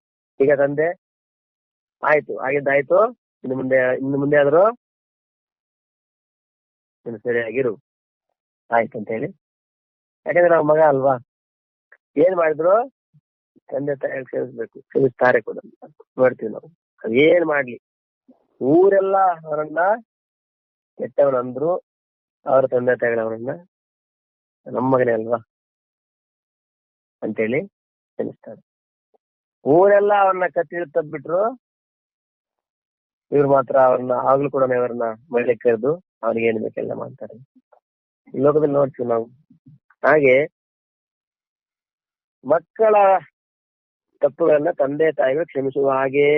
ಈಗ ತಂದೆ ಆಯ್ತು, ಆಗಿದ್ದಾಯ್ತು, ಇನ್ನು ಮುಂದೆ ಆದ್ರೂ ನೀನು ಸರಿಯಾಗಿರು ಆಯ್ತು ಅಂತ ಹೇಳಿ. ಯಾಕಂದ್ರೆ ನಾವು ಮಗ ಅಲ್ವಾ, ಏನ್ ಮಾಡಿದ್ರು ತಂದೆ ತಾಯಿ ಕ್ಷಮಿಸ್ತಾರೆ ಕೂಡ ನೋಡ್ತೀವಿ ನಾವು. ಅದೇನ್ ಮಾಡ್ಲಿ, ಊರೆಲ್ಲ ಅವರನ್ನ ಕೆಟ್ಟವನಂದ್ರು ಅವ್ರ ತಂದೆ ತಾಯಿಗಳವರನ್ನ ನಮ್ಮ ಮಗನೇ ಅಲ್ವಾ ಅಂತೇಳಿ ಕ್ಷಮಿಸ್ತಾರೆ. ಊರೆಲ್ಲ ಅವ್ರನ್ನ ಕತ್ತಿ ತಬ್ಬಿಟ್ರು, ಇವ್ರು ಮಾತ್ರ ಅವ್ರನ್ನ ಆಗ್ಲೂ ಕೂಡ ಇವ್ರನ್ನ ಮಳೆ ಕರೆದು ಅವ್ರಿಗೆ ಏನ್ ಬೇಕೆಲ್ಲ ಮಾಡ್ತಾರೆ. ಈ ಲೋಕದಲ್ಲಿ ನೋಡ್ತೀವಿ ನಾವು. ಹಾಗೆ ಮಕ್ಕಳ ತಪ್ಪುಗಳನ್ನ ತಂದೆ ತಾಯಿಗಳು ಕ್ಷಮಿಸುವ ಹಾಗೆ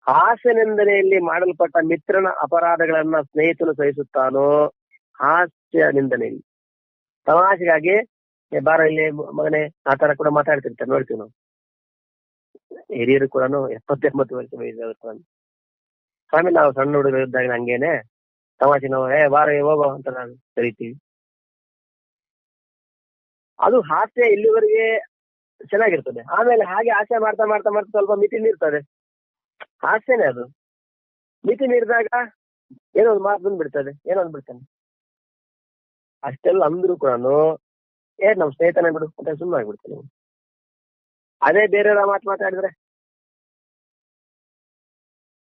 ಹಾಸ್ಯ ಮಾಡಲ್ಪಟ್ಟ ಮಿತ್ರನ ಅಪರಾಧಗಳನ್ನ ಸ್ನೇಹಿತನು ಸಹಿಸುತ್ತಾನೋ, ಹಾಸ್ಯ ನಿಂದನೆಯಲ್ಲಿ ತಮಾಷೆಗಾಗಿ ಬಾರ ಇಲ್ಲಿ ಮಗನೇ ಆ ತರ ಕೂಡ ಮಾತಾಡ್ತಿರ್ತಾರೆ, ನೋಡ್ತೀವಿ ನಾವು. ಹಿರಿಯರು ಕೂಡ 70-80 ವರ್ಷ ವಯಸ್ಸಾಗುತ್ತೆ. ಆಮೇಲೆ ನಾವು ಸಣ್ಣ ಹುಡುಗರು ಇದ್ದಾಗ ಹಂಗೇನೆ ತಮಾಷೆ ನಾವು ಬಾರ ಹೋಗೋ ಅಂತ ನಾವು ಕರಿತೀವಿ. ಅದು ಹಾಸ್ಯ ಇಲ್ಲಿವರೆಗೆ ಚೆನ್ನಾಗಿರ್ತದೆ. ಆಮೇಲೆ ಹಾಗೆ ಹಾಸ್ಯ ಮಾಡ್ತಾ ಸ್ವಲ್ಪ ಮಿತಿ ಮೀರ್ತದೆ. ಹಾಸ್ಯನೇ ಅದು. ಮಿತಿ ಮೀರಿದಾಗ ಏನೋ ಒಂದು ಮಾತು ಬಂದ್ಬಿಡ್ತದೆ, ಏನೋ ಅಂದ್ಬಿಡ್ತಾನೆ. ಅಷ್ಟೆಲ್ಲ ಅಂದ್ರು ಕೂಡ ನಮ್ ಸ್ನೇಹಿತನೇ ಬಿಡು ಅಂತ ಸುಮ್ಮನೆ ಆಗ್ಬಿಡ್ತಾನೆ. ಅದೇ ಬೇರೆಯವ್ರ ಮಾತಾಡಿದ್ರೆ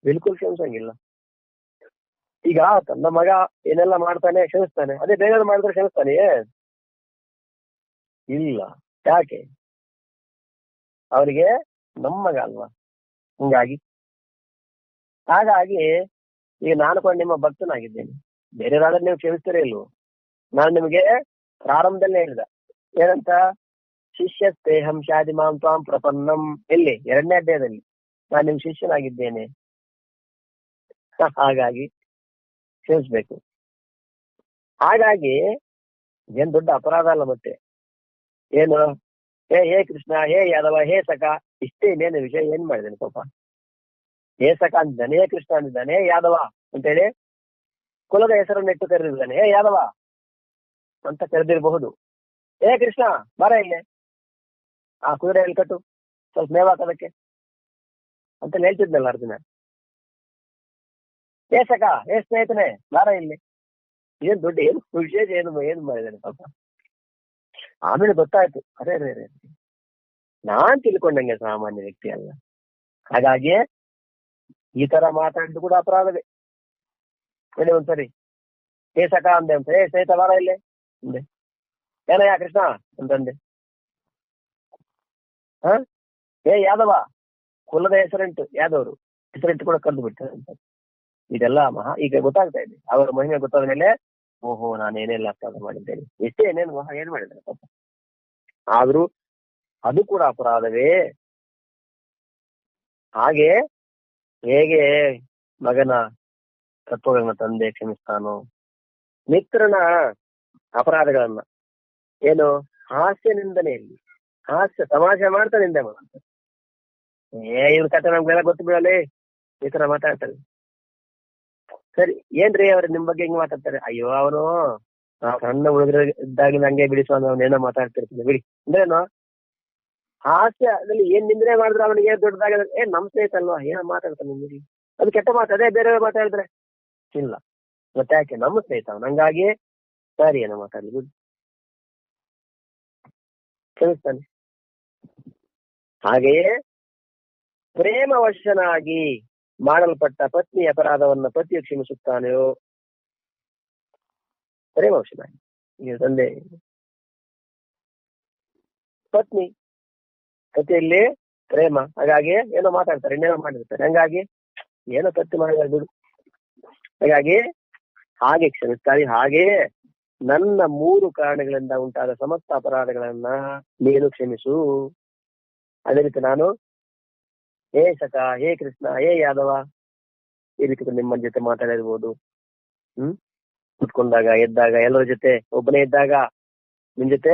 ಬಿಲ್ಕುಲ್ ಕ್ಷಮಿಸಂಗಿಲ್ಲ. ಈಗ ತನ್ನ ಮಗ ಏನೆಲ್ಲ ಮಾಡ್ತಾನೆ ಕ್ಷಮಿಸ್ತಾನೆ, ಅದೇ ಬೇರೆಯವ್ರು ಮಾಡಿದ್ರೆ ಕ್ಷಮಿಸ್ತಾನೆಯೇ? ಇಲ್ಲ. ಯಾಕೆ? ಅವರಿಗೆ ನಮ್ಮ ಮಗ ಅಲ್ವಾ. ಹಾಗಾಗಿ ಈಗ ನಾನು ಕೂಡ ನಿಮ್ಮ ಭಕ್ತನಾಗಿದ್ದೇನೆ. ಬೇರೆಯವರಾದ್ರೆ ನೀವು ಕ್ಷಮಿಸ್ತೀರೇ ಇಲ್ವೋ? ನಾನು ನಿಮಗೆ ಪ್ರಾರಂಭದಲ್ಲೇ ಹೇಳಿದ ಏನಂತ, ಶಿಷ್ಯಸ್ತೇಹಂ ಶಾದಿ ಮಾಂ ತ್ವಾಂ ಪ್ರಪನ್ನಂ. ಎಲ್ಲಿ? 2ನೇ ಅಧ್ಯಾಯದಲ್ಲಿ ನಾನು ನಿಮ್ ಶಿಷ್ಯನಾಗಿದ್ದೇನೆ. ಹಾಗಾಗಿ ಕ್ಷಮಿಸ್ಬೇಕು. ಹಾಗಾಗಿ ಏನ್ ದೊಡ್ಡ ಅಪರಾಧ ಅಲ್ಲ. ಮತ್ತೆ ಏನು ಹೇ ಕೃಷ್ಣ, ಹೇ ಯಾದವ, ಹೇ ಸಖ, ಇಷ್ಟೇ ಇನ್ನೇನು ವಿಷಯ ಏನ್ ಮಾಡಿದ್ದೇನೆ ಪಾಪ. ಹೇ ಸಖ ಅಂದಿದ್ದಾನೆ, ಹೇ ಕೃಷ್ಣ ಅಂದಿದ್ದಾನೆ, ಹೇ ಯಾದವ ಅಂತೇಳಿ ಕುಲದ ಹೆಸರನ್ನು ಇಟ್ಟು ಕರೆದಿದ್ದಾನೆ. ಹೇ ಯಾದವ ಅಂತ ಕರೆದಿರಬಹುದು. ಹೇ ಕೃಷ್ಣ ಬಾರ ಇಲ್ಲಿ, ಆ ಕುದುರೆಯಲ್ಲಿ ಕಟ್ಟು, ಸ್ವಲ್ಪ ಮೇವ್ ಹಾಕೋದಕ್ಕೆ ಅಂತ ಹೇಳ್ತಿದ್ನಲ್ಲ ಅರ್ಜುನ. ಹೇ ಸಖ, ಹೇ ಸ್ನೇಹಿತನೇ ಬಾರ ಇಲ್ಲಿ. ಏನ್ ದೊಡ್ಡ ಏನು ವಿಶೇಷ ಏನು ಮಾಡಿದ್ದಾನೆ ಪಾಪ. ಆಮೇಲೆ ಗೊತ್ತಾಯ್ತು, ಅದೇ ನಾನ್ ತಿಳ್ಕೊಂಡಂಗೆ ಸಾಮಾನ್ಯ ವ್ಯಕ್ತಿ ಅಲ್ಲ. ಹಾಗಾಗಿ ಈ ತರ ಮಾತಾಡಿದ್ದು ಕೂಡ ಅಪರಾಧವೇ. ಹೇಳಿ ಒಂದ್ಸರಿ ಹೇ ಸಖ ಅಂದೆ ಅಂತ, ಹೇ ಸ್ನೇಹಿತ ಬಾರ ಇಲ್ಲಿ ಅಂದೆ. ಏನಯ್ಯ ಕೃಷ್ಣ ಅಂತಂದೆ. ಹ ಹೇ ಯಾದವ, ಕುಲದ ಹೆಸರಿಟ್ಟು ಯಾದವರು ಹೆಸರಿಟ್ಟು ಕೂಡ ಕರೆದು ಬಿಡ್ತಾರೆ ಅಂತ. ಇದೆಲ್ಲ ಈಗ ಗೊತ್ತಾಗ್ತಾ ಇದೆ. ಅವರ ಮಹಿಮೆ ಗೊತ್ತಾದ ಮೇಲೆ ಓಹೋ ನಾನೇನೆಲ್ಲ ಅಪರಾಧ ಮಾಡಿದ್ದೇನೆ, ಎಷ್ಟೇ ಏನೇನು ಏನ್ ಮಾಡಿದ್ದಾರೆ ಪಾಪ. ಆದ್ರೂ ಅದು ಕೂಡ ಅಪರಾಧವೇ. ಹಾಗೆ ಹೇಗೆ ಮಗನ ತತ್ವಗಳನ್ನ ತಂದೆ ಕ್ಷಮಿಸ್ತಾನೋ, ಮಿತ್ರನ ಅಪರಾಧಗಳನ್ನ ಏನು ಹಾಸ್ಯ ನಿಂದನೆಯಲ್ಲಿ ಹಾಸ್ಯ ತಮಾಷೆ ಮಾಡ್ತಾ ನಿಂದೆ ಮಾಡ್ತಾರೆ. ಇವ್ರ ಕಥೆ ನಮ್ಗೆಲ್ಲ ಗೊತ್ತು ಬಿಡಲಿ, ಈ ತರ ಮಾತಾಡ್ತಾರೆ. ಸರಿ ಏನ್ರಿ ಅವ್ರು ನಿಮ್ ಬಗ್ಗೆ ಹಿಂಗ್ ಮಾತಾಡ್ತಾರೆ, ಅಯ್ಯೋ ಅವನು ಸಣ್ಣ ಹುಡುಗರ ಇದ್ದಾಗಿನ ಹಂಗೆ ಬಿಡಿಸುವ ಅವನೇನೋ ಮಾತಾಡ್ತಿರ್ತೀನಿ ಬಿಡಿ ಅಂದ್ರೇನು. ಹಾಸ್ಯದಲ್ಲಿ ಏನ್ ನಿಂದ್ರೆ ಮಾಡಿದ್ರೆ ಅವನಿಗೆ ಏನ್ ದೊಡ್ಡದಾಗ ನಮ್ ಸ್ನೇಹಿತ ಅಲ್ವಾ ಏನೋ ಮಾತಾಡ್ತಾನೆ ನಿಮ್ಗೆ, ಅದು ಕೆಟ್ಟ ಮಾತು. ಅದೇ ಬೇರೆ ಮಾತಾಡಿದ್ರೆ ಇಲ್ಲ, ಮತ್ತೆ ಯಾಕೆ ನಮ್ಮ ಸ್ನೇಹಿತ ಅವನು, ಹಂಗಾಗಿ ಸರಿ ಏನೋ ಮಾತಾಡ್ಲಿ ಬಿಡಿ, ಕ್ಷಮಿಸ್ತಾನೆ. ಹಾಗೆಯೇ ಪ್ರೇಮವಶನಾಗಿ ಮಾಡಲ್ಪಟ್ಟ ಪತ್ನಿ ಅಪರಾಧವನ್ನ ಪತಿಯು ಕ್ಷಮಿಸುತ್ತಾನೆಯೋ, ಪ್ರೇಮವಶನಾಗಿ. ಈಗ ತಂದೆ ಪತ್ನಿ ಪತಿಯಲ್ಲಿ ಪ್ರೇಮ, ಹಾಗಾಗಿ ಏನೋ ಮಾತಾಡ್ತಾರೆ, ಇನ್ನೇನೋ ಮಾಡಿರ್ತಾರೆ, ಹಂಗಾಗಿ ಏನೋ ತಪ್ಪು ಮಾಡಿದಾರೆ ಬಿಡು, ಹಾಗಾಗಿ ಹಾಗೆ ಕ್ಷಮಿಸ್ತಾರೆ. ಹಾಗೆಯೇ ನನ್ನ 3 ಕಾರಣಗಳಿಂದ ಉಂಟಾದ ಸಮಸ್ತ ಅಪರಾಧಗಳನ್ನ ನೀನು ಕ್ಷಮಿಸು. ಅದೇ ರೀತಿ ನಾನು ಹೇ ಸಖ, ಹೇ ಕೃಷ್ಣ, ಹೇ ಯಾದವ ಈ ರೀತಿ ನಿಮ್ಮ ಜೊತೆ ಮಾತಾಡಿರ್ಬೋದು. ಕುತ್ಕೊಂಡಾಗ ಎದ್ದಾಗ ಎಲ್ಲರ ಜೊತೆ, ಒಬ್ಬನೇ ಇದ್ದಾಗ ನಿಮ್ ಜೊತೆ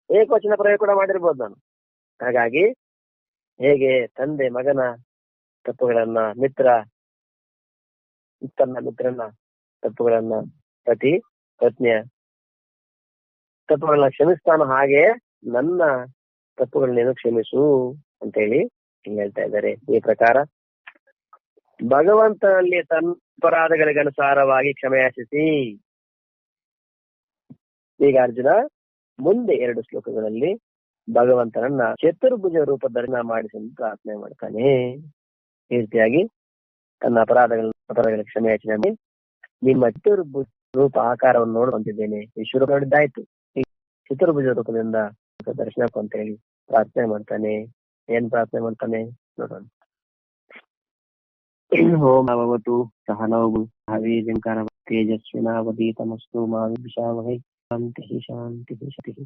ಏಕವಚನ ಪ್ರಯೋಗ ಕೂಡ ಮಾಡಿರ್ಬೋದು ನಾನು. ಹಾಗಾಗಿ ಹೇಗೆ ತಂದೆ ಮಗನ ತಪ್ಪುಗಳನ್ನ, ಮಿತ್ರನ ತಪ್ಪುಗಳನ್ನ, ಪತಿ ಪತ್ನಿಯ ತಪ್ಪುಗಳನ್ನ ಕ್ಷಮಿಸ್ತಾನೋ, ಹಾಗೆ ನನ್ನ ತಪ್ಪುಗಳನ್ನೇನು ಕ್ಷಮಿಸು ಅಂತೇಳಿ ಹೇಳ್ತಾ ಇದ್ದಾರೆ. ಈ ಪ್ರಕಾರ ಭಗವಂತನಲ್ಲಿ ತನ್ನ ಅಪರಾಧಗಳಿಗೆ ಅನುಸಾರವಾಗಿ ಕ್ಷಮೆಯಾಚಿಸಿ. ಈಗ ಅರ್ಜುನ ಮುಂದೆ 2 ಶ್ಲೋಕಗಳಲ್ಲಿ ಭಗವಂತನನ್ನ ಚತುರ್ಭುಜ ರೂಪದಲ್ಲಿ ಮಾಡಿಸಿ ಪ್ರಾರ್ಥನೆ ಮಾಡ್ತಾನೆ. ಈ ರೀತಿಯಾಗಿ ತನ್ನ ಅಪರಾಧಗಳ ಕ್ಷಮೆಯಾಚನೆ ಮಾಡಿ ನಿಮ್ಮ ಚತುರ್ಭುಜ ರೂಪ ಆಕಾರವನ್ನು ನೋಡುವಂತಿದ್ದೇನೆ, ವಿಶ್ವ ನೋಡಿದ್ದಾಯ್ತು, ಈ ಚತುರ್ಭುಜ ರೂಪದಿಂದ ದರ್ಶನಕ್ಕೂ ಅಂತ ಹೇಳಿ ಪ್ರಾರ್ಥನೆ ಮಾಡ್ತಾನೆ. ಏನ್ ಪ್ರಾರ್ಥನೆ ಮಾಡ್ತಾನೆ ನೋಡೋಣ. ಓಂ ಭಗವತು ಸಹನೌ ಹವೀರ್ಯಂಕಾರ ತೇಜಸ್ವಿನಾವಧೀತಮಸ್ತು ಮಾ ವಿದ್ವಿಷಾವಹೈ. ಶಾಂತಿ ಶಾಂತಿ ಶಾಂತಿ.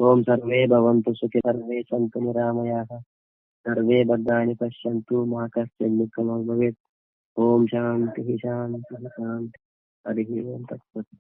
ಓಂ ಸರ್ವೇ ಭವಂತು ಸುಖಿ ಸರ್ವೇ ಸಂತು ನಿರಾಮಯಾಃ ಸರ್ವೇ ಭದ್ರಾಣಿ ಪಶ್ಯಂತು ಮಾ ಕಶ್ಚಿತ್ ದುಃಖಂ ಭವೇತ್. ಓಂ ಶಾಂತಿ ಶಾಂತಿ ಶಾಂತಿ. ಹರಿ ಓಂ ತತ್ಸತ್.